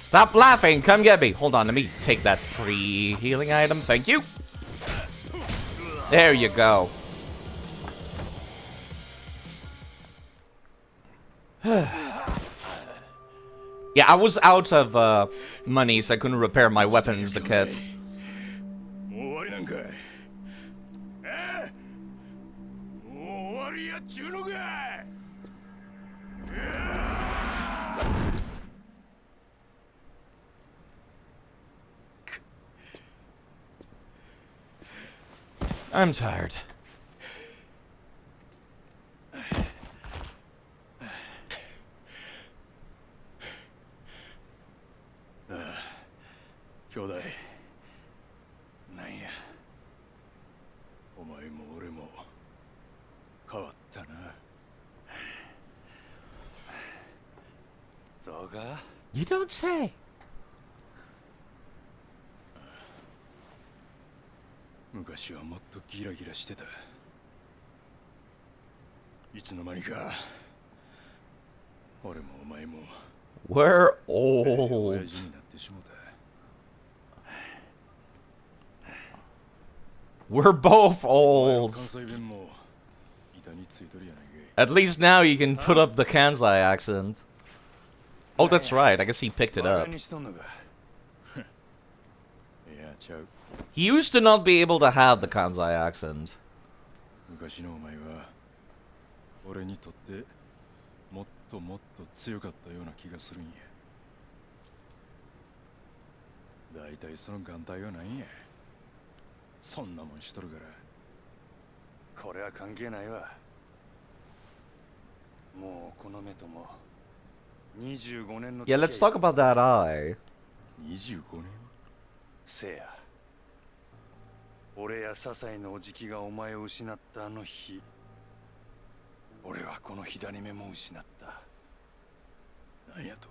Stop laughing. Come get me. Hold on. Let me take that free healing item. Thank you. There you go. Yeah, I was out of money, so I couldn't repair my weapons, the kit. I'm tired. You don't say. 昔はもっとギラギラしてた。いつの間にか俺もお前も We're 親 old. 父になってしもた。 We're both 関 old. 西弁も板についとるやないかい。 At least now you can put up the Kansai accent. Oh, that's right. I guess he picked it バカ up. にしとんのか。いや、ちゃう。 He used to not be able to have the Kansai accent. 昔のお前は俺にとってもっともっと強かったような気がするんや。だいたいその眼帯は何や。そんなもんしとるから。これは関係ないわ。もうこの目とも25年の Yeah, let's talk about that eye. 25年。せや。俺や笹井のおじきがお前を失ったあの日、俺はこの左目も失った。何やと。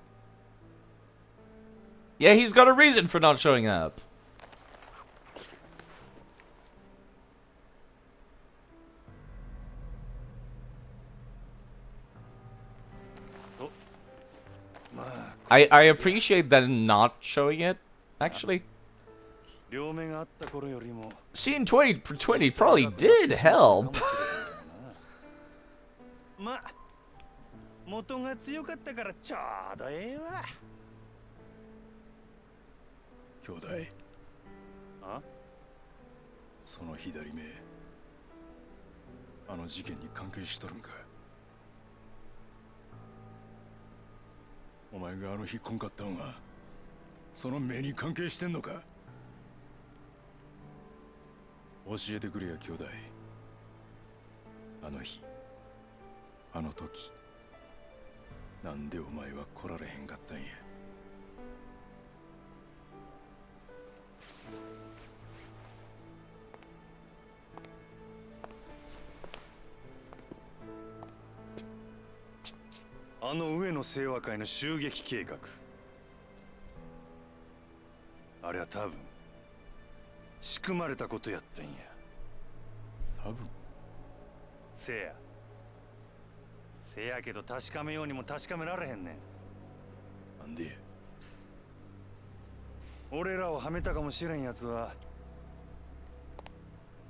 Yeah, he's got a reason for not showing up. I appreciate them not showing it, actually. 両目があった頃よりも Seeing 2020 probably did help. ま、元が強かったからちょうどええわ。兄弟。あ？その左目、あの事件に関係しとるんか。お前があの日来んかったんは、その目に関係してんのか。教えてくれや兄弟。あの日、あの時、なんでお前は来られへんかったんや。あの上野清和会の襲撃計画、あれは多分仕組まれたことやったんや。多分。せやけど確かめようにも確かめられへんねん。なんで。俺らをはめたかもしれんやつは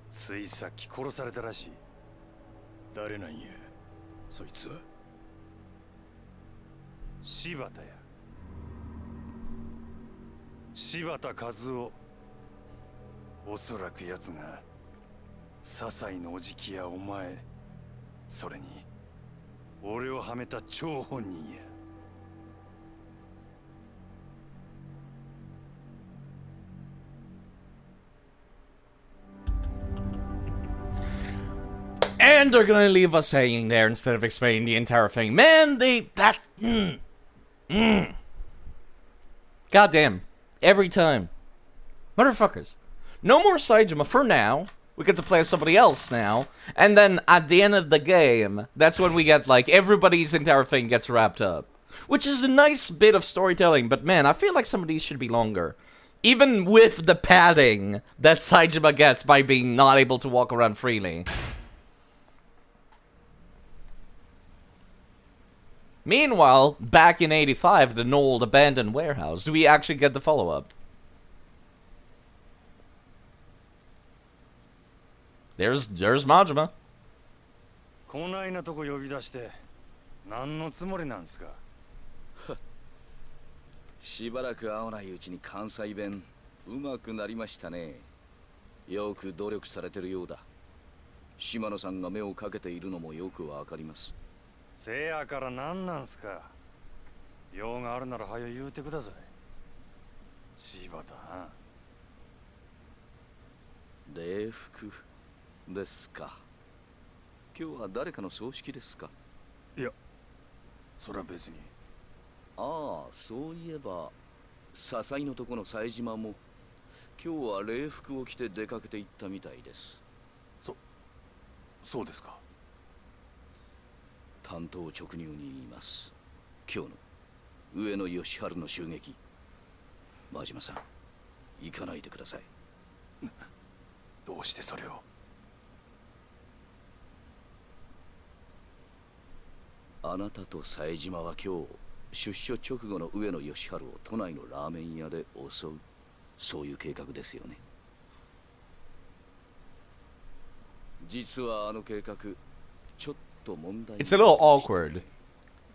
ついさっき殺されたらしい。誰なんやそいつは。柴田や。柴田和夫。おそらく奴が笹井のおじきやお前、それに俺をはめた張本人や。And they're gonna leave us hanging there instead of explaining the entire thing. Man, Goddamn. Every time. Motherfuckers. No more Saejima for now. We get to play as somebody else now. And then at the end of the game, that's when we get, like, everybody's entire thing gets wrapped up. Which is a nice bit of storytelling, but man, I feel like some of these should be longer. Even with the padding that Saejima gets by being not able to walk around freely. Meanwhile, back in 85, the old abandoned warehouse, do we actually get the follow-up? There's Majima. こないなとこ呼び出して何のつもりなんすか。しばらく会わないうちに関西弁うまくなりましたね。よく努力されてるようだ。島野さんが目をかけているのもよくわかります。せやから何なんすか。用があるなら早言うてください。柴田。礼服ですか。今日は誰かの葬式ですか。いや、それは別に。ああ、そういえば笹井のとこの冴島も今日は礼服を着て出かけて行ったみたいです。そうですか。担当直入に言います。今日の上野義治の襲撃、真島さん行かないでください。どうしてそれを。あなたと冴島は今日出所直後の上野義治を都内のラーメン屋で襲う、そういう計画ですよね。実はあの計画ちょっと問題。 It's a little awkward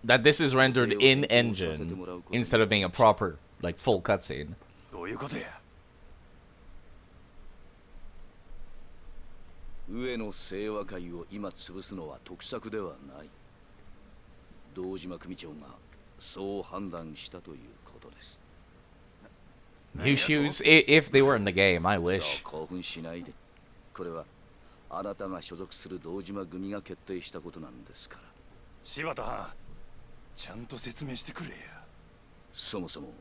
that this is rendered in engine instead of being a proper, like, full cutscene. どういうことや。上野清和会を今潰すのは得策ではない。堂島組長がそう判断したということです。New shoes, if they were in the game, I さ wish. あ興奮しないで。これはあなたが所属する堂島組が決定したことなんですから。柴田藩、ちゃんと説明してくれや。そもそも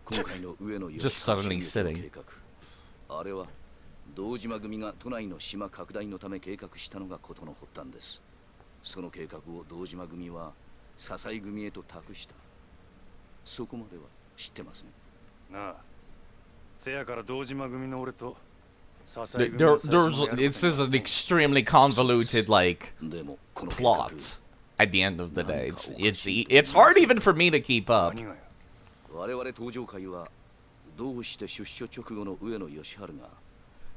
今回の上野義 Just 治 suddenly 襲撃の sitting. 計画、あれは堂島組が都内の島拡大のため計画したのが事の発端です。その計画を堂島組は笹井組へと託した。そこまでは知ってますね。なあ、せやから堂島組の俺と This is an extremely convoluted, like, でもこの計画 plot at the end of the day. It's hard even for me to keep up. 何がや。我々登場会はどうして出所直後の上野義治が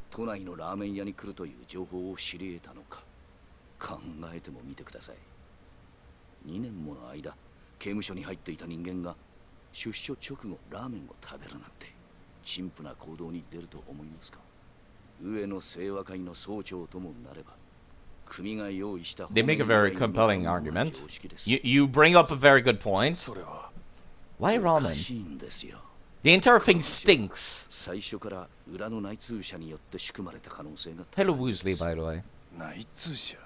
都内のラーメン屋に来るという情報を知り得たのか考えてもみてください。2年もの間刑務所に入っていた人間が出所直後ラーメンを食べるなんて陳腐な行動に出ると思いますか。上野清和会の総長ともなれば組が用意した They make a very compelling argument. You bring up a very good point. それは Why おか ramen? しいんですよ。 The entire thing stinks. 最初から裏の内通者によって仕組まれた可能性が Hello, Woosley, by the way. 内通者。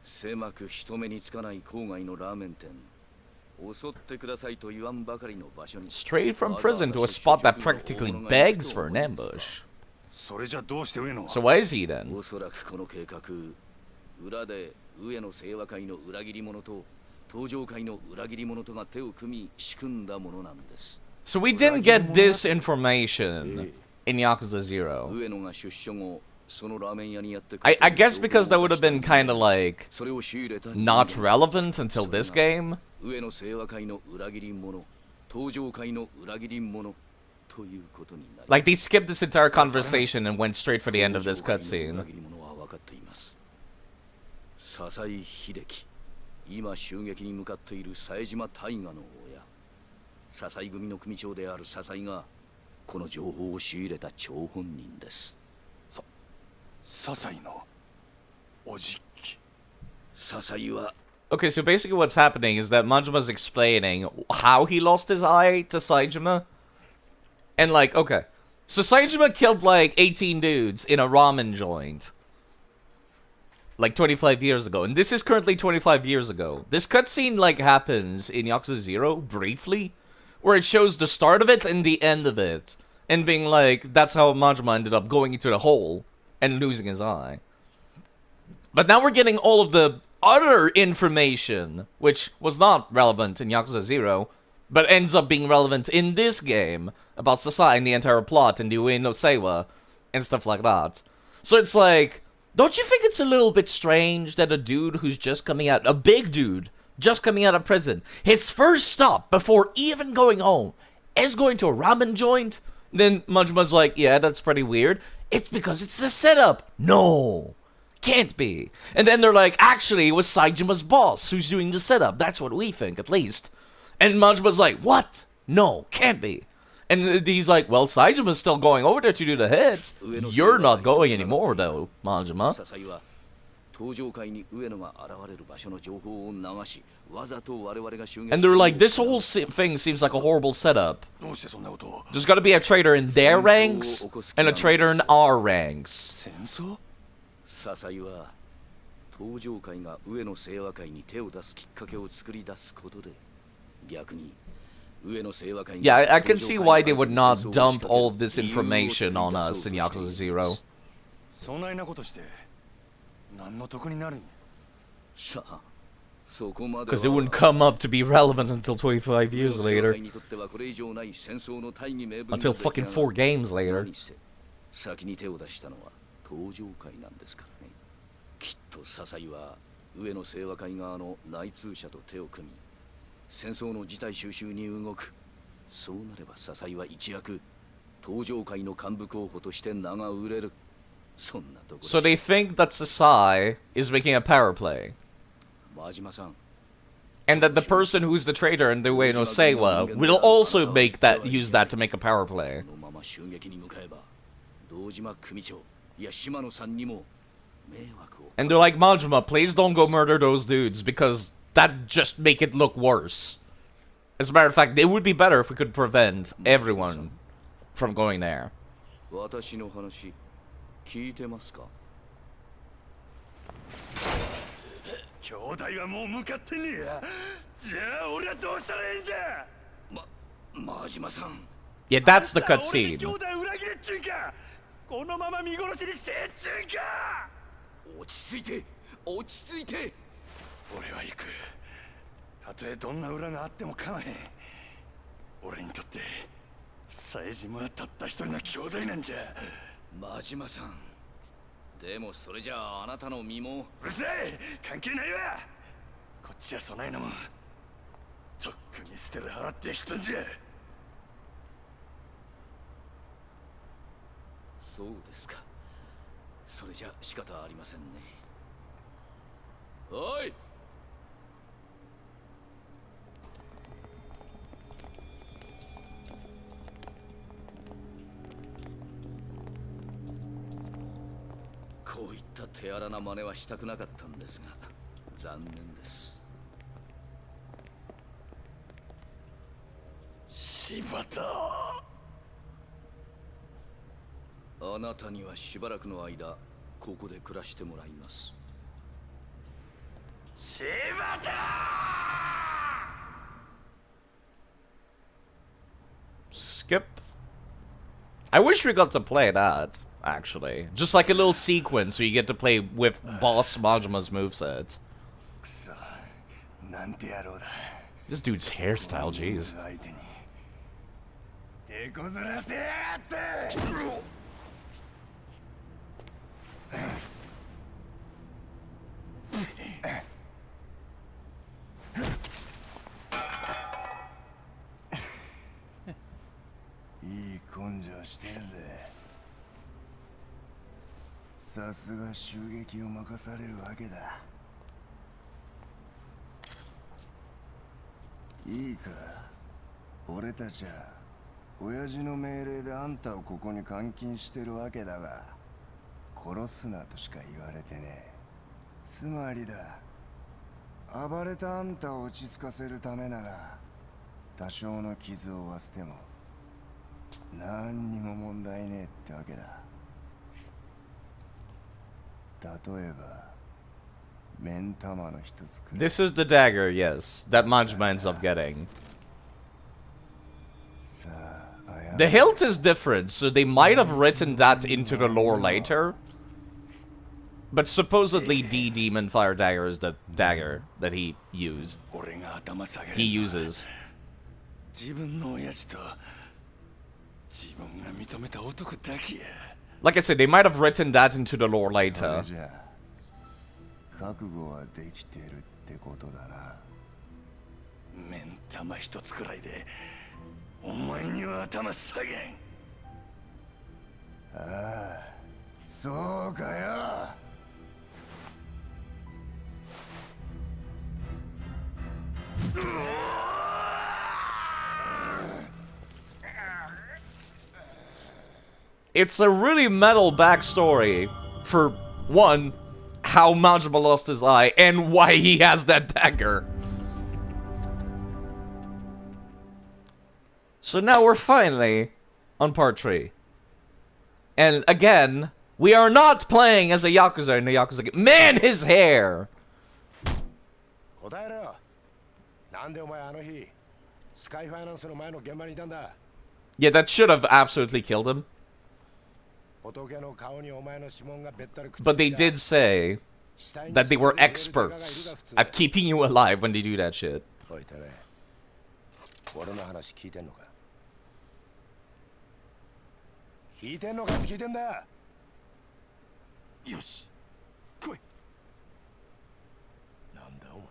狭く人目につかない郊外のラーメン店、襲ってくださいと言わんばかりの場所に Straight from prison to a spot that practically begs for an ambush. それじゃどうして上野は。 So why is he then? おそらくこの計画、裏で上野清和会の裏切り者と東上会の裏切り者とが手を組み仕組んだものなんです。 So we didn't get this information in Yakuza 0. 上野が出所後、そのラーメン屋にやってく I るという guess because that 情報を would have been kind of like それを仕入れた人間 not relevant until this game. 上野清和会の裏切り者、東上会の裏切り者ということになります。 Like they skipped this entire conversation and went straight for the end of this 裏 cutscene. 切り者は分かっています。笹井秀樹、今襲撃に向かっている冴島大河の親、笹井組の組長である笹井がこの情報を仕入れた張本人です。笹井のおじき。笹井は Okay, so basically what's happening is that Manjima's explaining how he lost his eye to Saejima. And like, okay, so Saejima killed like 18 dudes in a ramen joint. Like 25 years ago. And this is currently 25 years ago. This cutscene like happens in Yakuza 0 briefly. Where it shows the start of it and the end of it. And being like, that's how Manjima ended up going into the hole and losing his eye. But now we're getting all of the other information, which was not relevant in Yakuza 0, but ends up being relevant in this game, about Sasai and the entire plot and the Ueno Seiwa, and stuff like that. So it's like, don't you think it's a little bit strange that a dude who's just coming out, a big dude, just coming out of prison, his first stop before even going home is going to a ramen joint? Then Manjima's like, yeah, that's pretty weird. It's because it's the setup. No. Can't be. And then they're like, actually, it was Saijima's boss who's doing the setup. That's what we think, at least. And Manjima's like, what? No, can't be. And he's like, well, Saijima's still going over there to do the hits. You're not going anymore, though, Manjima. 笹井は東上会に上野が現れる場所の情報を流し、わざと我々が襲撃 And they're like, this whole thing seems like a horrible setup. どうしてそんなことを。 There's gotta be a traitor in their ranks and a traitor in our ranks. 戦争。笹井は東上会が上野清和会に手を出すきっかけを作り出すことで逆に上野清和会 Yeah, I can see why they would not dump all of this information on us in Yakuza 0. そないなことして何の得になるんや。さあそこまで Because it wouldn't come up to be relevant until 25 years later. にとってはこれ以上ない戦争の大義名分 Until fucking 4 games later. 何せ先に手を出したのは東上会なんですからね。きっと笹井は上野清和会側の内通者と手を組み戦争の事態収拾に動く。そうなれば笹井は一躍東上界の幹部候補として名が売れる。そんなところ。 So they think that Sasai is making a power play. 真島さん、 And that the person who's the traitor in the way no Seiwa will also use that to make a power play. このまま襲撃に向かえば堂島組長いや島野さんにも迷惑を。 And they're like, Majima, please don't go murder those dudes, because that just make it look worse. As a matter of fact, it would be better if we could prevent everyone from going there. 私の話聞いてますか？兄弟はもう向かってねえや。じゃあ俺はどうしたらいいんじゃ。真島さん。 Yeah, that's the 俺に cutscene. 兄弟裏切れっちゅうか。このまま見殺しにせっちゅうか。落ち着いて落ち着いて。俺は行く。たとえどんな裏があっても構わへん。俺にとって冴島はたった一人の兄弟なんじゃ。真島さん、でもそれじゃああなたの身も。うるさい、関係ないわ。こっちは備えのもんとっくに捨てる払ってきたんじゃ。そうですか。それじゃ仕方ありませんね。おい、こういった手荒な真似はしたくなかったんですが残念です。柴田、あなたにはしばらくの間ここで暮らしてもらいます。柴田。Skip. I wish we got to play that, actually. Just like a little sequence where you get to play with Boss Majima's moveset. くそ、なんて野郎だ。 This dude's hairstyle, jeez. 相手に手こずらせやがって。いい根性してるぜ。さすが襲撃を任されるわけだ。いいか、俺たちは親父の命令であんたをここに監禁してるわけだが、殺すなとしか言われてねえ。つまりだ、暴れたあんたを落ち着かせるためなら多少の傷を負わせても何にも問題ねえってわけだ。例えば目ん玉の一つくらい。 This is the dagger, yes, that Majima ends up getting. さあ、 The hilt is different, so they might have written that into the lore later. But supposedly D Demon Fire Dagger is the dagger that he used. 俺が頭下げる。 He uses. 自分の親父と自分が認めた男だけや。 Like I said, they might have written that into the lore later. じゃあ覚悟はできてるってことだな。目ん玉一つくらいでお前には頭下げん。ああ、そうかよ。It's a really metal backstory for, one, how Majima lost his eye, and why he has that dagger. So now we're finally on part 3. And again, we are not playing as a Yakuza in the Yakuza game. Man, his hair! 答えろよ。なんでお前あの日スカイファイナンスの前の現場にいたんだ。 Yeah, that should have absolutely killed him. 仏の顔にお前の指紋がべったりくっつい But て they did say 死体に that they were それを入れる手が experts 普通だ。 at keeping you alive when they do that shit. おいてめえ、俺の話聞いてんのか。聞いてんのかって聞いてんだ。よし、来い。なんだお前。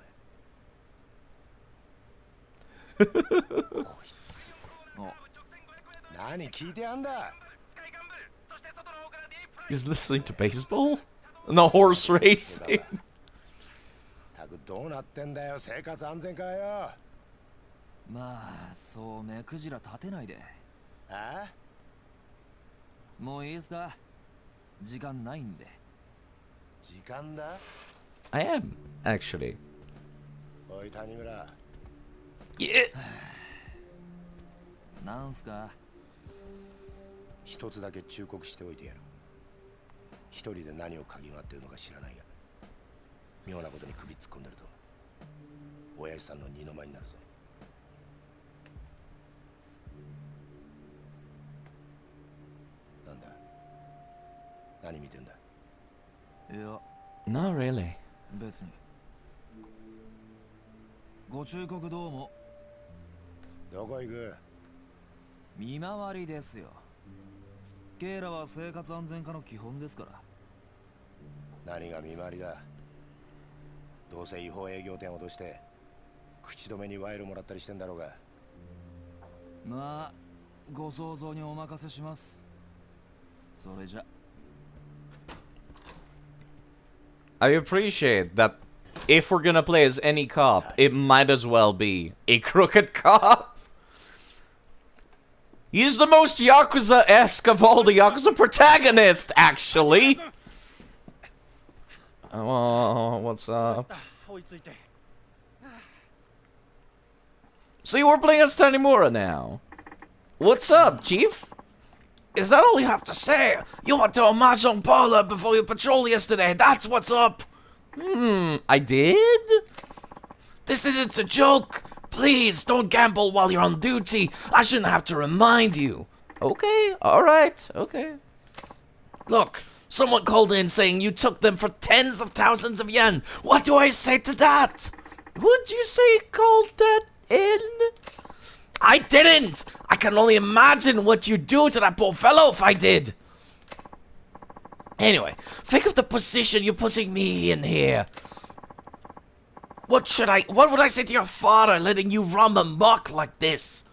何聞いてやんだ。 He's listening to baseball? No horse racing. たくどうなってんだよ、生活安全課よ。まあそう目くじら立てないで。あ？もういいですか、時間ないんで。時間だ。 I am, actually. おい谷村、 Yeah. なんすか。一つだけ忠告しておいてやる。一人で何を嗅ぎ回ってるのか知らないが、妙なことに首突っ込んでると親父さんの二の舞になるぞ。なんだ、何見てんだ。いや Not really. 別に。ご忠告どうも。どこ行く？見回りですよ。ケイラは生活安全課の基本ですから。何が見回りだ。どうせ違法営業店を脅して口止めに賄賂もらったりしてんだろうが。まあご想像にお任せします。それじゃ。 I appreciate that if we're gonna play as any cop, it might as well be a crooked cop. He's the most Yakuza-esque of all the Yakuza protagonists, actually. Oh, what's up? See, we're playing as Tanimura now. What's up, Chief? Is that all you have to say? You went to a mahjong parlor before your patrol yesterday. That's what's up. I did? This isn't a joke. Please, don't gamble while you're on duty. I shouldn't have to remind you. Okay, alright, okay. Look, someone called in saying you took them for tens of thousands of yen. What do I say to that? Who'd you say called that in? I didn't! I can only imagine what you'd do to that poor fellow if I did. Anyway, think of the position you're putting me in here. What would I say to your father letting you run amok like this?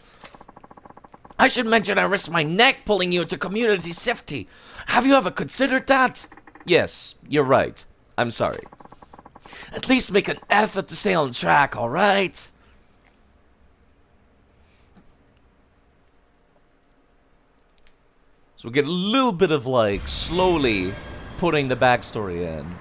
I should mention I risked my neck pulling you into community safety. Have you ever considered that? Yes, you're right. I'm sorry. At least make an effort to stay on track, alright? So we get a little bit of, like, slowly putting the backstory in.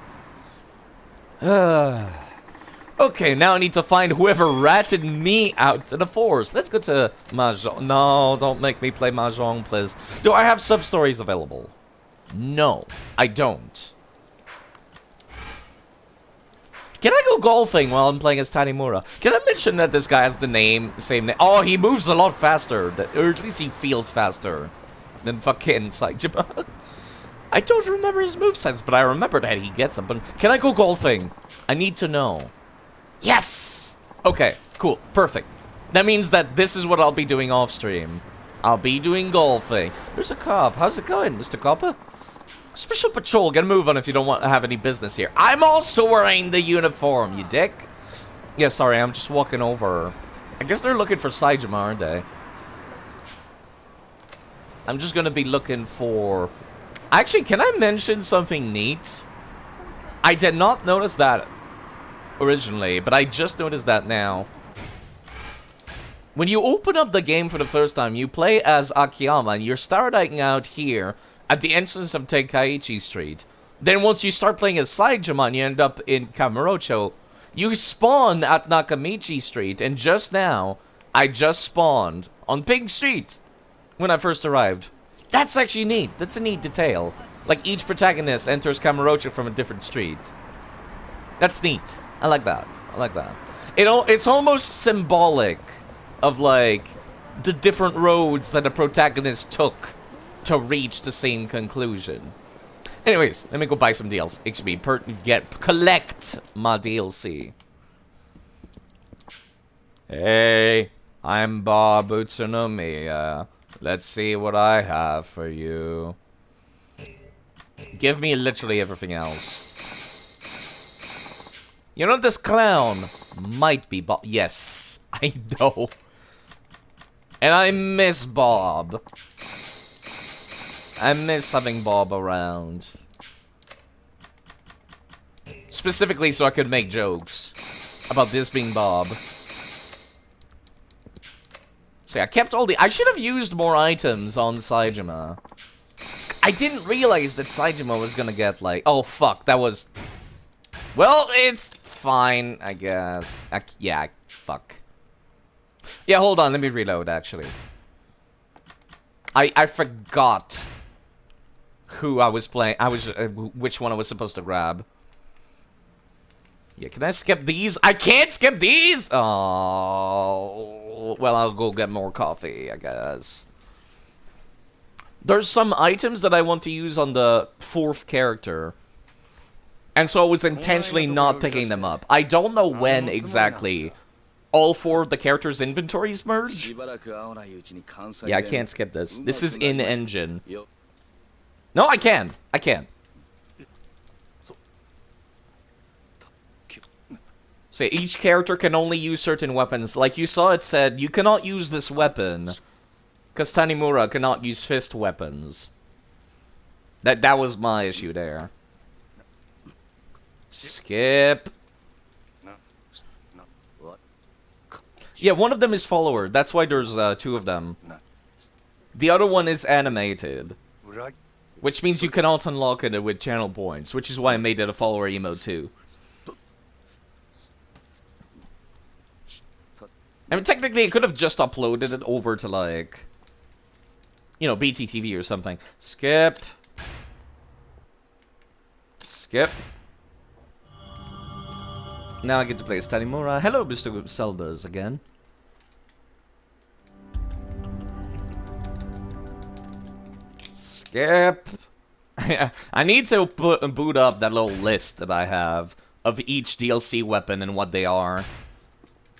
Okay, now I need to find whoever ratted me out to the forest. Let's go to Mahjong. No, don't make me play Mahjong, please. Do I have sub-stories available? No, I don't. Can I go golfing while I'm playing as Tanimura? Can I mention that this guy has the same name? Oh, he moves a lot faster. Or at least he feels faster than fucking Saijima. I don't remember his movesets, but I remember that he gets them. But can I go golfing? I need to know. Yes! Okay, cool, perfect. That means that this is what I'll be doing off stream. I'll be doing golfing. There's a cop. How's it going, Mr. Copper? Special patrol, get a move on if you don't want to have any business here. I'm also wearing the uniform, you dick. Yeah, sorry, I'm just walking over. I guess they're looking for Saijima, aren't they? I'm just gonna be looking for... Actually, can I mention something neat? I did not notice that originally, but I just noticed that now. When you open up the game for the first time, you play as Akiyama, and you're starting out here at the entrance of Tenkaichi Street. Then once you start playing as Saijima and you end up in Kamurocho, you spawn at Nakamichi Street, and just now, I just spawned on Pink Street when I first arrived. That's actually neat. That's a neat detail. Like, each protagonist enters Kamurocho from a different street. That's neat. I like that. I like that. It's almost symbolic of, like, the different roads that the protagonist took to reach the same conclusion. Anyways, let me go buy some deals. XP, collect my DLC. Hey, I'm Bob Utsunomiya. Let's see what I have for you. Give me literally everything else. You know, this clown might be Bob. Yes, I know. And I miss Bob. I miss having Bob around. Specifically so I could make jokes about this being Bob. So yeah, I kept all the... I should have used more items on Saejima. I didn't realize that Saejima was gonna get like... Oh fuck, that was... Well, it's fine, I guess. Yeah, fuck. Yeah, hold on, let me reload actually. I forgot who I was playing. Which one I was supposed to grab. Yeah, can I skip these? I can't skip these! Oh, well, I'll go get more coffee, I guess. There's some items that I want to use on the 4th character. And so I was intentionally not picking them up. I don't know when exactly all 4 of the characters' inventories merge. Yeah, I can't skip this. This is in-engine. No, I can. I can. So each character can only use certain weapons. Like you saw, it said, you cannot use this weapon. Because Tanimura cannot use fist weapons. That was my issue there. Skip. Yeah, one of them is follower. That's why there's 2 of them. The other one is animated. Which means you cannot unlock it with channel points. Which is why I made it a follower emote too. I mean, technically, I could have just uploaded it over to, like, you know, BTTV or something. Skip. Skip. Now I get to play as Tanimura. Hello, Mr. Selbers, again. Skip. I need to boot up that little list that I have of each DLC weapon and what they are.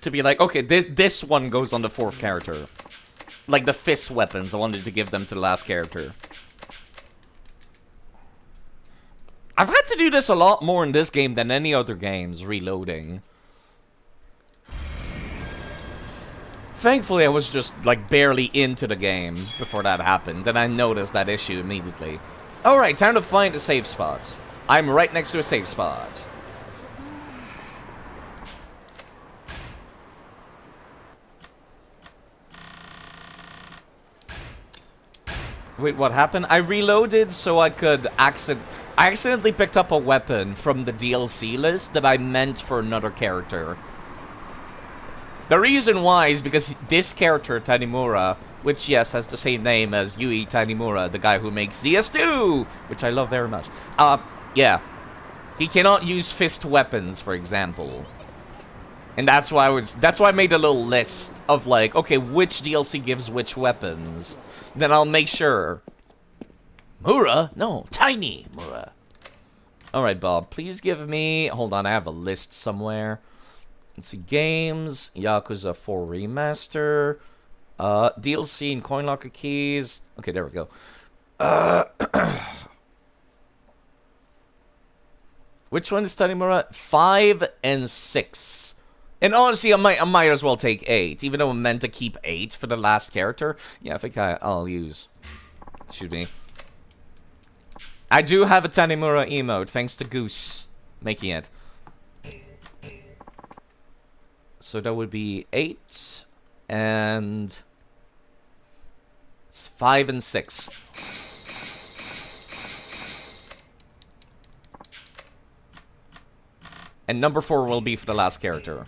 To be like, okay, this one goes on the 4th character. Like the fist weapons, I wanted to give them to the last character. I've had to do this a lot more in this game than any other games, reloading. Thankfully, I was just, like, barely into the game before that happened. Then I noticed that issue immediately. Alright, time to find a safe spot. I'm right next to a safe spot. Wait, what happened? I reloaded so I could I accidentally picked up a weapon from the DLC list that I meant for another character. The reason why is because this character, Tanimura, which, yes, has the same name as Yui Tanimura, the guy who makes ZS2, which I love very much. Yeah. He cannot use fist weapons, for example. And that's why I made a little list of, like, okay, which DLC gives which weapons. Then I'll make sure. Mura? No, Tiny Mura. Alright, Bob, please give me... Hold on, I have a list somewhere. Let's see, games, Yakuza 4 Remaster, DLC and Coin Locker keys. Okay, there we go. Which one is Tanimura? 5 and 6. And honestly, I might as well take 8, even though I'm meant to keep 8 for the last character. Yeah, I think I'll use. Excuse me. I do have a Tanimura emote, thanks to Goose making it. So that would be 8 and it's 5 and 6. And number 4 will be for the last character.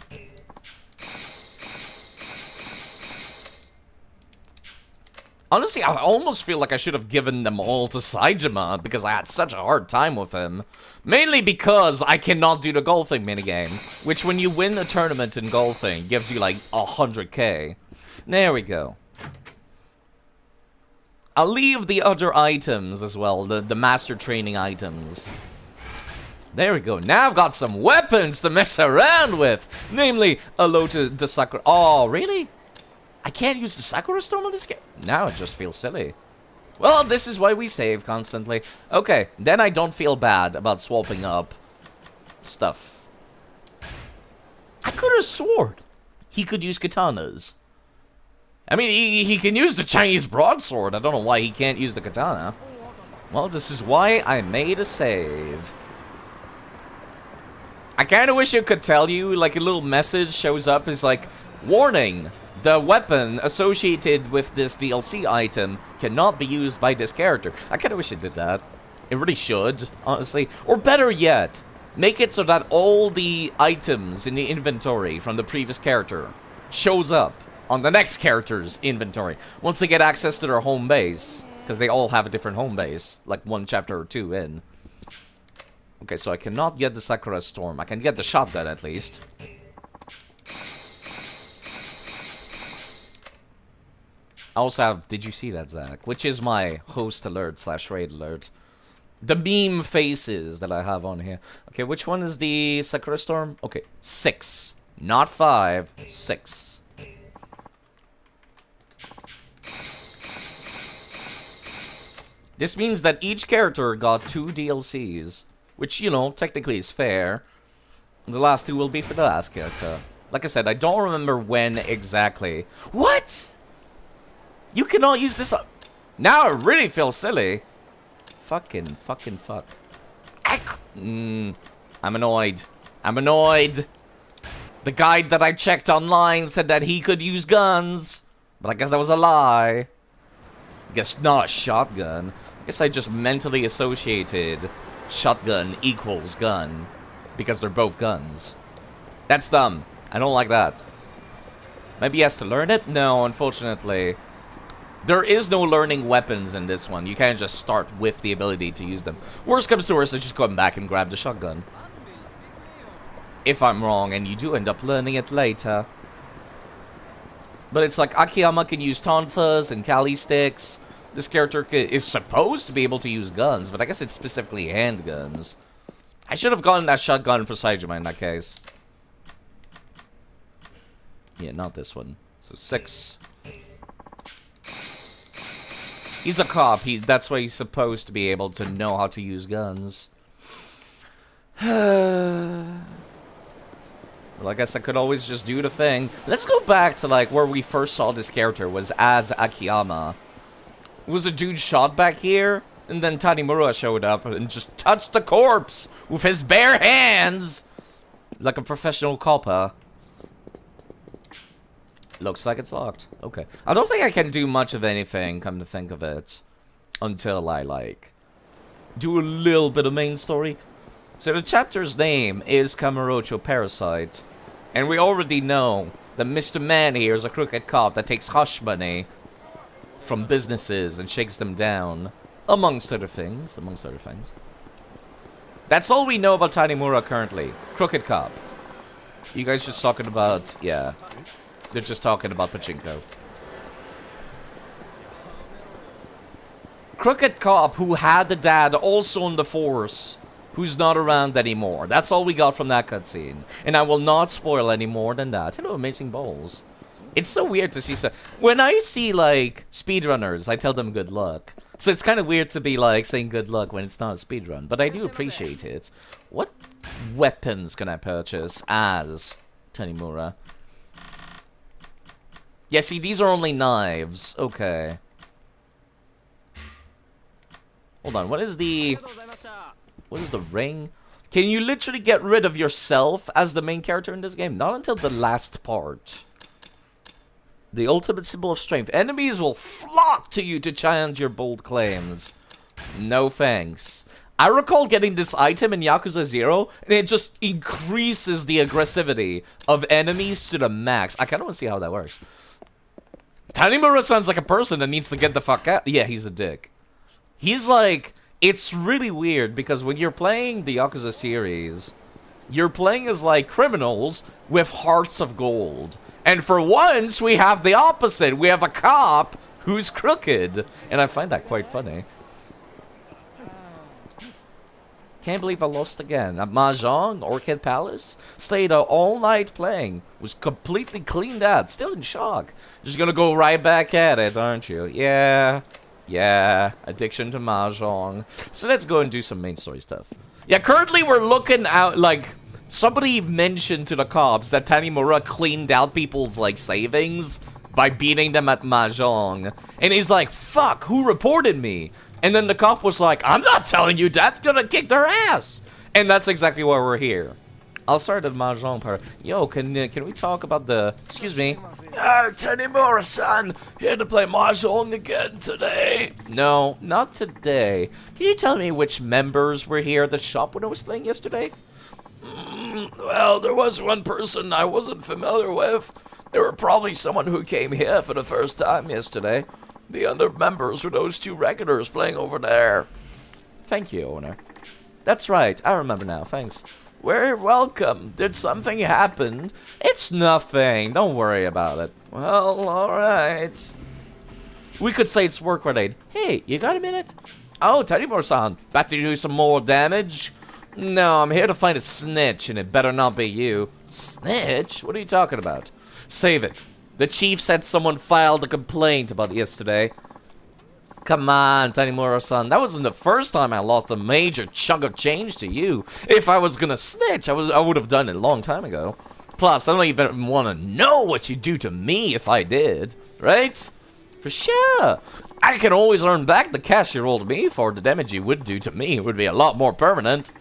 Honestly, I almost feel like I should have given them all to Saejima because I had such a hard time with him. Mainly because I cannot do the golfing minigame, which when you win a tournament in golfing gives you like 100k. There we go. I'll leave the other items as well, the master training items. There we go. Now I've got some weapons to mess around with. Namely, a load the Sakura. Oh, really? I can't use the Sakura Storm on this game? Now it just feels silly. Well, this is why we save constantly. Okay, then I don't feel bad about swapping up stuff. I could have sworn he could use katanas. I mean, he can use the Chinese broadsword. I don't know why he can't use the katana. Well, this is why I made a save. I kind of wish it could tell you, like a little message shows up is like, warning, the weapon associated with this DLC item cannot be used by this character. I kind of wish it did that. It really should, honestly. Or better yet, make it so that all the items in the inventory from the previous character shows up on the next character's inventory once they get access to their home base. Because they all have a different home base, like 1 chapter or 2 in. Okay, so I cannot get the Sakura Storm. I can get the shotgun at least. I also have, did you see that, Zach? Which is my host alert / raid alert. The meme faces that I have on here. Okay, which one is the Sakura Storm? Okay, 6. Not 5, 6. This means that each character got 2 DLCs. Which, you know, technically is fair. The last 2 will be for the last character. Like I said, I don't remember when exactly. What? You cannot use this up. Now it really feels silly. Fucking fuck. I'm annoyed. I'm annoyed. The guide that I checked online said that he could use guns. But I guess that was a lie. I guess not a shotgun. I guess I just mentally associated shotgun equals gun. Because they're both guns. That's dumb. I don't like that. Maybe he has to learn it? No, unfortunately. There is no learning weapons in this one. You can't just start with the ability to use them. Worst comes to worst, I just go back and grab the shotgun. If I'm wrong, and you do end up learning it later. But it's like Akiyama can use tonfas and Kali sticks. This character is supposed to be able to use guns, but I guess it's specifically handguns. I should have gotten that shotgun for Saejima in that case. Yeah, not this one. So 6. He's a cop. That's why he's supposed to be able to know how to use guns. Well, I guess I could always just do the thing. Let's go back to, like, where we first saw this character was as Akiyama. It was a dude shot back here, and then Tanimura showed up and just touched the corpse with his bare hands! Like a professional copper. Looks like it's locked. Okay. I don't think I can do much of anything, come to think of it. Until I, like, do a little bit of main story. So the chapter's name is Kamurocho Parasite. And we already know that Mr. Man here is a crooked cop that takes hush money from businesses and shakes them down. Amongst other things. That's all we know about Tanimura currently. Crooked cop. You guys just talking about... yeah. They're just talking about pachinko. Crooked cop who had the dad also in the force, who's not around anymore. That's all we got from that cutscene. And I will not spoil any more than that. Hello, amazing balls. It's so weird to see when I see, like, speedrunners, I tell them good luck. So it's kind of weird to be, like, saying good luck when it's not a speedrun. But I do appreciate it. What weapons can I purchase as Tanimura? Yeah, see, these are only knives. Okay. Hold on, what is the ring? Can you literally get rid of yourself as the main character in this game? Not until the last part. The ultimate symbol of strength. Enemies will flock to you to challenge your bold claims. No thanks. I recall getting this item in Yakuza 0, and it just increases the aggressivity of enemies to the max. I kind of want to see how that works. Tanimura sounds like a person that needs to get the fuck out. Yeah, he's a dick. He's like... it's really weird, because when you're playing the Yakuza series, you're playing as, like, criminals with hearts of gold. And for once, we have the opposite. We have a cop who's crooked. And I find that quite funny. Can't believe I lost again. At Mahjong, Orchid Palace, stayed all night playing. Was completely cleaned out. Still in shock. Just gonna go right back at it, aren't you? Yeah. Yeah. Addiction to Mahjong. So let's go and do some main story stuff. Yeah, currently we're looking out, like... somebody mentioned to the cops that Tanimura cleaned out people's, like, savings by beating them at Mahjong. And he's like, fuck, who reported me? And then the cop was like, I'm not telling you that, gonna kick their ass. And that's exactly why we're here. I'll start at the Mahjong part. Yo, can we talk about the... Excuse me. Tanimura-san, here to play Mahjong again today. No, not today. Can you tell me which members were here at the shop when I was playing yesterday? Well, there was one person I wasn't familiar with. They were probably someone who came here for the first time yesterday. The other members were those two regulars playing over there. Thank you, owner. That's right, I remember now, thanks. We're welcome. Did something happen? It's nothing, don't worry about it. Well, alright. We could say it's work-related. Hey, you got a minute? Oh, Tanimura-san, back to do some more damage? No, I'm here to find a snitch, and it better not be you. Snitch? What are you talking about? Save it. The chief said someone filed a complaint about yesterday. Come on, Tanimura-san. That wasn't the first time I lost a major chunk of change to you. If I was gonna snitch, I would have done it a long time ago. Plus, I don't even want to know what you do to me if I did. Right? For sure. I can always earn back the cash you rolled me for. The damage you would do to me would be a lot more permanent.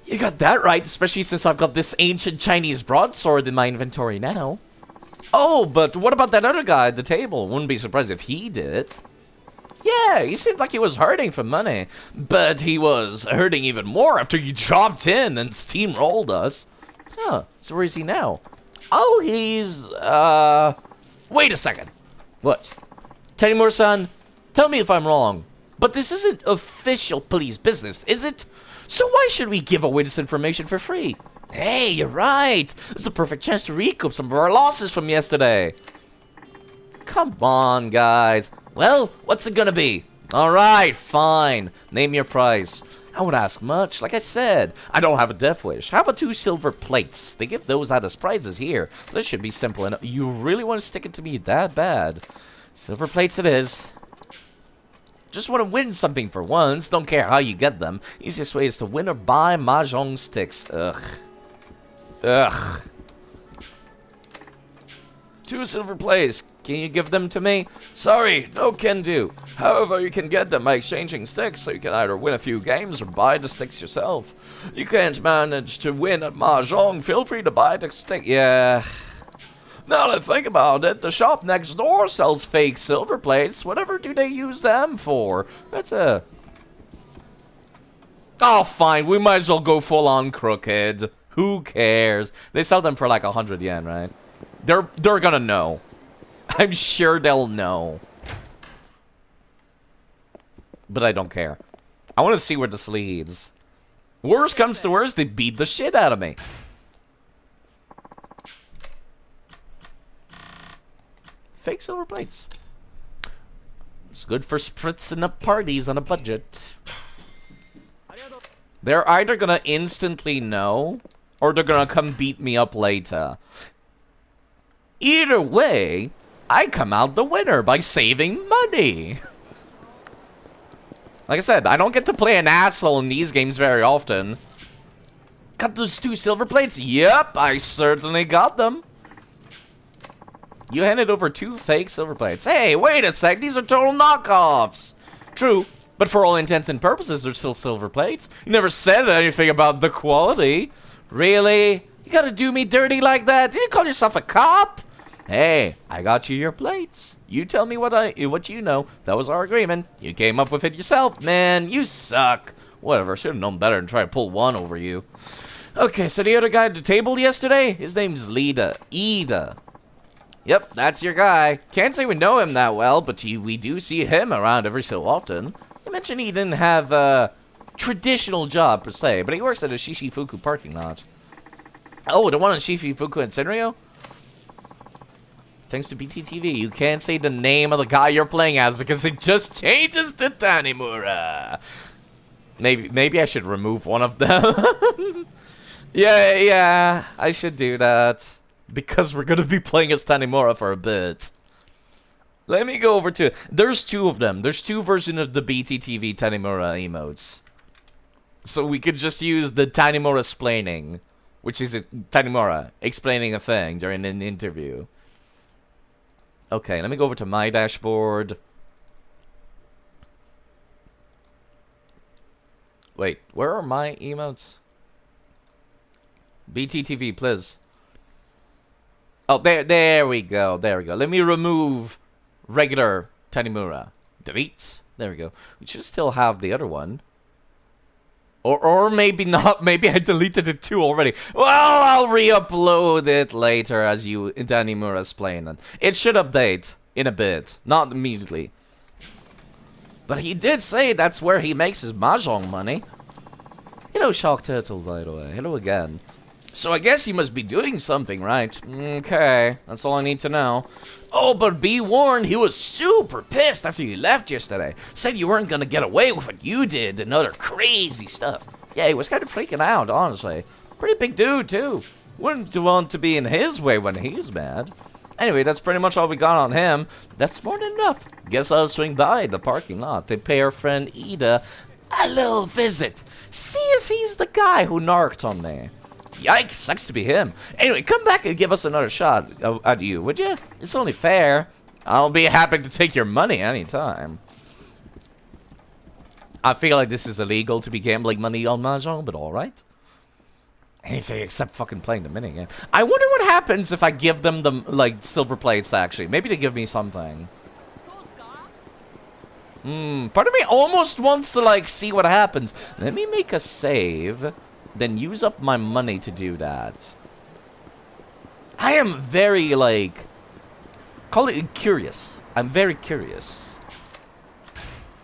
You got that right, especially since I've got this ancient Chinese broadsword in my inventory now. Oh, but what about that other guy at the table? Wouldn't be surprised if he did. Yeah, he seemed like he was hurting for money. But he was hurting even more after you dropped in and steamrolled us. Huh, so where is he now? Oh, he's, wait a second. What? Tanimura-san, tell me if I'm wrong, but this isn't official police business, is it? So why should we give away this information for free? Hey, you're right. This is a perfect chance to recoup some of our losses from yesterday. Come on, guys. Well, what's it gonna be? Alright, fine. Name your price. I won't ask much. Like I said, I don't have a death wish. How about 2 silver plates? They give those out as prizes here, so this should be simple enough. You really want to stick it to me that bad? Silver plates it is. Just want to win something for once. Don't care how you get them. Easiest way is to win or buy Mahjong sticks. Ugh. Ugh. 2 silver plates. Can you give them to me? Sorry, no can do. However, you can get them by exchanging sticks, so you can either win a few games or buy the sticks yourself. You can't manage to win at Mahjong, feel free to buy the stick. Yeah. Now that I think about it, the shop next door sells fake silver plates. Whatever do they use them for? That's a... Oh, fine. We might as well go full on crooked. Who cares? They sell them for like 100 yen, right? They're gonna know. I'm sure they'll know. But I don't care. I want to see where this leads. Worst comes to worst, they beat the shit out of me. Fake silver plates. It's good for spritzing up parties on a budget. They're either gonna instantly know, or they're gonna come beat me up later. Either way, I come out the winner by saving money. Like I said, I don't get to play an asshole in these games very often. Got those 2 silver plates? Yep, I certainly got them. You handed over 2 fake silver plates. Hey, wait a sec, these are total knockoffs. True, but for all intents and purposes, they're still silver plates. You never said anything about the quality. Really? You gotta do me dirty like that? Did you call yourself a cop? Hey, I got you your plates. You tell me what you know. That was our agreement. You came up with it yourself. Man, you suck. Whatever, should have known better than try to pull one over you. Okay, so the other guy at the table yesterday, his name's Ida. Yep, that's your guy. Can't say we know him that well, but we do see him around every so often. You mentioned he didn't have a traditional job per se, but he works at a Shishifuku parking lot. Oh, the one on Shishifuku in Senryo? Thanks to BTTV, you can't say the name of the guy you're playing as because it just changes to Tanimura. Maybe I should remove one of them. yeah, I should do that. Because we're gonna be playing as Tanimura for a bit. Let me go over to... There's 2 of them. There's 2 versions of the BTTV Tanimura emotes. So we could just use the Tanimura explaining, which is Tanimura explaining a thing during an interview. Okay, let me go over to my dashboard. Wait, where are my emotes? BTTV, please. Oh, there we go. There we go. Let me remove regular Tanimura. Delete. There we go. We should still have the other one. Or maybe not. Maybe I deleted it too already. Well, I'll re-upload it later as Tanimura's playing it. It should update in a bit. Not immediately. But he did say that's where he makes his mahjong money. Hello, Shark Turtle, by the way. Hello again. So I guess he must be doing something, right? Okay, that's all I need to know. Oh, but be warned, he was super pissed after you left yesterday. Said you weren't gonna get away with what you did and other crazy stuff. Yeah, he was kind of freaking out, honestly. Pretty big dude, too. Wouldn't want to be in his way when he's mad. Anyway, that's pretty much all we got on him. That's more than enough. Guess I'll swing by the parking lot to pay our friend Ida a little visit. See if he's the guy who narked on me. Yikes, sucks to be him. Anyway, come back and give us another shot at you, would you? It's only fair. I'll be happy to take your money anytime. I feel like this is illegal to be gambling money on mahjong, but alright. Anything except fucking playing the minigame. I wonder what happens if I give them the, like, silver plates, actually. Maybe they give me something. Part of me almost wants to, like, see what happens. Let me make a save, then use up my money to do that. I am very, like, call it curious. I'm very curious.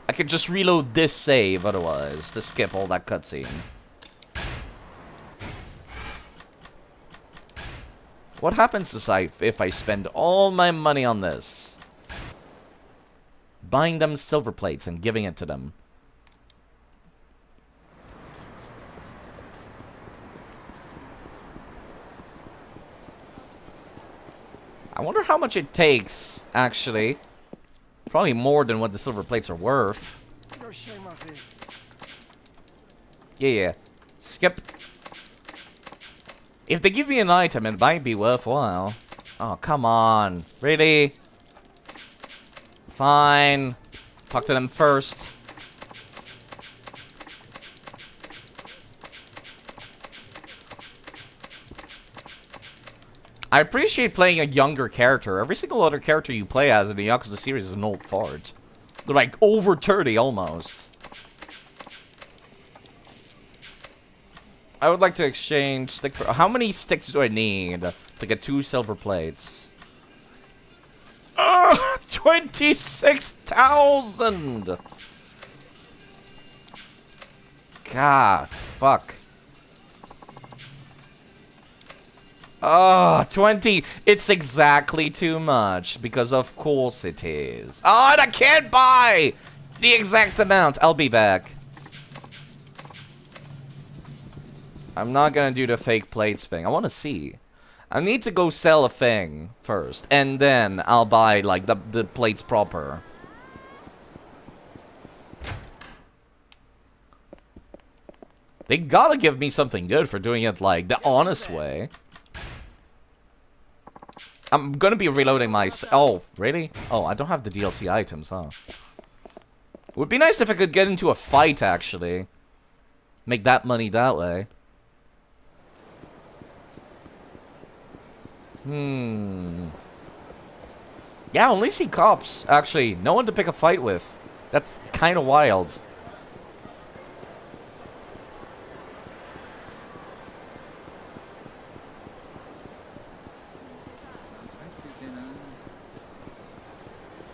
I could just reload this save otherwise to skip all that cutscene. What happens if I spend all my money on this? Buying them silver plates and giving it to them. I wonder how much it takes, actually. Probably more than what the silver plates are worth. Yeah. Skip. If they give me an item, it might be worthwhile. Oh, come on. Really? Fine. Talk to them first. I appreciate playing a younger character. Every single other character you play as in the Yakuza series is an old fart. They're like over 30 almost. I would like to exchange stick for... How many sticks do I need to get 2 silver plates? 26,000! God, fuck. 20. It's exactly too much, because of course it is. Oh, and I can't buy the exact amount. I'll be back. I'm not gonna do the fake plates thing. I want to see. I need to go sell a thing first, and then I'll buy, like, the plates proper. They gotta give me something good for doing it, like, the honest way. I'm gonna be reloading my... Oh, really? Oh, I don't have the DLC items, huh? Would be nice if I could get into a fight, actually. Make that money that way. Yeah, I only see cops, actually. No one to pick a fight with. That's kind of wild.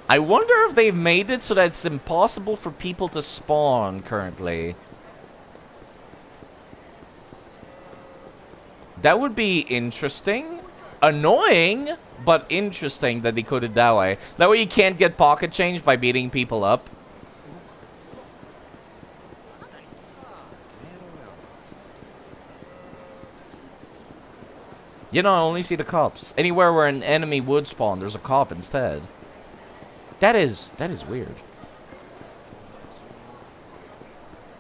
I wonder if they've made it so that it's impossible for people to spawn currently. That would be interesting. Annoying, but interesting that they coded it that way. That way you can't get pocket change by beating people up. You know, I only see the cops. Anywhere where an enemy would spawn, there's a cop instead. That is weird.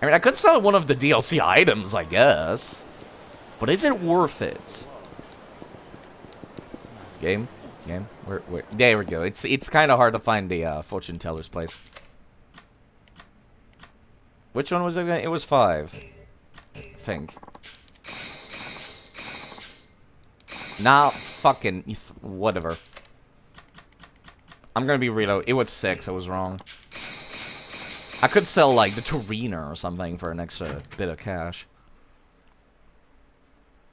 I mean, I could sell one of the DLC items, I guess. But is it worth it? Game? Game? There we go. It's kind of hard to find the fortune teller's place. Which one was it again? It was 5. I think. Nah, fucking whatever. I'm gonna be real. It was 6. I was wrong. I could sell like the Torino or something for an extra bit of cash.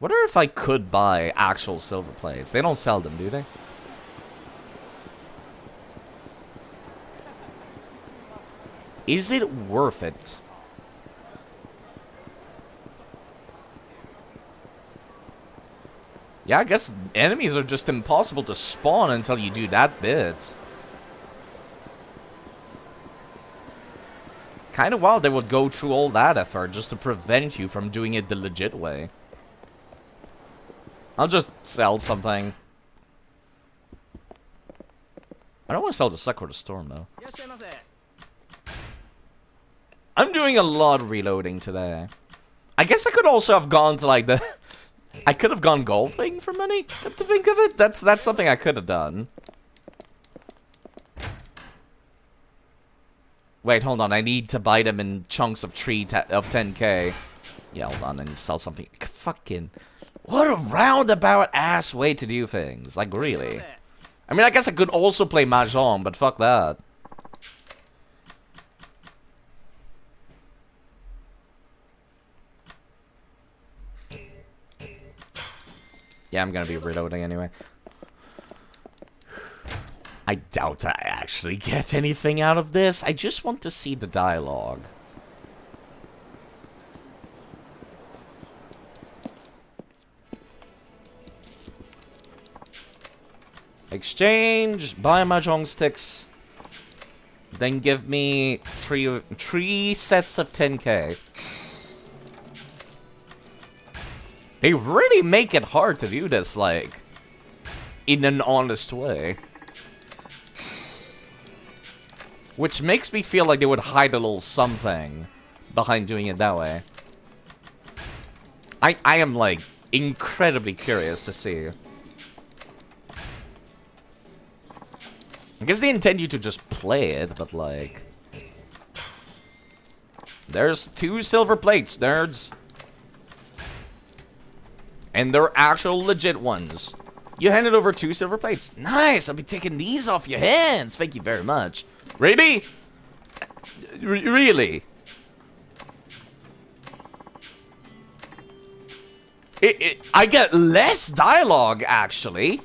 Wonder if I could buy actual silver plates. They don't sell them, do they? Is it worth it? Yeah, I guess enemies are just impossible to spawn until you do that bit. Kind of wild they would go through all that effort just to prevent you from doing it the legit way. I'll just sell something. I don't want to sell the Suck or the Storm, though. I'm doing a lot of reloading today. I guess I could also have gone to, like, the... I could have gone golfing for money, come to think of it. That's something I could have done. Wait, hold on. I need to buy them in chunks of 10k. Yeah, hold on. I need to sell something. Fucking... What a roundabout ass way to do things. Like, really. I mean, I guess I could also play Mahjong, but fuck that. Yeah, I'm gonna be reloading anyway. I doubt I actually get anything out of this. I just want to see the dialogue. Exchange, buy Mahjong sticks. Then give me three sets of 10k. They really make it hard to do this, like, in an honest way. Which makes me feel like they would hide a little something behind doing it that way. I am, like, incredibly curious to see. I guess they intend you to just play it, but, like... There's 2 silver plates, nerds. And they're actual legit ones. You handed over 2 silver plates. Nice, I'll be taking these off your hands. Thank you very much. Really? Really? I get less dialogue, actually.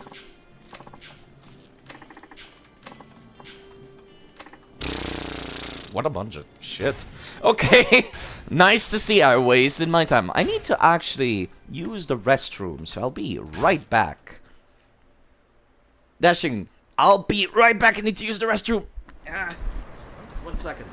What a bunch of shit. Okay. Nice to see I wasted my time. I need to actually use the restroom, so I'll be right back. Dashing, I'll be right back. I need to use the restroom. 1 second.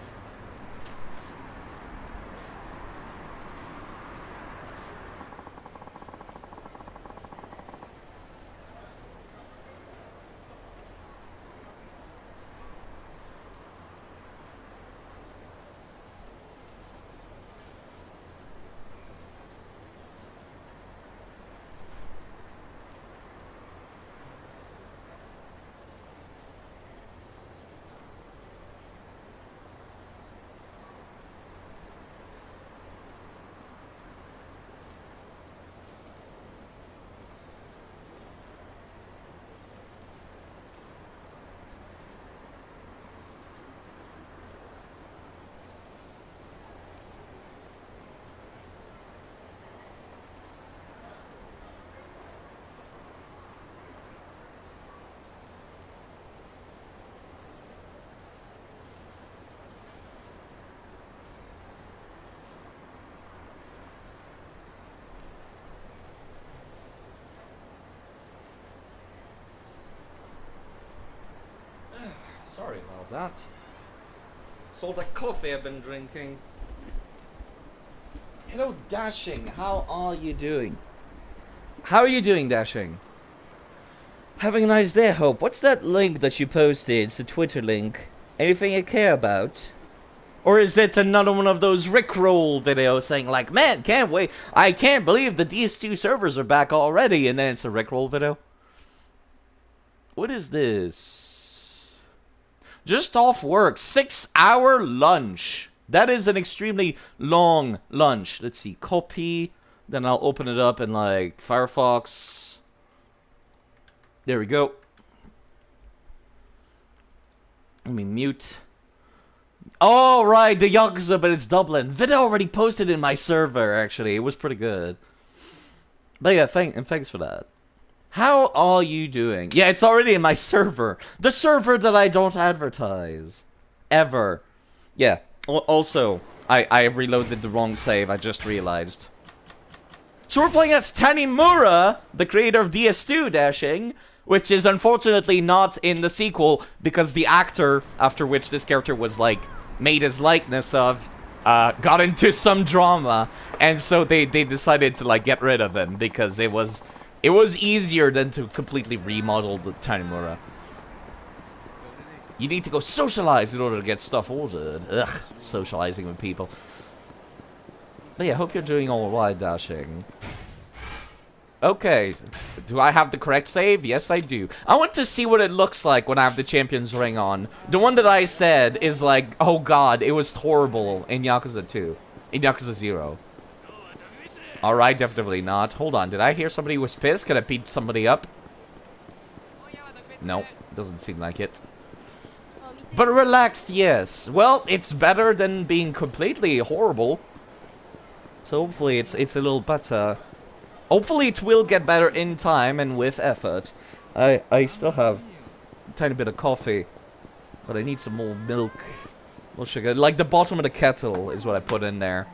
Sorry about that. It's all the coffee I've been drinking. Hello, Dashing. How are you doing? How are you doing, Dashing? Having a nice day, I hope. What's that link that you posted? It's a Twitter link. Anything you care about? Or is it another one of those Rickroll videos saying like, man, can't wait. I can't believe that these 2 servers are back already. And then it's a Rickroll video. What is this? Just off work. 6-hour lunch. That is an extremely long lunch. Let's see. Copy. Then I'll open it up in, like, Firefox. There we go. Let me mute. Oh, right. The Yakuza, but it's Dublin. Vid already posted in my server, actually. It was pretty good. But yeah, thanks for that. How are you doing? Yeah, it's already in my server. The server that I don't advertise. Ever. Yeah. Also, I reloaded the wrong save, I just realized. So we're playing as Tanimura, the creator of DS2 Dashing, which is unfortunately not in the sequel, because the actor after which this character was, like, made his likeness of, got into some drama, and so they decided to, like, get rid of him, because it was easier than to completely remodel the Tanimura. You need to go socialize in order to get stuff ordered. Ugh, socializing with people. But yeah, hope you're doing alright, Dashing. Okay, do I have the correct save? Yes, I do. I want to see what it looks like when I have the Champion's Ring on. The one that I said is like, oh god, it was horrible in Yakuza 2. In Yakuza 0. Alright, definitely not. Hold on, did I hear somebody who was pissed? Can I beat somebody up? No, doesn't seem like it. But relaxed, yes. Well, it's better than being completely horrible. So hopefully it's a little better. Hopefully it will get better in time and with effort. I still have a tiny bit of coffee, but I need some more milk. More sugar. Like the bottom of the kettle is what I put in there.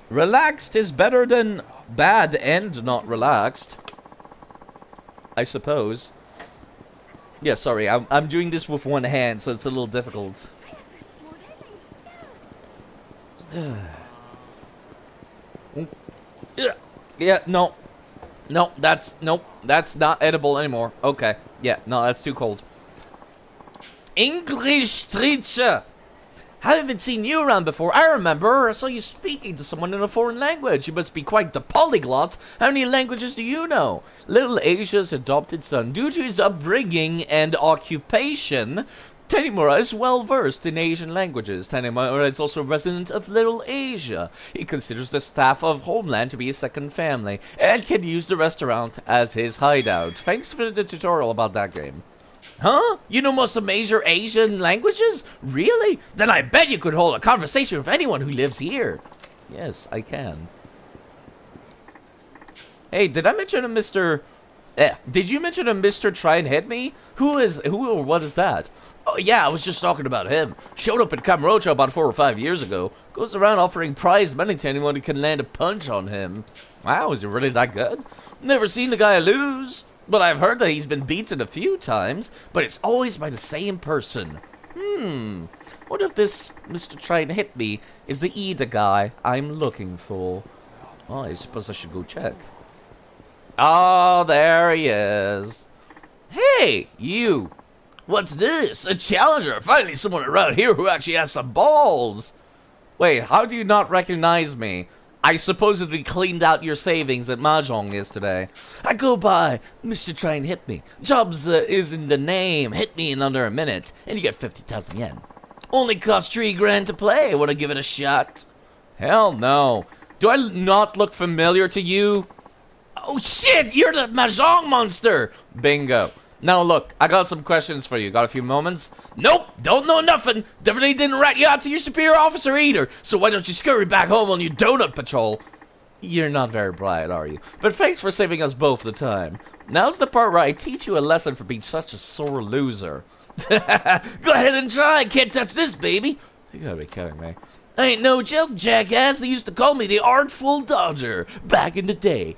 Relaxed is better than bad and not relaxed, I suppose. Yeah, sorry, I'm doing this with one hand, so it's a little difficult. Yeah, no, that's not edible anymore. Okay, yeah, no, that's too cold. English teacher, haven't seen you around before. I remember I saw you speaking to someone in a foreign language. You must be quite the polyglot. How many languages do you know? Little Asia's adopted son. Due to his upbringing and occupation, Tanimura is well versed in Asian languages. Tanimura is also a resident of Little Asia. He considers the staff of Homeland to be his second family, and can use the restaurant as his hideout. Thanks for the tutorial about that game. Huh? You know most of major Asian languages? Really? Then I bet you could hold a conversation with anyone who lives here. Yes, I can. Hey, did I mention a Mr... did you mention a Mr. Try and Hit Me? Who or what is that? Oh yeah, I was just talking about him. Showed up in Kamurocho about 4 or 5 years ago. Goes around offering prize money to anyone who can land a punch on him. Wow, is he really that good? Never seen the guy lose. But I've heard that he's been beaten a few times, but it's always by the same person. What if this Mr. Try and Hit Me is the Ida guy I'm looking for? Oh, I suppose I should go check. Oh, there he is. Hey, you. What's this? A challenger. Finally someone around here who actually has some balls. Wait, how do you not recognize me? I supposedly cleaned out your savings at Mahjong yesterday. I go by Mr. Try and Hit Me. Jobs is in the name. Hit me in under a minute, and you get 50,000 yen. Only costs 3 grand to play. Wanna give it a shot? Hell no. Do I not look familiar to you? Oh shit, you're the Mahjong monster! Bingo. Now look, I got some questions for you. Got a few moments? Nope, don't know nothing. Definitely didn't rat you out to your superior officer either. So why don't you scurry back home on your donut patrol? You're not very bright, are you? But thanks for saving us both the time. Now's the part where I teach you a lesson for being such a sore loser. Go ahead and try. Can't touch this, baby. You gotta be kidding me. Ain't no joke, jackass. They used to call me the Artful Dodger back in the day.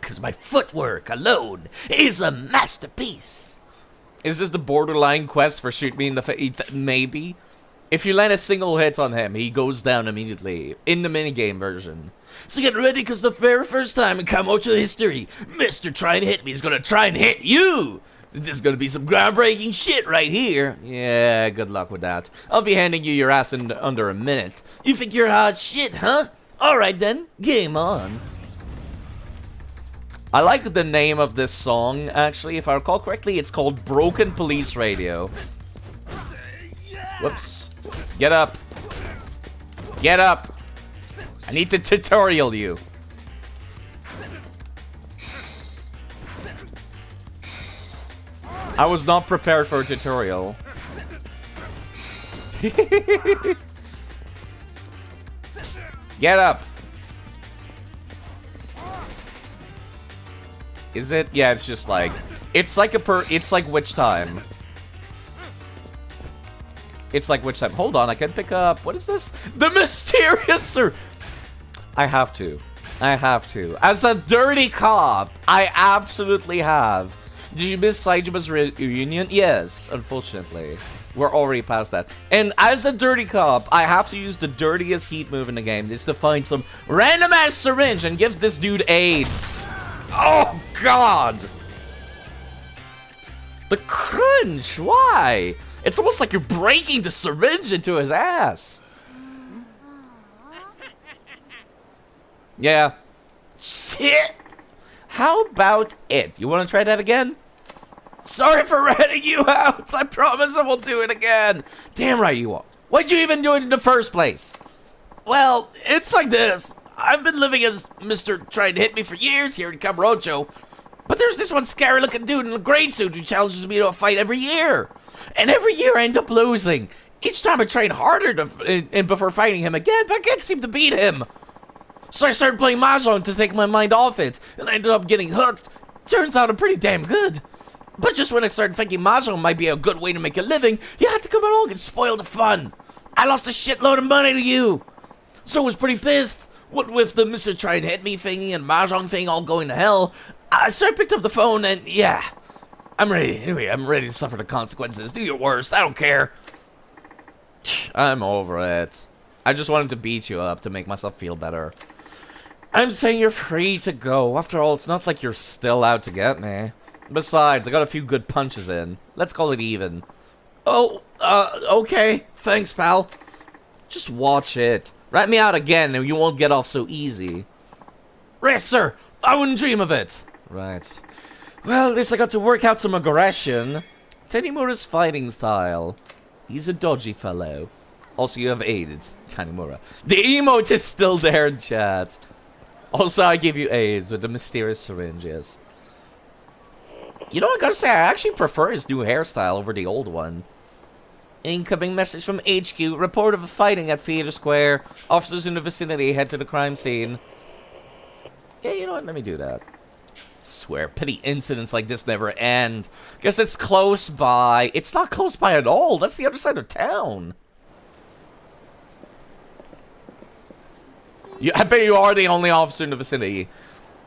Because my footwork alone is a masterpiece. Is this the borderline quest for shoot me in the face? Maybe. If you land a single hit on him, he goes down immediately. In the minigame version. So get ready, because the very first time in Kamurocho history, Mr. Try and Hit Me is going to try and hit you. This is going to be some groundbreaking shit right here. Yeah, good luck with that. I'll be handing you your ass in under a minute. You think you're hot shit, huh? Alright then, game on. I like the name of this song, actually. If I recall correctly, it's called Broken Police Radio. Whoops. Get up. Get up. I need to tutorial you. I was not prepared for a tutorial. Get up. Is it? Yeah, it's just like... It's like it's like Witch Time. It's like Witch Time. Hold on, I can pick up... What is this? The Mysterious Sir... I have to. I have to. As a dirty cop, I absolutely have. Did you miss Saijima's reunion? Yes, unfortunately. We're already past that. And as a dirty cop, I have to use the dirtiest heat move in the game. Is to find some random ass syringe and gives this dude AIDS. Oh, God! The crunch! Why? It's almost like you're breaking the syringe into his ass. Yeah. Shit! How about it? You want to try that again? Sorry for ratting you out. I promise I won't do it again. Damn right you won't. Why'd you even do it in the first place? Well, it's like this. I've been living as Mr. Trying to Hit Me for years here in Camarocho. But there's this one scary looking dude in a green suit who challenges me to a fight every year. And every year I end up losing. Each time I train harder before fighting him again, but I can't seem to beat him. So I started playing Mahjong to take my mind off it, and I ended up getting hooked. Turns out I'm pretty damn good. But just when I started thinking Mahjong might be a good way to make a living, you had to come along and spoil the fun. I lost a shitload of money to you. So I was pretty pissed. What with the Mr. Try and Hit Me thingy and Mahjong thing all going to hell, so I picked up the phone and yeah, I'm ready. Anyway, I'm ready to suffer the consequences. Do your worst. I don't care. I'm over it. I just wanted to beat you up to make myself feel better. I'm saying you're free to go. After all, it's not like you're still out to get me. Besides, I got a few good punches in. Let's call it even. Oh, okay. Thanks, pal. Just watch it. Rat me out again and you won't get off so easy. Yes, sir. I wouldn't dream of it. Right. Well, at least I got to work out some aggression. Tanimura's fighting style. He's a dodgy fellow. Also, you have AIDS, Tanimura. The emote is still there in chat. Also, I give you AIDS with the mysterious syringes. You know, I gotta say, I actually prefer his new hairstyle over the old one. Incoming message from HQ. Report of a fighting at Theater Square. Officers in the vicinity head to the crime scene. Yeah, you know what? Let me do that. Swear, petty incidents like this never end. Guess it's close by. It's not close by at all. That's the other side of town. I bet you are the only officer in the vicinity.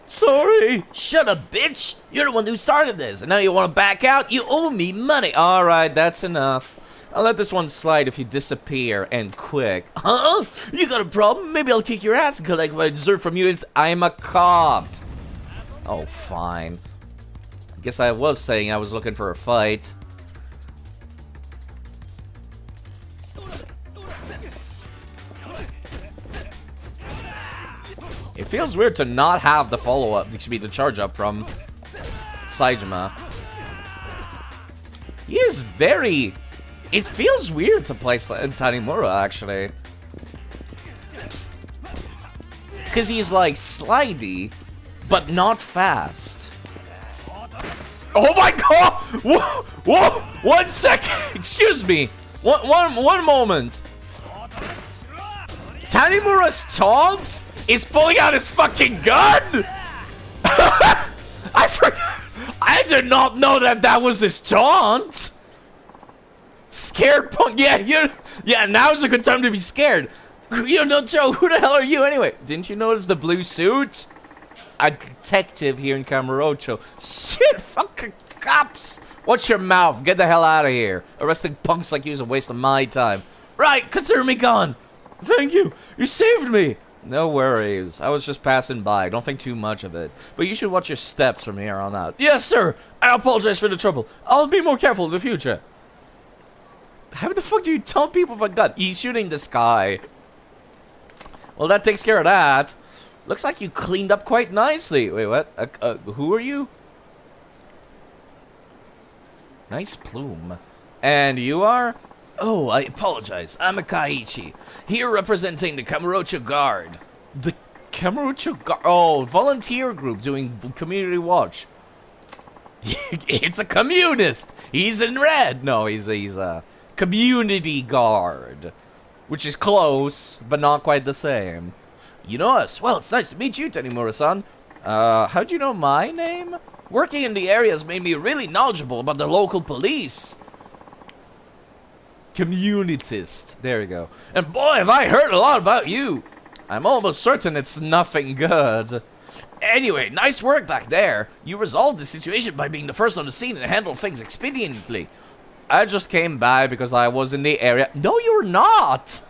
Sorry. Shut up, bitch. You're the one who started this, and now you want to back out? You owe me money. All right, that's enough. I'll let this one slide if you disappear, and quick. Huh? You got a problem? Maybe I'll kick your ass and collect what I deserve from you. I'm a cop. Oh, fine. I guess I was saying I was looking for a fight. It feels weird to not have the follow-up, excuse me, the charge-up from Saijima. He is very... It feels weird to play Tanimura, actually. Because he's, like, slidey, but not fast. Oh my god! Whoa! Whoa! 1 second! Excuse me! One moment! Tanimura's taunt is pulling out his fucking gun? I forgot. I did not know that that was his taunt. Scared punk. Yeah, now's a good time to be scared. You know, Joe, who the hell are you anyway? Didn't you notice the blue suit? A detective here in Camarocho. Shit, fucking cops. Watch your mouth. Get the hell out of here. Arresting punks like you is a waste of my time. Right, consider me gone. Thank you. You saved me. No worries. I was just passing by. Don't think too much of it. But you should watch your steps from here on out. Yes, sir. I apologize for the trouble. I'll be more careful in the future. How the fuck do you tell people if a gun? He's shooting this guy. Well, that takes care of that. Looks like you cleaned up quite nicely. Wait, what? Who are you? Nice plume. And you are? Oh, I apologize. I'm a Kaiichi, here representing the Kamurocho Guard. The Kamurocho Guard? Oh, volunteer group doing community watch. It's a communist. He's in red. No, he's a community guard, which is close, but not quite the same. You know us? Well, it's nice to meet you, Tanimura-san. How'd you know my name? Working in the area has made me really knowledgeable about the local police. Communitist. There you go. And boy, have I heard a lot about you. I'm almost certain it's nothing good. Anyway, nice work back there. You resolved the situation by being the first on the scene and handled things expediently. I just came by because I was in the area. No, you're not.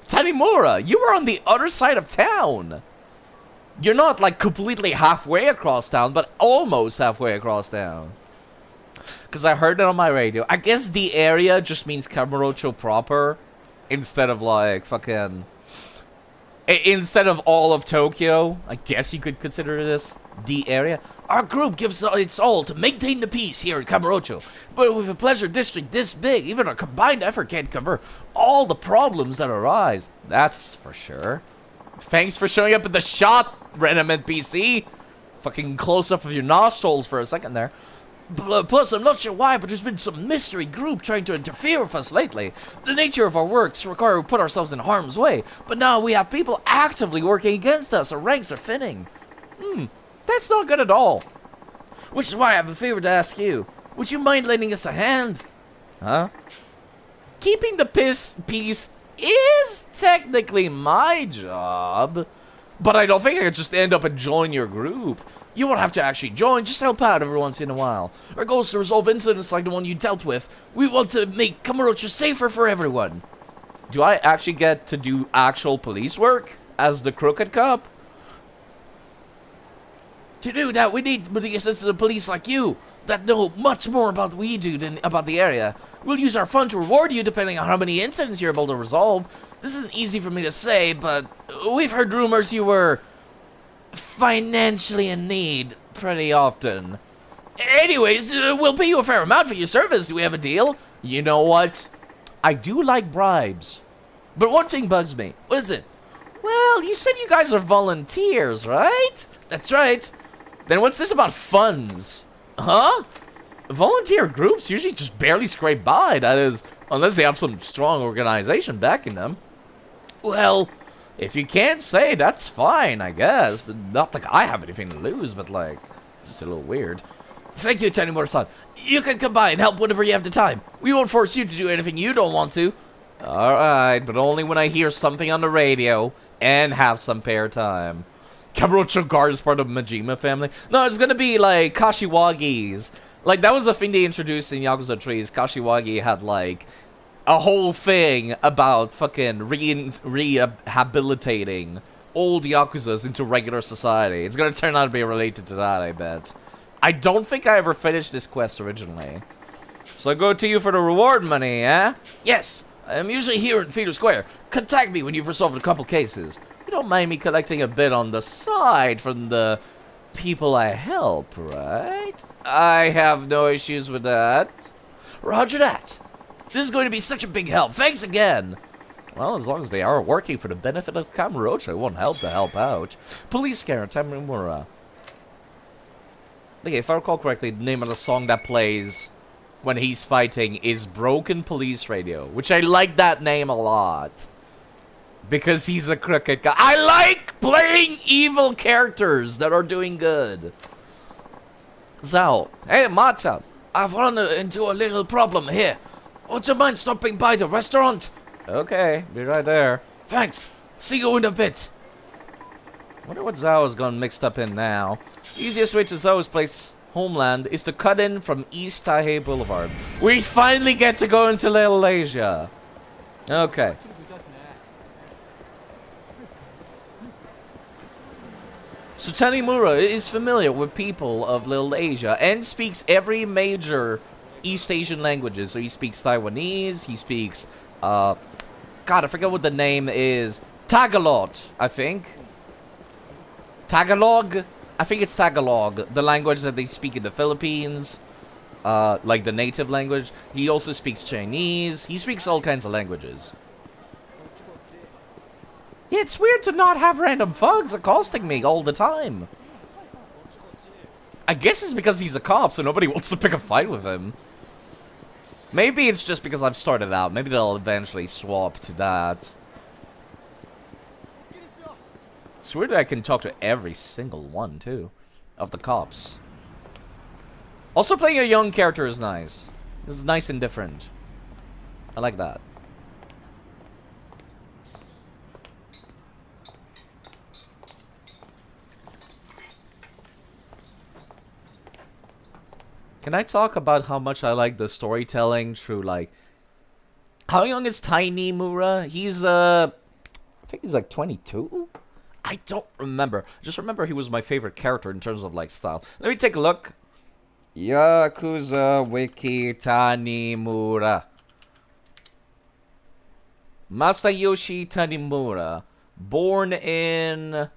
Tanimura, you were on the other side of town. You're not like completely halfway across town, but almost halfway across town. Because I heard it on my radio. I guess the area just means Kamurocho proper. Instead of like fucking... Instead of all of Tokyo. I guess you could consider this the area. Our group gives its all to maintain the peace here in Kamurocho. But with a pleasure district this big, even our combined effort can't cover all the problems that arise. That's for sure. Thanks for showing up at the shot, random NPC. Fucking close up of your nostrils for a second there. Plus, I'm not sure why, but there's been some mystery group trying to interfere with us lately. The nature of our works require we put ourselves in harm's way, but now we have people actively working against us. Our ranks are thinning. That's not good at all. Which is why I have a favor to ask you. Would you mind lending us a hand? Huh? Keeping the peace is technically my job, but I don't think I could just end up and join your group. You won't have to actually join, just help out every once in a while. Our goal is to resolve incidents like the one you dealt with. We want to make Kamurocho safer for everyone. Do I actually get to do actual police work as the Crooked Cop? To do that, we need the assistance of police like you that know much more about what we do than about the area. We'll use our fund to reward you depending on how many incidents you're able to resolve. This isn't easy for me to say, but we've heard rumors you were financially in need pretty often. Anyways, we'll pay you a fair amount for your service. Do we have a deal? You know what? I do like bribes. But one thing bugs me. What is it? Well, you said you guys are volunteers, right? That's right. Then what's this about funds? Huh? Volunteer groups usually just barely scrape by, that is, unless they have some strong organization backing them. Well, if you can't say, that's fine, I guess. But not like I have anything to lose, but like, it's just a little weird. Thank you, Tanimura-san. You can come by and help whenever you have the time. We won't force you to do anything you don't want to. Alright, but only when I hear something on the radio and have some spare time. Kamurocho Guard is part of Majima family. No, it's gonna be like Kashiwagi's. Like, that was the thing they introduced in Yakuza 3. Kashiwagi had like a whole thing about fucking rehabilitating old Yakuzas into regular society. It's gonna turn out to be related to that, I bet. I don't think I ever finished this quest originally. So I go to you for the reward money, eh? Yes, I'm usually here in Theater Square. Contact me when you've resolved a couple cases. You don't mind me collecting a bit on the side from the people I help, right? I have no issues with that. Roger that. This is going to be such a big help. Thanks again. Well, as long as they are working for the benefit of Kamurocho, it won't help to help out. Police scanner, Tanimura. Okay, if I recall correctly, the name of the song that plays when he's fighting is Broken Police Radio, which I like that name a lot. Because he's a crooked guy. I like playing evil characters that are doing good. Zao. Hey, Matcha. I've run into a little problem here. Would you mind stopping by the restaurant? Okay, be right there. Thanks. See you in a bit. Wonder what Zao has gone mixed up in now. Easiest way to Zao's place, homeland, is to cut in from East Taihei Boulevard. We finally get to go into Little Asia. Okay. So Tanimura is familiar with people of Little Asia and speaks every major East Asian languages. So he speaks Taiwanese, he speaks, God, I forget what the name is. Tagalog, I think. Tagalog. I think it's Tagalog, the language that they speak in the Philippines. Like the native language. He also speaks Chinese. He speaks all kinds of languages. Yeah, it's weird to not have random thugs accosting me all the time. I guess it's because he's a cop, so nobody wants to pick a fight with him. Maybe it's just because I've started out. Maybe they'll eventually swap to that. It's weird that I can talk to every single one, too, of the cops. Also, playing a young character is nice. This is nice and different. I like that. Can I talk about how much I like the storytelling through, like... How young is Tiny Mura? He's, I think he's like 22? I don't remember. Just remember he was my favorite character in terms of, like, style. Let me take a look. Yakuza Wiki Tanimura. Masayoshi Tanimura. Born in...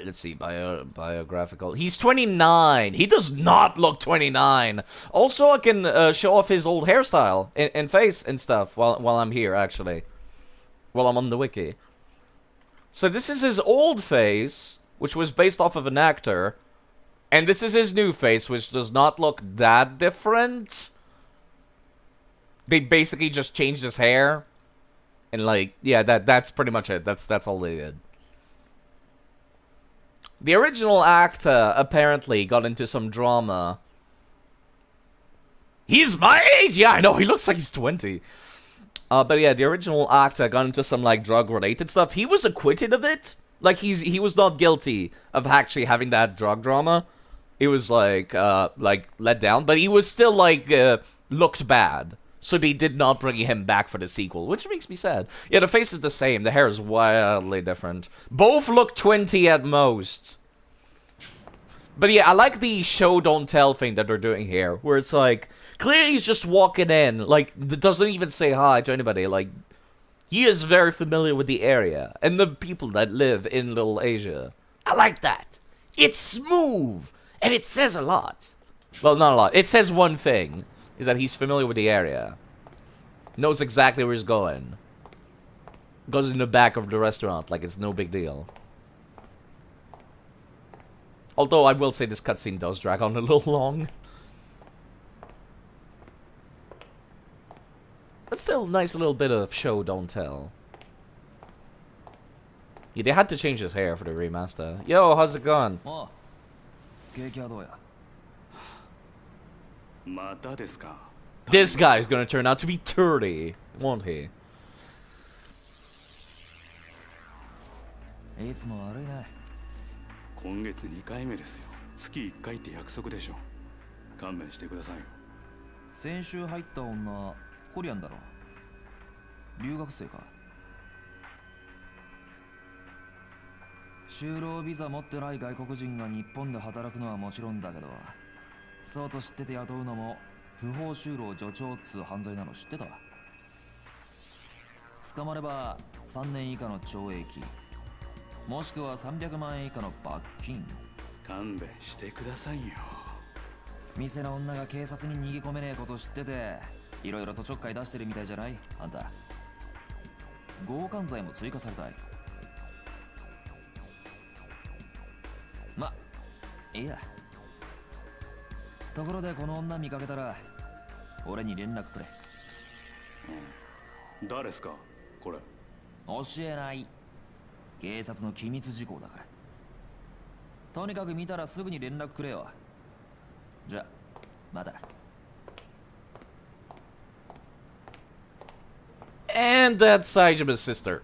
let's see, biographical. He's 29. He does not look 29. Also, I can show off his old hairstyle and face and stuff while I'm here, actually. While I'm on the wiki. So this is his old face, which was based off of an actor. And this is his new face, which does not look that different. They basically just changed his hair. And, like, yeah, that's pretty much it. That's all they did. The original actor apparently got into some drama. He's my age! Yeah, I know, he looks like he's 20. But yeah, the original actor got into some, like, drug-related stuff. He was acquitted of it. Like, he was not guilty of actually having that drug drama. It was, like, let down. But he was still, like, looked bad. So they did not bring him back for the sequel, which makes me sad. Yeah, the face is the same. The hair is wildly different. Both look 20 at most. But yeah, I like the show don't tell thing that they're doing here, where it's like, clearly he's just walking in, like, doesn't even say hi to anybody. Like, he is very familiar with the area and the people that live in Little Asia. I like that. It's smooth, and it says a lot. Well, not a lot. It says one thing. Is that he's familiar with the area. Knows exactly where he's going. Goes in the back of the restaurant like it's no big deal. Although I will say this cutscene does drag on a little long. But still, nice little bit of show, don't tell. Yeah, they had to change his hair for the remaster. Yo, how's it going? Oh, This guy's gonna turn out to be 30, won't he? いつも悪いね。今月2回目ですよ。月1回って約束でしょ。勘弁してくださいよ。先週入った女、コリアンだろ。留学生か。就労ビザ持ってない外国人が日本で働くのはもちろんだけど、そうと知ってて雇うのも不法就労助長っつう犯罪なの知ってた？捕まれば3年以下の懲役、もしくは300万円以下の罰金。勘弁してくださいよ。店の女が警察に逃げ込めねえこと知ってて、いろいろとちょっかい出してるみたいじゃない？あんた。強姦罪も追加されたい。ま、いいや。ところでこの女見かけたら俺に連絡くれ。誰ですかこれ？教えない。警察の機密事項だから。とにかく見たらすぐに連絡くれよ。じゃ、また。And that's Saijima's sister.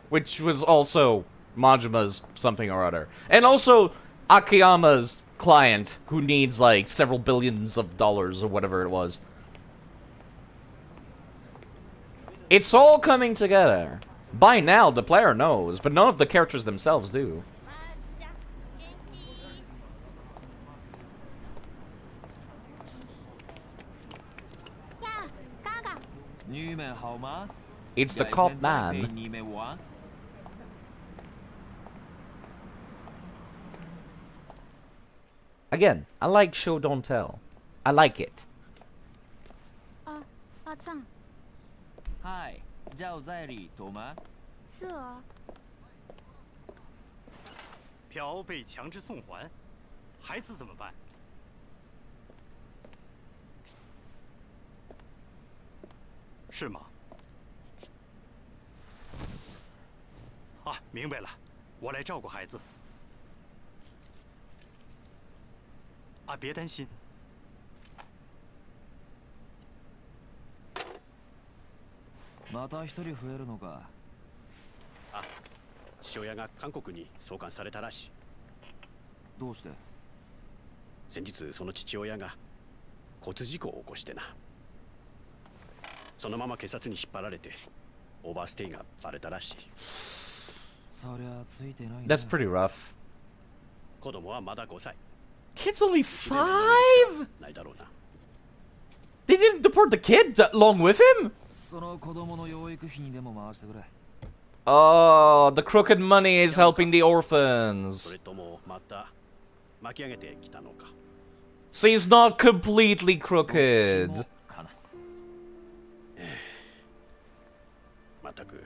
Which was also Majima's something or other. And also Akiyama's client, who needs like several billions of dollars or whatever it was. It's all coming together. By now, the player knows, but none of the characters themselves do. It's the cop man. Again, I like show don't tell. I like it. 啊，阿赞，嗨，叫在里头吗？是啊，嫖被强制送还，孩子怎么办？是吗？啊，明白了，我来照顾孩子。啊，别担心。また一人増えるのか。父親が韓国に送還されたらしい。どうして？先日その父親が交通事故を起こしてな。そのまま警察に引っ張られてオーバーステイがバレたらしい。そりゃついてないね。 That's pretty rough. 子供はまだ5歳。 Kid's only 5? ないだろうな。 They didn't deport the kid along with him? その子供の養育費にでも回してくれ。 Oh, the crooked money is helping the そ orphans. れともまた巻き上げてきたのか。 So he's not completely crooked. かな。まったく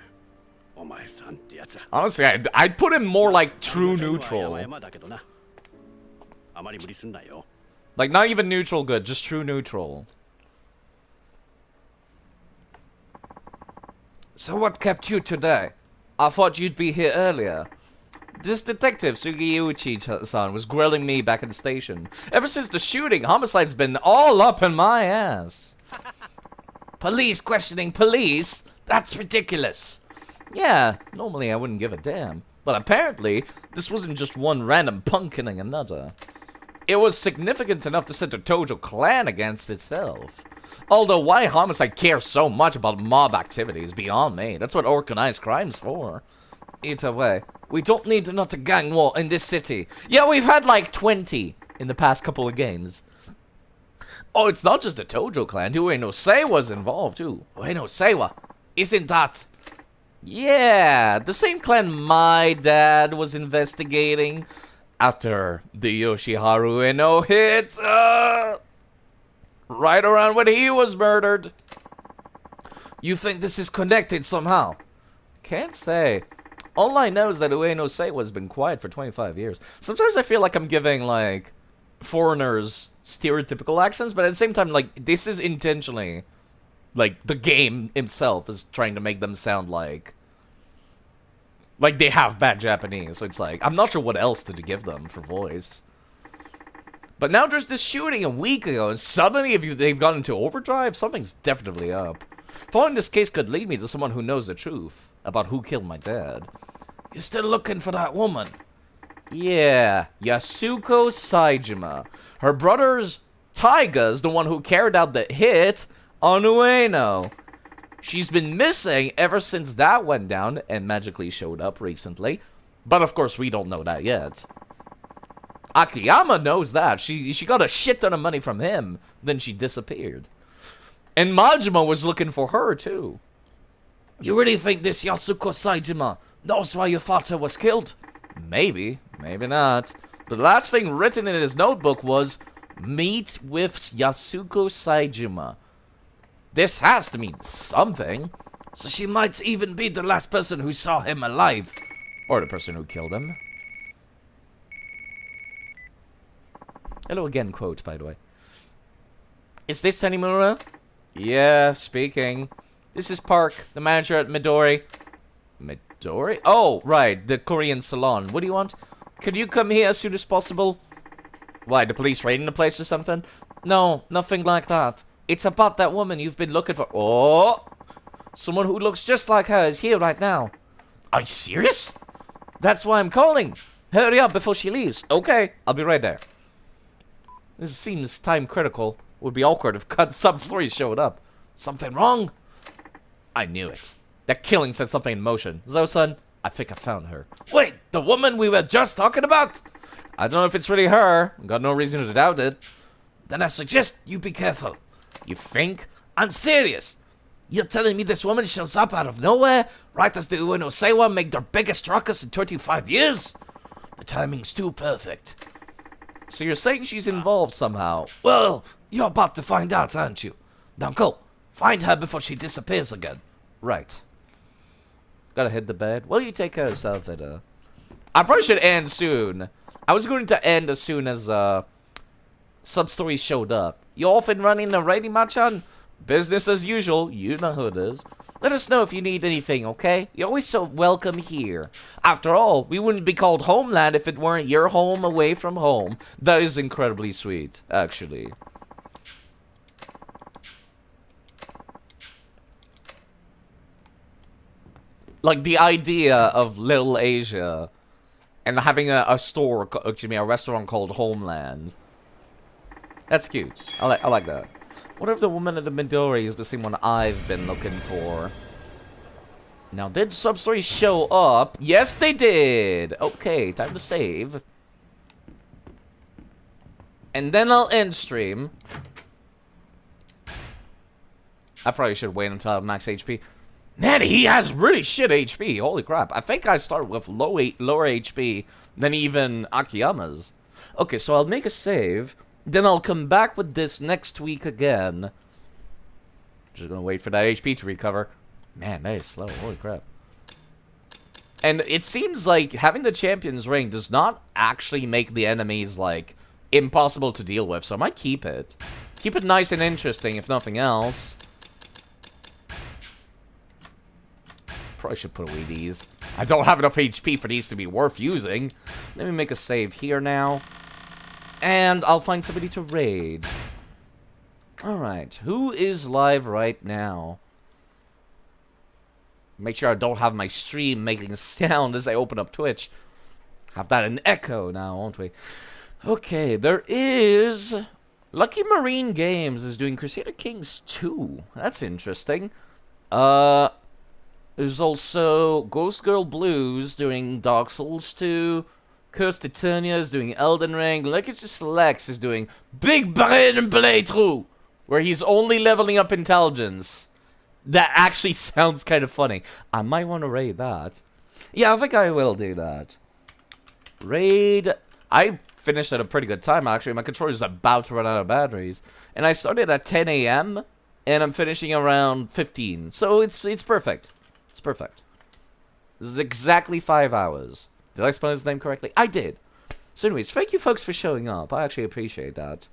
お前さんってやつは。 Honestly, I'd put him more like true neutral. 山だけどな。あまり無理すんなよ。 Like, not even neutral good, just true neutral. So what kept you today? I thought you'd be here earlier. This detective, Sugiyuchi-san, was grilling me back at the station. Ever since the shooting, homicide's been all up in my ass. Police questioning police? That's ridiculous. Yeah, normally I wouldn't give a damn. But apparently, this wasn't just one random punk killing another. It was significant enough to set the Tojo clan against itself. Although why homicide cares so much about mob activity is beyond me. That's what organized crime's for. Either way, we don't need another gang war in this city. Yeah, we've had like 20 in the past couple of games. Oh, it's not just the Tojo clan. Ueno Seiwa's involved too. Ueno Seiwa, isn't that? Yeah, the same clan my dad was investigating after the Yoshiharu Ueno hit. Right around when he was murdered. You think this is connected somehow? Can't say. All I know is that Ueno Seiwa's been quiet for 25 years. Sometimes I feel like I'm giving, like, foreigners stereotypical accents, but at the same time, like, this is intentionally, like, the game itself is trying to make them sound like they have bad Japanese. So it's like, I'm not sure what else to give them for voice. But now there's this shooting a week ago, and suddenly if they've gone into overdrive, something's definitely up. Following this case could lead me to someone who knows the truth about who killed my dad. You're still looking for that woman? Yeah, Yasuko Saejima. Her brother's Taiga's the one who carried out the hit on Ueno. She's been missing ever since that went down and magically showed up recently. But of course we don't know that yet. Akiyama knows that. She got a shit ton of money from him, then she disappeared. And Majima was looking for her, too. You really think this Yasuko Saejima knows why your father was killed? Maybe, maybe not. But the last thing written in his notebook was, meet with Yasuko Saejima. This has to mean something. So she might even be the last person who saw him alive. Or the person who killed him. Hello again quote, by the way. Is this Tanimura? Yeah, speaking. This is Park, the manager at Midori. Midori? Oh, right, the Korean salon. What do you want? Could you come here as soon as possible? Why, the police raiding the place or something? No, nothing like that. It's about that woman you've been looking for. Oh! Someone who looks just like her is here right now. Are you serious? That's why I'm calling. Hurry up before she leaves. Okay, I'll be right there. This seems time critical. Would be awkward if some stories showed up. Something wrong? I knew it. That killing set something in motion. Zo-san, I think I found her. Wait, the woman we were just talking about? I don't know if it's really her. Got no reason to doubt it. Then I suggest you be careful. You think? I'm serious. You're telling me this woman shows up out of nowhere, right as the Ueno Seiwa make their biggest ruckus in 25 years? The timing's too perfect. So you're saying she's involved somehow? Well, you're about to find out, aren't you? Now go. Find her before she disappears again. Right. Gotta hit the bed. Well, you take care of yourself, I probably should end soon. I was going to end as soon as, Sub-Story showed up. You off and running already, Machan? Business as usual. You know who it is. Let us know if you need anything, okay? You're always so welcome here. After all, we wouldn't be called Homeland if it weren't your home away from home. That is incredibly sweet, actually. Like, the idea of Little Asia and having a store, excuse me, a restaurant called Homeland. That's cute. I like that. What if the woman at the Midori is the same one I've been looking for? Now, did Sub-Story show up? Yes, they did! Okay, time to save. And then I'll end stream. I probably should wait until I have max HP. Man, he has really shit HP. Holy crap. I think I start with lower HP than even Akiyama's. Okay, so I'll make a save. Then I'll come back with this next week again. Just gonna wait for that HP to recover. Man, that is slow. Holy crap. And it seems like having the Champion's Ring does not actually make the enemies, like, impossible to deal with. So I might keep it. Keep it nice and interesting, if nothing else. Probably should put away these. I don't have enough HP for these to be worth using. Let me make a save here now. And I'll find somebody to raid. Alright, who is live right now? Make sure I don't have my stream making a sound as I open up Twitch. Have that in echo now, won't we? Okay, there is... Lucky Marine Games is doing Crusader Kings 2. That's interesting. There's also Ghost Girl Blues doing Dark Souls 2. Cursed Titania is doing Elden Ring. Legacy Lex is doing Big Brain Playthrough, where he's only leveling up intelligence. That actually sounds kind of funny. I might want to raid that. Yeah, I think I will do that. Raid. I finished at a pretty good time, actually. My controller's about to run out of batteries. And I started at 10 a.m. and I'm finishing around 15. So it's perfect. It's perfect. This is exactly 5 hours. Did I spell his name correctly? I did. So anyways, thank you folks for showing up. I actually appreciate that.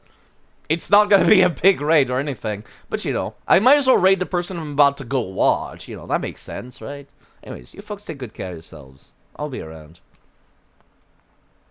It's not going to be a big raid or anything. But, you know, I might as well raid the person I'm about to go watch. You know, that makes sense, right? Anyways, you folks take good care of yourselves. I'll be around.